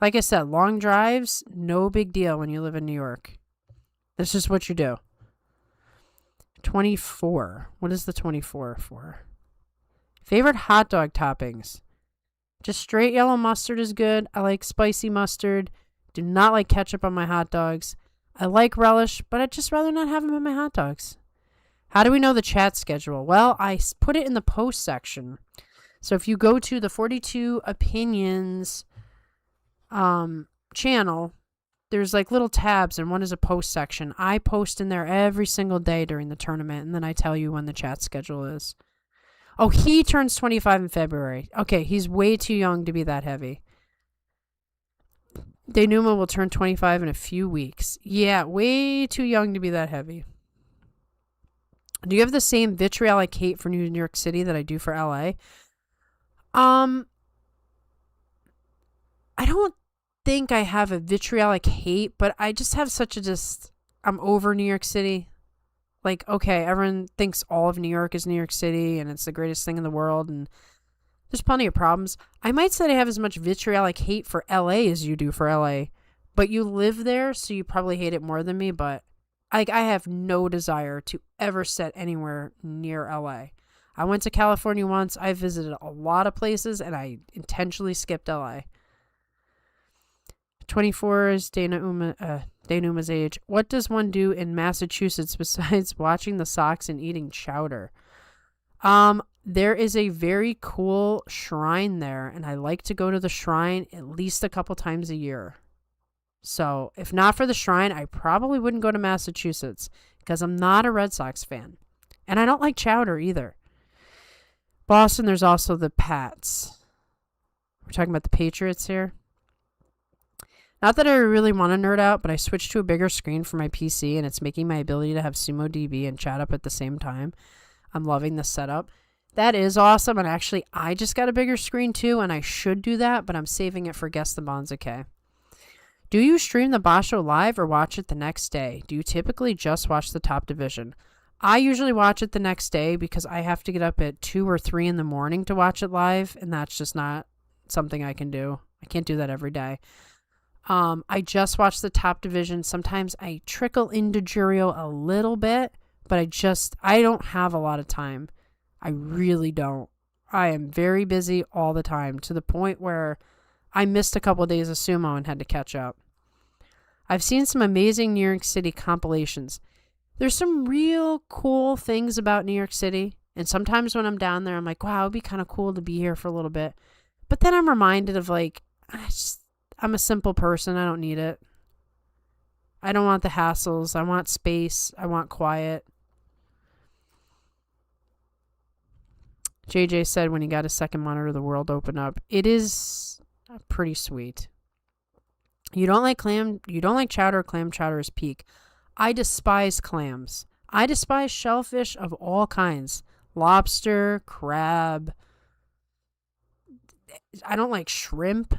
Like I said, long drives, no big deal when you live in New York. That's just what you do. 24. What is the 24 for? Favorite hot dog toppings. Just straight yellow mustard is good. I like spicy mustard. Do not like ketchup on my hot dogs. I like relish, but I'd just rather not have them in my hot dogs. How do we know the chat schedule? Well, I put it in the post section. So if you go to the 42 Opinions channel, there's like little tabs and one is a post section. I post in there every single day during the tournament and then I tell you when the chat schedule is. Oh, he turns 25 in February. Okay, he's way too young to be that heavy. Daynuma will turn 25 in a few weeks. Yeah, way too young to be that heavy. Do you have the same vitriolic hate for New York City that I do for LA? I don't think I have a vitriolic hate, but I just have I'm over New York City. Like, okay, everyone thinks all of New York is New York City and it's the greatest thing in the world and there's plenty of problems. I might say I have as much vitriolic hate for LA as you do for LA, but you live there, so you probably hate it more than me, but I have no desire to ever set anywhere near LA. I went to California once. I visited a lot of places, and I intentionally skipped LA. 24 is Daynuma's age. What does one do in Massachusetts besides watching the Sox and eating chowder? There is a very cool shrine there, and I like to go to the shrine at least a couple times a year. So, if not for the shrine, I probably wouldn't go to Massachusetts because I'm not a Red Sox fan. And I don't like chowder either. Boston, there's also the Pats. We're talking about the Patriots here. Not that I really want to nerd out, but I switched to a bigger screen for my PC, and it's making my ability to have Sumo DB and chat up at the same time. I'm loving the setup. That is awesome, and actually, I just got a bigger screen too, and I should do that, but I'm saving it for Guess the Bonza-K. Do you stream the Basho live or watch it the next day? Do you typically just watch the top division? I usually watch it the next day because I have to get up at 2 or 3 in the morning to watch it live, and that's just not something I can do. I can't do that every day. I just watched the top division. Sometimes I trickle into Jurio a little bit, but I don't have a lot of time. I really don't. I am very busy all the time, to the point where I missed a couple of days of sumo and had to catch up. I've seen some amazing New York City compilations. There's some real cool things about New York City, and sometimes when I'm down there, I'm like, wow, it'd be kind of cool to be here for a little bit. But then I'm reminded of, like, I'm a simple person. I don't need it. I don't want the hassles. I want space. I want quiet. JJ said when he got a second monitor, the world opened up. It is pretty sweet. You don't like chowder. Clam chowder is peak. I despise clams. I despise shellfish of all kinds. Lobster, crab. I don't like shrimp.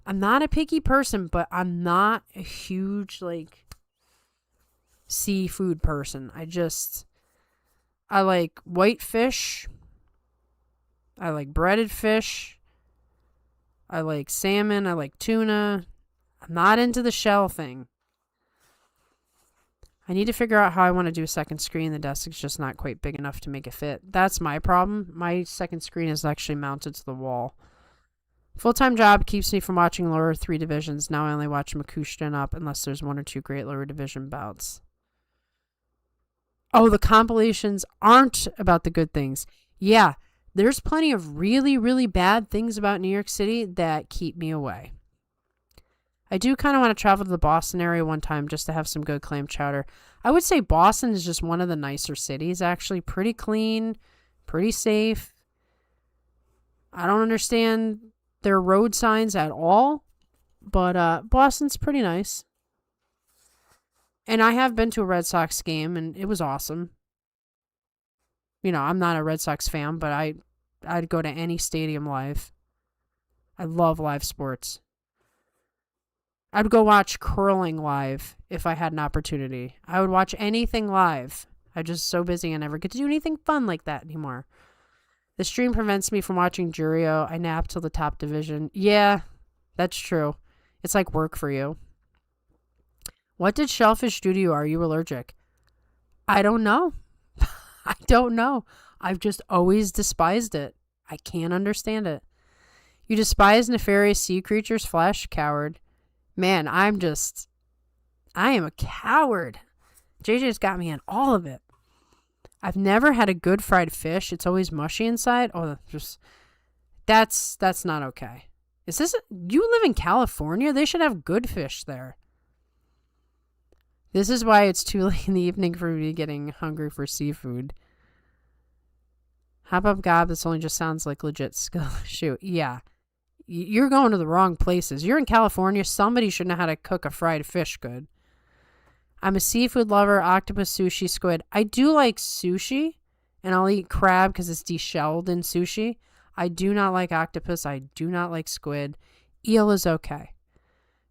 I'm not a picky person, but I'm not a huge, like, seafood person. I like white fish. I like breaded fish. I like salmon. I like tuna. I'm not into the shell thing. I need to figure out how I want to do a second screen. The desk is just not quite big enough to make it fit. That's my problem. My second screen is actually mounted to the wall. Full-time job keeps me from watching lower 3 divisions. Now I only watch Makushita and up unless there's 1 or 2 great lower division bouts. Oh, the compilations aren't about the good things. Yeah, there's plenty of really, really bad things about New York City that keep me away. I do kind of want to travel to the Boston area one time just to have some good clam chowder. I would say Boston is just one of the nicer cities, actually. Pretty clean, pretty safe. I don't understand their road signs at all, but Boston's pretty nice. And I have been to a Red Sox game, and it was awesome. You know, I'm not a Red Sox fan, but I'd go to any stadium live. I love live sports. I'd go watch curling live if I had an opportunity. I would watch anything live. I'm just so busy I never get to do anything fun like that anymore. The stream prevents me from watching Jurio. I nap till the top division. Yeah, that's true. It's like work for you. What did shellfish do to you? Are you allergic? I don't know. I don't know. I've just always despised it. I can't understand it. You despise nefarious sea creatures' flesh? Coward. Man, I am a coward. JJ's got me in all of it. I've never had a good fried fish. It's always mushy inside. Oh, that's not okay. You live in California? They should have good fish there. This is why it's too late in the evening for me getting hungry for seafood. Hop up gob, this only just sounds like legit skill. Shoot, yeah. You're going to the wrong places. You're in California. Somebody should know how to cook a fried fish good. I'm a seafood lover, octopus, sushi, squid. I do like sushi, and I'll eat crab because it's deshelled in sushi. I do not like octopus. I do not like squid. Eel is okay.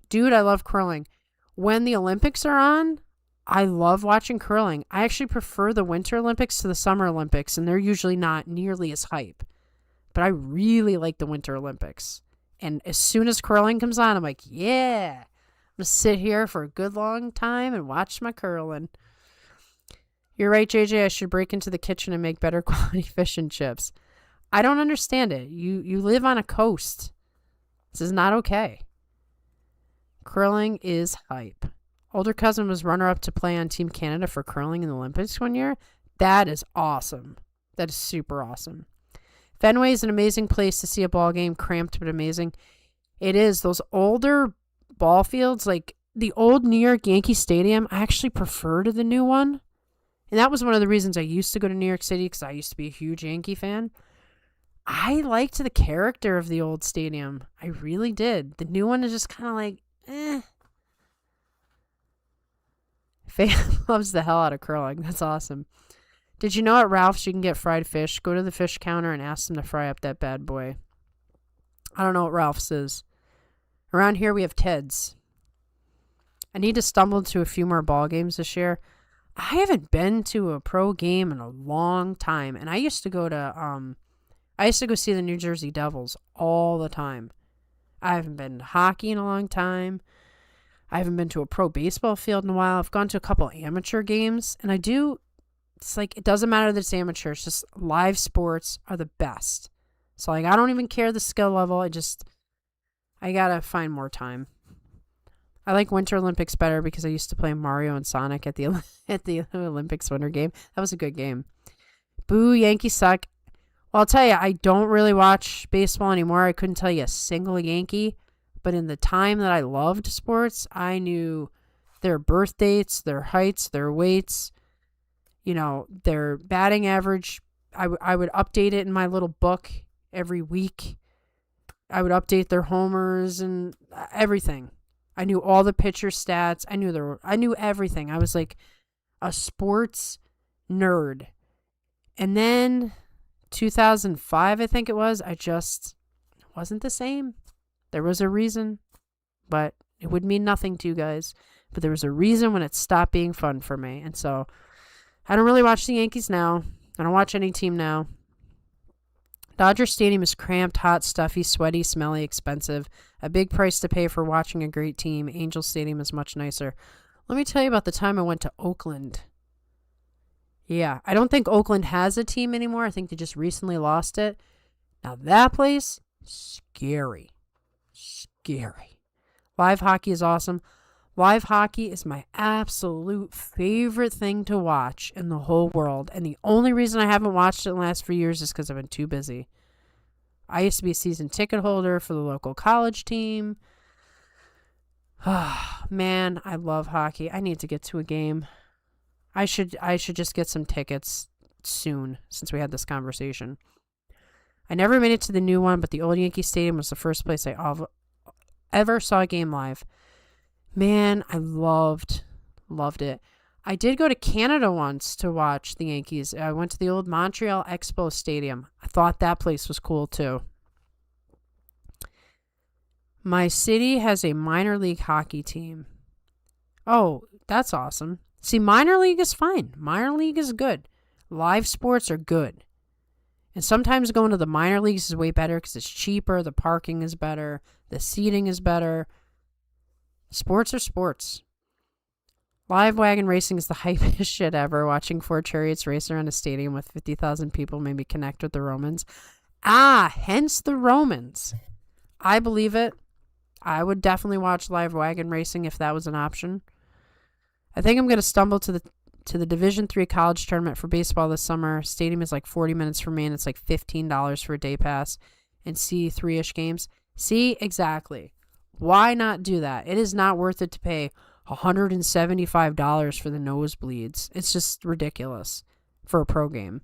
Dude, I love curling. When the Olympics are on, I love watching curling. I actually prefer the Winter Olympics to the Summer Olympics, and they're usually not nearly as hype. But I really like the Winter Olympics. And as soon as curling comes on, I'm like, yeah, I'm going to sit here for a good long time and watch my curling. You're right, JJ. I should break into the kitchen and make better quality fish and chips. I don't understand it. You live on a coast. This is not okay. Curling is hype. Older cousin was runner-up to play on Team Canada for curling in the Olympics one year. That is awesome. That is super awesome. Fenway is an amazing place to see a ball game, cramped but amazing. It is. Those older ball fields, like the old New York Yankee Stadium, I actually prefer to the new one. And that was one of the reasons I used to go to New York City, because I used to be a huge Yankee fan. I liked the character of the old stadium. I really did. The new one is just kind of like, eh. Faye loves the hell out of curling. That's awesome. Did you know at Ralph's you can get fried fish? Go to the fish counter and ask them to fry up that bad boy. I don't know what Ralph's is. Around here we have Ted's. I need to stumble into a few more ball games this year. I haven't been to a pro game in a long time, and I used to go see the New Jersey Devils all the time. I haven't been to hockey in a long time. I haven't been to a pro baseball field in a while. I've gone to a couple amateur games, and it's like, it doesn't matter that it's amateur. It's just live sports are the best. So, like, I don't even care the skill level. I gotta find more time. I like Winter Olympics better because I used to play Mario and Sonic at the Olympics winter game. That was a good game. Boo, Yankees suck. Well, I'll tell you, I don't really watch baseball anymore. I couldn't tell you a single Yankee. But in the time that I loved sports, I knew their birth dates, their heights, their weights, their batting average. I would update it in my little book every week. I would update their homers and everything. I knew all the pitcher stats. I knew everything. I was like a sports nerd. And then 2005, I think it was, I just wasn't the same. There was a reason, but it would mean nothing to you guys. But there was a reason when it stopped being fun for me. And so I don't really watch the Yankees now. I don't watch any team now. Dodger Stadium is cramped, hot, stuffy, sweaty, smelly, expensive. A big price to pay for watching a great team. Angel Stadium is much nicer. Let me tell you about the time I went to Oakland. Yeah, I don't think Oakland has a team anymore. I think they just recently lost it. Now that place, scary. Scary. Live hockey is awesome. Live hockey is my absolute favorite thing to watch in the whole world. And the only reason I haven't watched it in the last few years is because I've been too busy. I used to be a season ticket holder for the local college team. Oh, man, I love hockey. I need to get to a game. I should just get some tickets soon since we had this conversation. I never made it to the new one, but the old Yankee Stadium was the first place I ever saw a game live. Man, I loved it. I did go to Canada once to watch the Yankees. I went to the old Montreal Expo Stadium. I thought that place was cool too. My city has a minor league hockey team. Oh, that's awesome. See, minor league is fine. Minor league is good. Live sports are good. And sometimes going to the minor leagues is way better because it's cheaper, the parking is better, the seating is better. Sports are sports. Live wagon racing is the hypest shit ever. Watching 4 chariots race around a stadium with 50,000 people made me connect with the Romans. Hence the Romans. I believe it. I would definitely watch live wagon racing if that was an option. I think I'm going to stumble to the Division III college tournament for baseball this summer. Stadium is like 40 minutes from me, and it's like $15 for a day pass, and see 3-ish games. See, exactly. Why not do that? It is not worth it to pay $175 for the nosebleeds. It's just ridiculous for a pro game.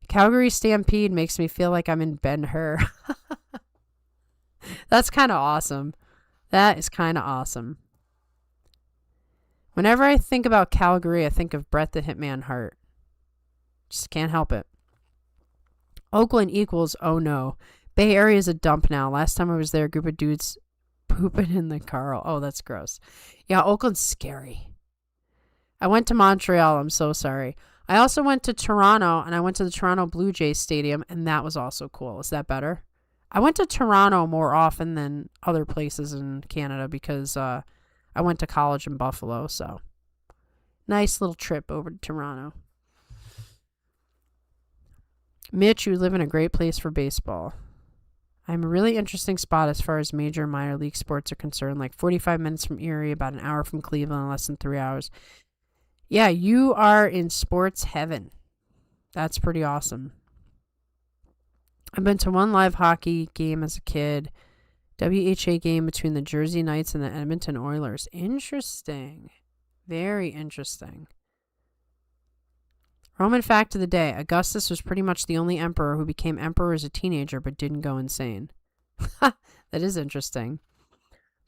Calgary Stampede makes me feel like I'm in Ben-Hur. That's kind of awesome. That is kind of awesome. Whenever I think about Calgary, I think of Bret the Hitman Hart. Just can't help it. Oakland equals, oh no. Bay Area is a dump now. Last time I was there, a group of dudes pooping in the car. Oh, that's gross. Yeah, Oakland's scary. I went to Montreal. I'm so sorry. I also went to Toronto, and I went to the Toronto Blue Jays Stadium, and that was also cool. Is that better? I went to Toronto more often than other places in Canada because I went to college in Buffalo, so nice little trip over to Toronto. Mitch, you live in a great place for baseball. I'm a really interesting spot as far as major and minor league sports are concerned, like 45 minutes from Erie, about an hour from Cleveland, less than 3 hours. Yeah, you are in sports heaven. That's pretty awesome. I've been to one live hockey game as a kid. WHA game between the Jersey Knights and the Edmonton Oilers. Interesting. Very interesting. Roman fact of the day. Augustus was pretty much the only emperor who became emperor as a teenager but didn't go insane. That is interesting.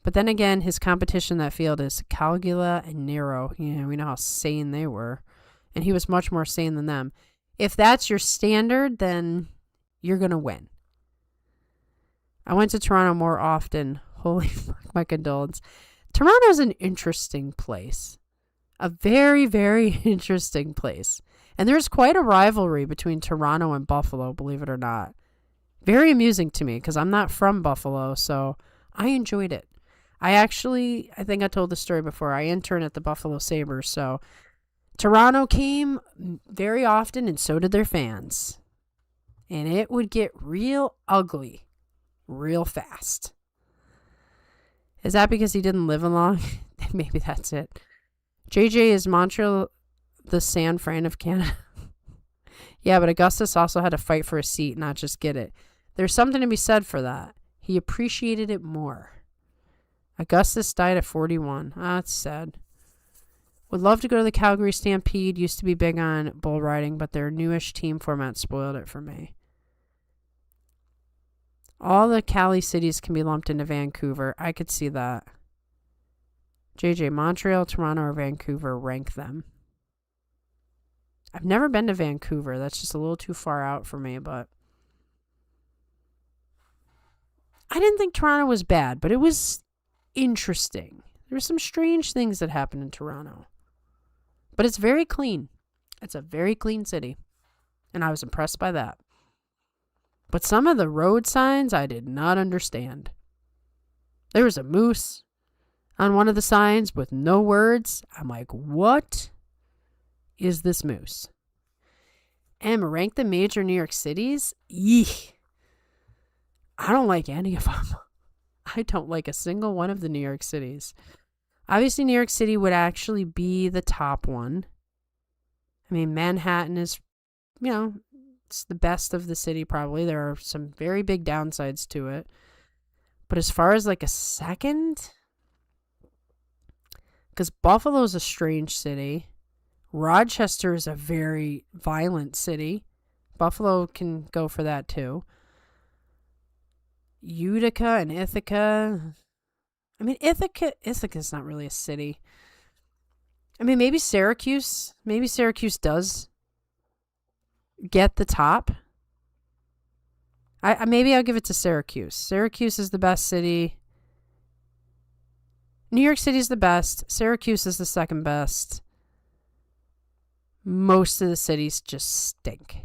But then again, his competition in that field is Caligula and Nero. Yeah, we know how sane they were. And he was much more sane than them. If that's your standard, then you're going to win. I went to Toronto more often. Holy fuck, my condolence. Toronto's an interesting place. A very, very interesting place. And there's quite a rivalry between Toronto and Buffalo, believe it or not. Very amusing to me because I'm not from Buffalo, so I enjoyed it. I think I told the story before. I interned at the Buffalo Sabres, so Toronto came very often, and so did their fans. And it would get real ugly real fast. Is that because he didn't live long? Maybe that's it. JJ, is Montreal the San Fran of Canada? Yeah, but Augustus also had to fight for a seat, not just get it. There's something to be said for that. He appreciated it more. Augustus died at 41. That's sad. Would love to go to the Calgary Stampede. Used to be big on bull riding, but their newish team format spoiled it for me. All the Cali cities can be lumped into Vancouver. I could see that. JJ, Montreal, Toronto, or Vancouver, rank them. I've never been to Vancouver. That's just a little too far out for me, but I didn't think Toronto was bad, but it was interesting. There were some strange things that happened in Toronto. But it's very clean. It's a very clean city. And I was impressed by that. But some of the road signs I did not understand. There was a moose on one of the signs with no words. I'm like, what is this moose? And rank the major New York cities? Eek. I don't like any of them. I don't like a single one of the New York cities. Obviously, New York City would actually be the top one. I mean, Manhattan is, it's the best of the city probably. There are some very big downsides to it. But as far as like a second, because Buffalo's a strange city. Rochester is a very violent city. Buffalo can go for that too. Utica and Ithaca. I mean, Ithaca's not really a city. I mean, maybe Syracuse. Maybe Syracuse does get the top. Maybe I'll give it to Syracuse. Syracuse is the best city. New York City is the best. Syracuse is the second best. Most of the cities just stink.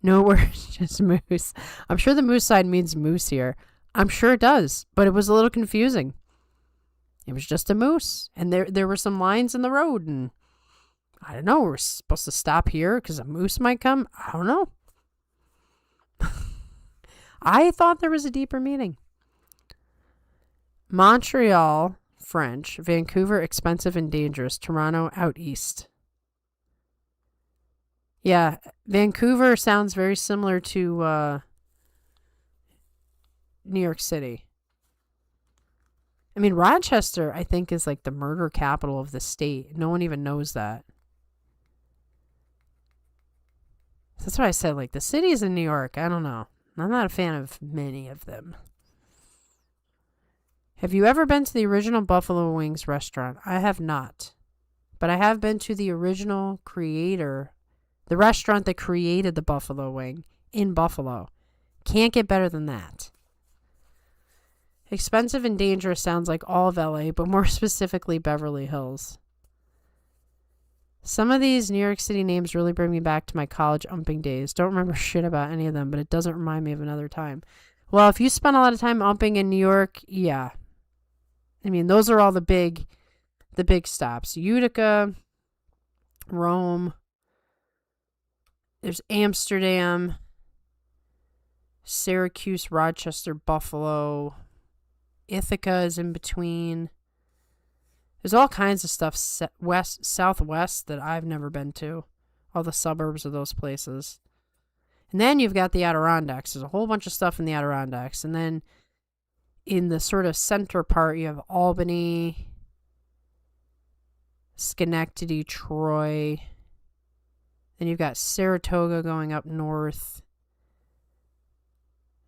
No words, just moose. I'm sure the moose side means moose here. I'm sure it does, but it was a little confusing. It was just a moose, and there were some lines in the road, and I don't know, we're supposed to stop here because a moose might come. I don't know. I thought there was a deeper meaning. Montreal, French. Vancouver, expensive and dangerous. Toronto, out east. Yeah, Vancouver sounds very similar to New York City. I mean, Rochester, I think, is like the murder capital of the state. No one even knows that. That's what I said. Like, the cities in New York, I don't know. I'm not a fan of many of them. Have you ever been to the original Buffalo Wings restaurant? I have not. But I have been to the original creator, the restaurant that created the Buffalo Wing in Buffalo. Can't get better than that. Expensive and dangerous sounds like all of LA, but more specifically Beverly Hills. Some of these New York City names really bring me back to my college umping days. Don't remember shit about any of them, but it doesn't remind me of another time. Well, if you spent a lot of time umping in New York, yeah. I mean, those are all the big stops. Utica, Rome, there's Amsterdam, Syracuse, Rochester, Buffalo, Ithaca is in between. There's all kinds of stuff southwest that I've never been to. All the suburbs of those places. And then you've got the Adirondacks. There's a whole bunch of stuff in the Adirondacks. And then in the sort of center part, you have Albany, Schenectady, Troy. Then you've got Saratoga going up north.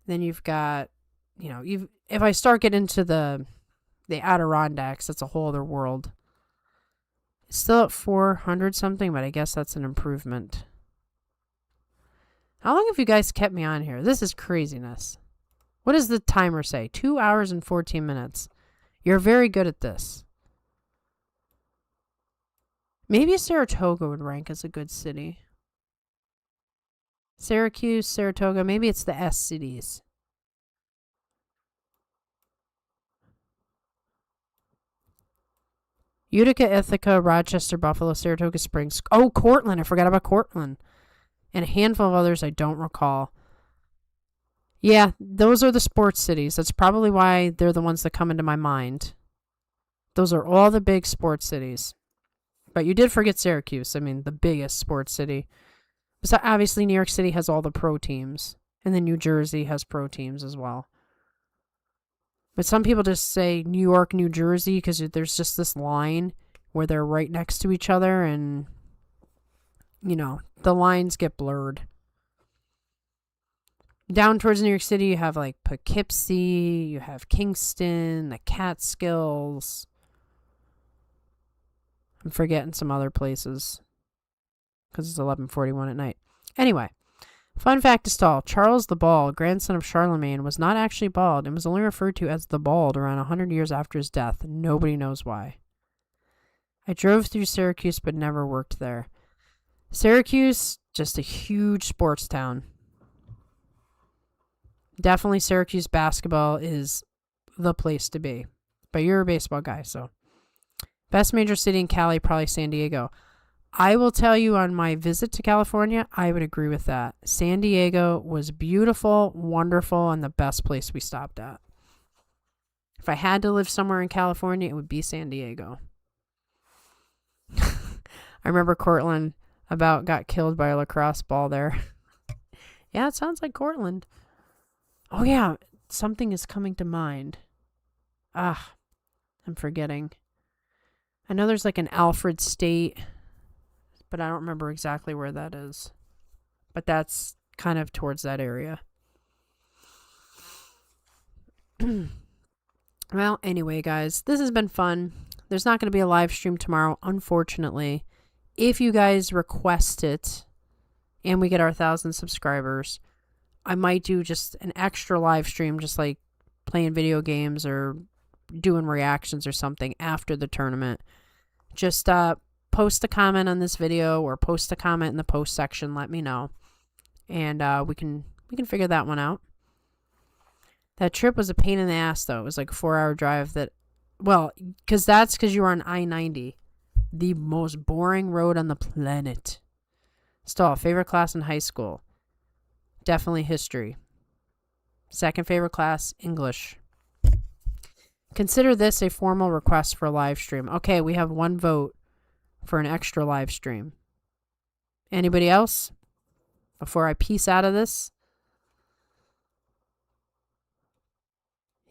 Then you've got, if I start getting into the Adirondacks, that's a whole other world. It's still at 400 something, but I guess that's an improvement. How long have you guys kept me on here? This is craziness. What does the timer say? 2 hours and 14 minutes. You're very good at this. Maybe Saratoga would rank as a good city. Syracuse, Saratoga, maybe it's the S cities. Utica, Ithaca, Rochester, Buffalo, Saratoga Springs. Oh, Cortland. I forgot about Cortland. And a handful of others I don't recall. Yeah, those are the sports cities. That's probably why they're the ones that come into my mind. Those are all the big sports cities. But you did forget Syracuse. I mean, the biggest sports city. So obviously, New York City has all the pro teams. And then New Jersey has pro teams as well. But some people just say New York, New Jersey, because there's just this line where they're right next to each other, and, you know, the lines get blurred. Down towards New York City, you have, like, Poughkeepsie, you have Kingston, the Catskills. I'm forgetting some other places, because it's 11:41 at night. Anyway. Fun fact is tall. Charles the Bald, grandson of Charlemagne, was not actually bald and was only referred to as the Bald around 100 years after his death. Nobody knows why. I drove through Syracuse but never worked there. Syracuse, just a huge sports town. Definitely Syracuse basketball is the place to be. But you're a baseball guy, so. Best major city in Cali, probably San Diego. I will tell you, on my visit to California, I would agree with that. San Diego was beautiful, wonderful, and the best place we stopped at. If I had to live somewhere in California, it would be San Diego. I remember Cortland about got killed by a lacrosse ball there. Yeah, it sounds like Cortland. Oh yeah, something is coming to mind. I'm forgetting. I know there's like an Alfred State, but I don't remember exactly where that is. But that's kind of towards that area. Well, anyway, guys, this has been fun. There's not going to be a live stream tomorrow, unfortunately. If you guys request it and we get our 1,000 subscribers, I might do just an extra live stream, just like playing video games or doing reactions or something after the tournament. Just post a comment on this video or post a comment in the post section. Let me know, and we can figure that one out. That trip was a pain in the ass, though. It was like a 4-hour drive. Because you were on I-90, the most boring road on the planet. Still, favorite class in high school, definitely history. Second favorite class, English. Consider this a formal request for a live stream. Okay, we have one vote for an extra live stream. Anybody else? Before I peace out of this?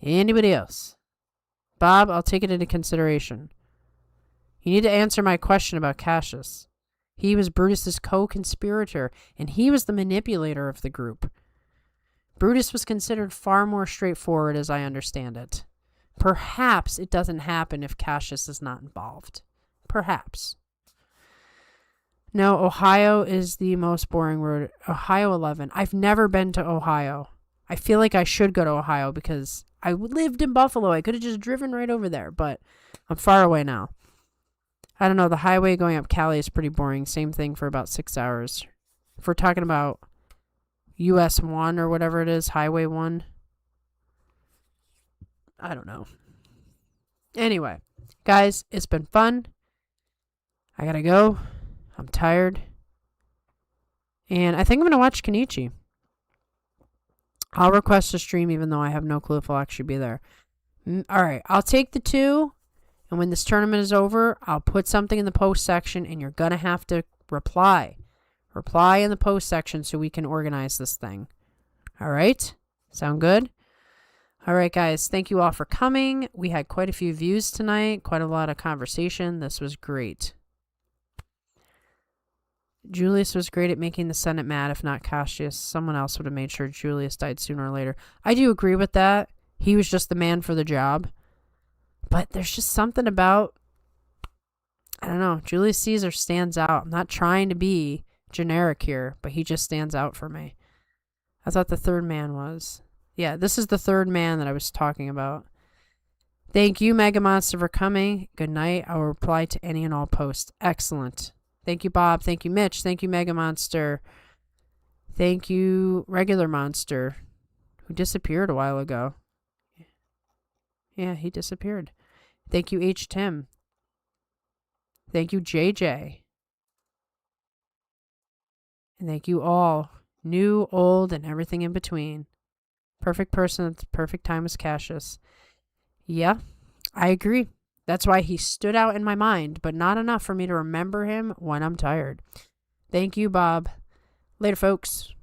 Anybody else? Bob, I'll take it into consideration. You need to answer my question about Cassius. He was Brutus's co-conspirator, and he was the manipulator of the group. Brutus was considered far more straightforward, as I understand it. Perhaps it doesn't happen if Cassius is not involved. Perhaps. No, Ohio is the most boring road. Ohio 11. I've never been to Ohio. I feel like I should go to Ohio because I lived in Buffalo. I could have just driven right over there, but I'm far away now. I don't know. The highway going up Cali is pretty boring. Same thing for about 6 hours. If we're talking about US 1 or whatever it is, Highway 1. I don't know. Anyway, guys, it's been fun. I gotta go. I'm tired. And I think I'm going to watch Kenichi. I'll request a stream even though I have no clue if I'll actually be there. Alright, I'll take the 2. And when this tournament is over, I'll put something in the post section and you're going to have to reply. Reply in the post section so we can organize this thing. Alright? Sound good? Alright, guys. Thank you all for coming. We had quite a few views tonight. Quite a lot of conversation. This was great. Julius was great at making the Senate mad, if not Cassius. Someone else would have made sure Julius died sooner or later. I do agree with that. He was just the man for the job. But there's just something about, I don't know, Julius Caesar stands out. I'm not trying to be generic here, but he just stands out for me. I thought the third man was. Yeah, this is the third man that I was talking about. Thank you, Mega Monster, for coming. Good night. I will reply to any and all posts. Excellent. Thank you, Bob. Thank you, Mitch. Thank you, Mega Monster. Thank you, Regular Monster, who disappeared a while ago. Yeah, he disappeared. Thank you, H. Tim. Thank you, JJ. And thank you all, new, old, and everything in between. Perfect person at the perfect time is Cassius. Yeah, I agree. That's why he stood out in my mind, but not enough for me to remember him when I'm tired. Thank you, Bob. Later, folks.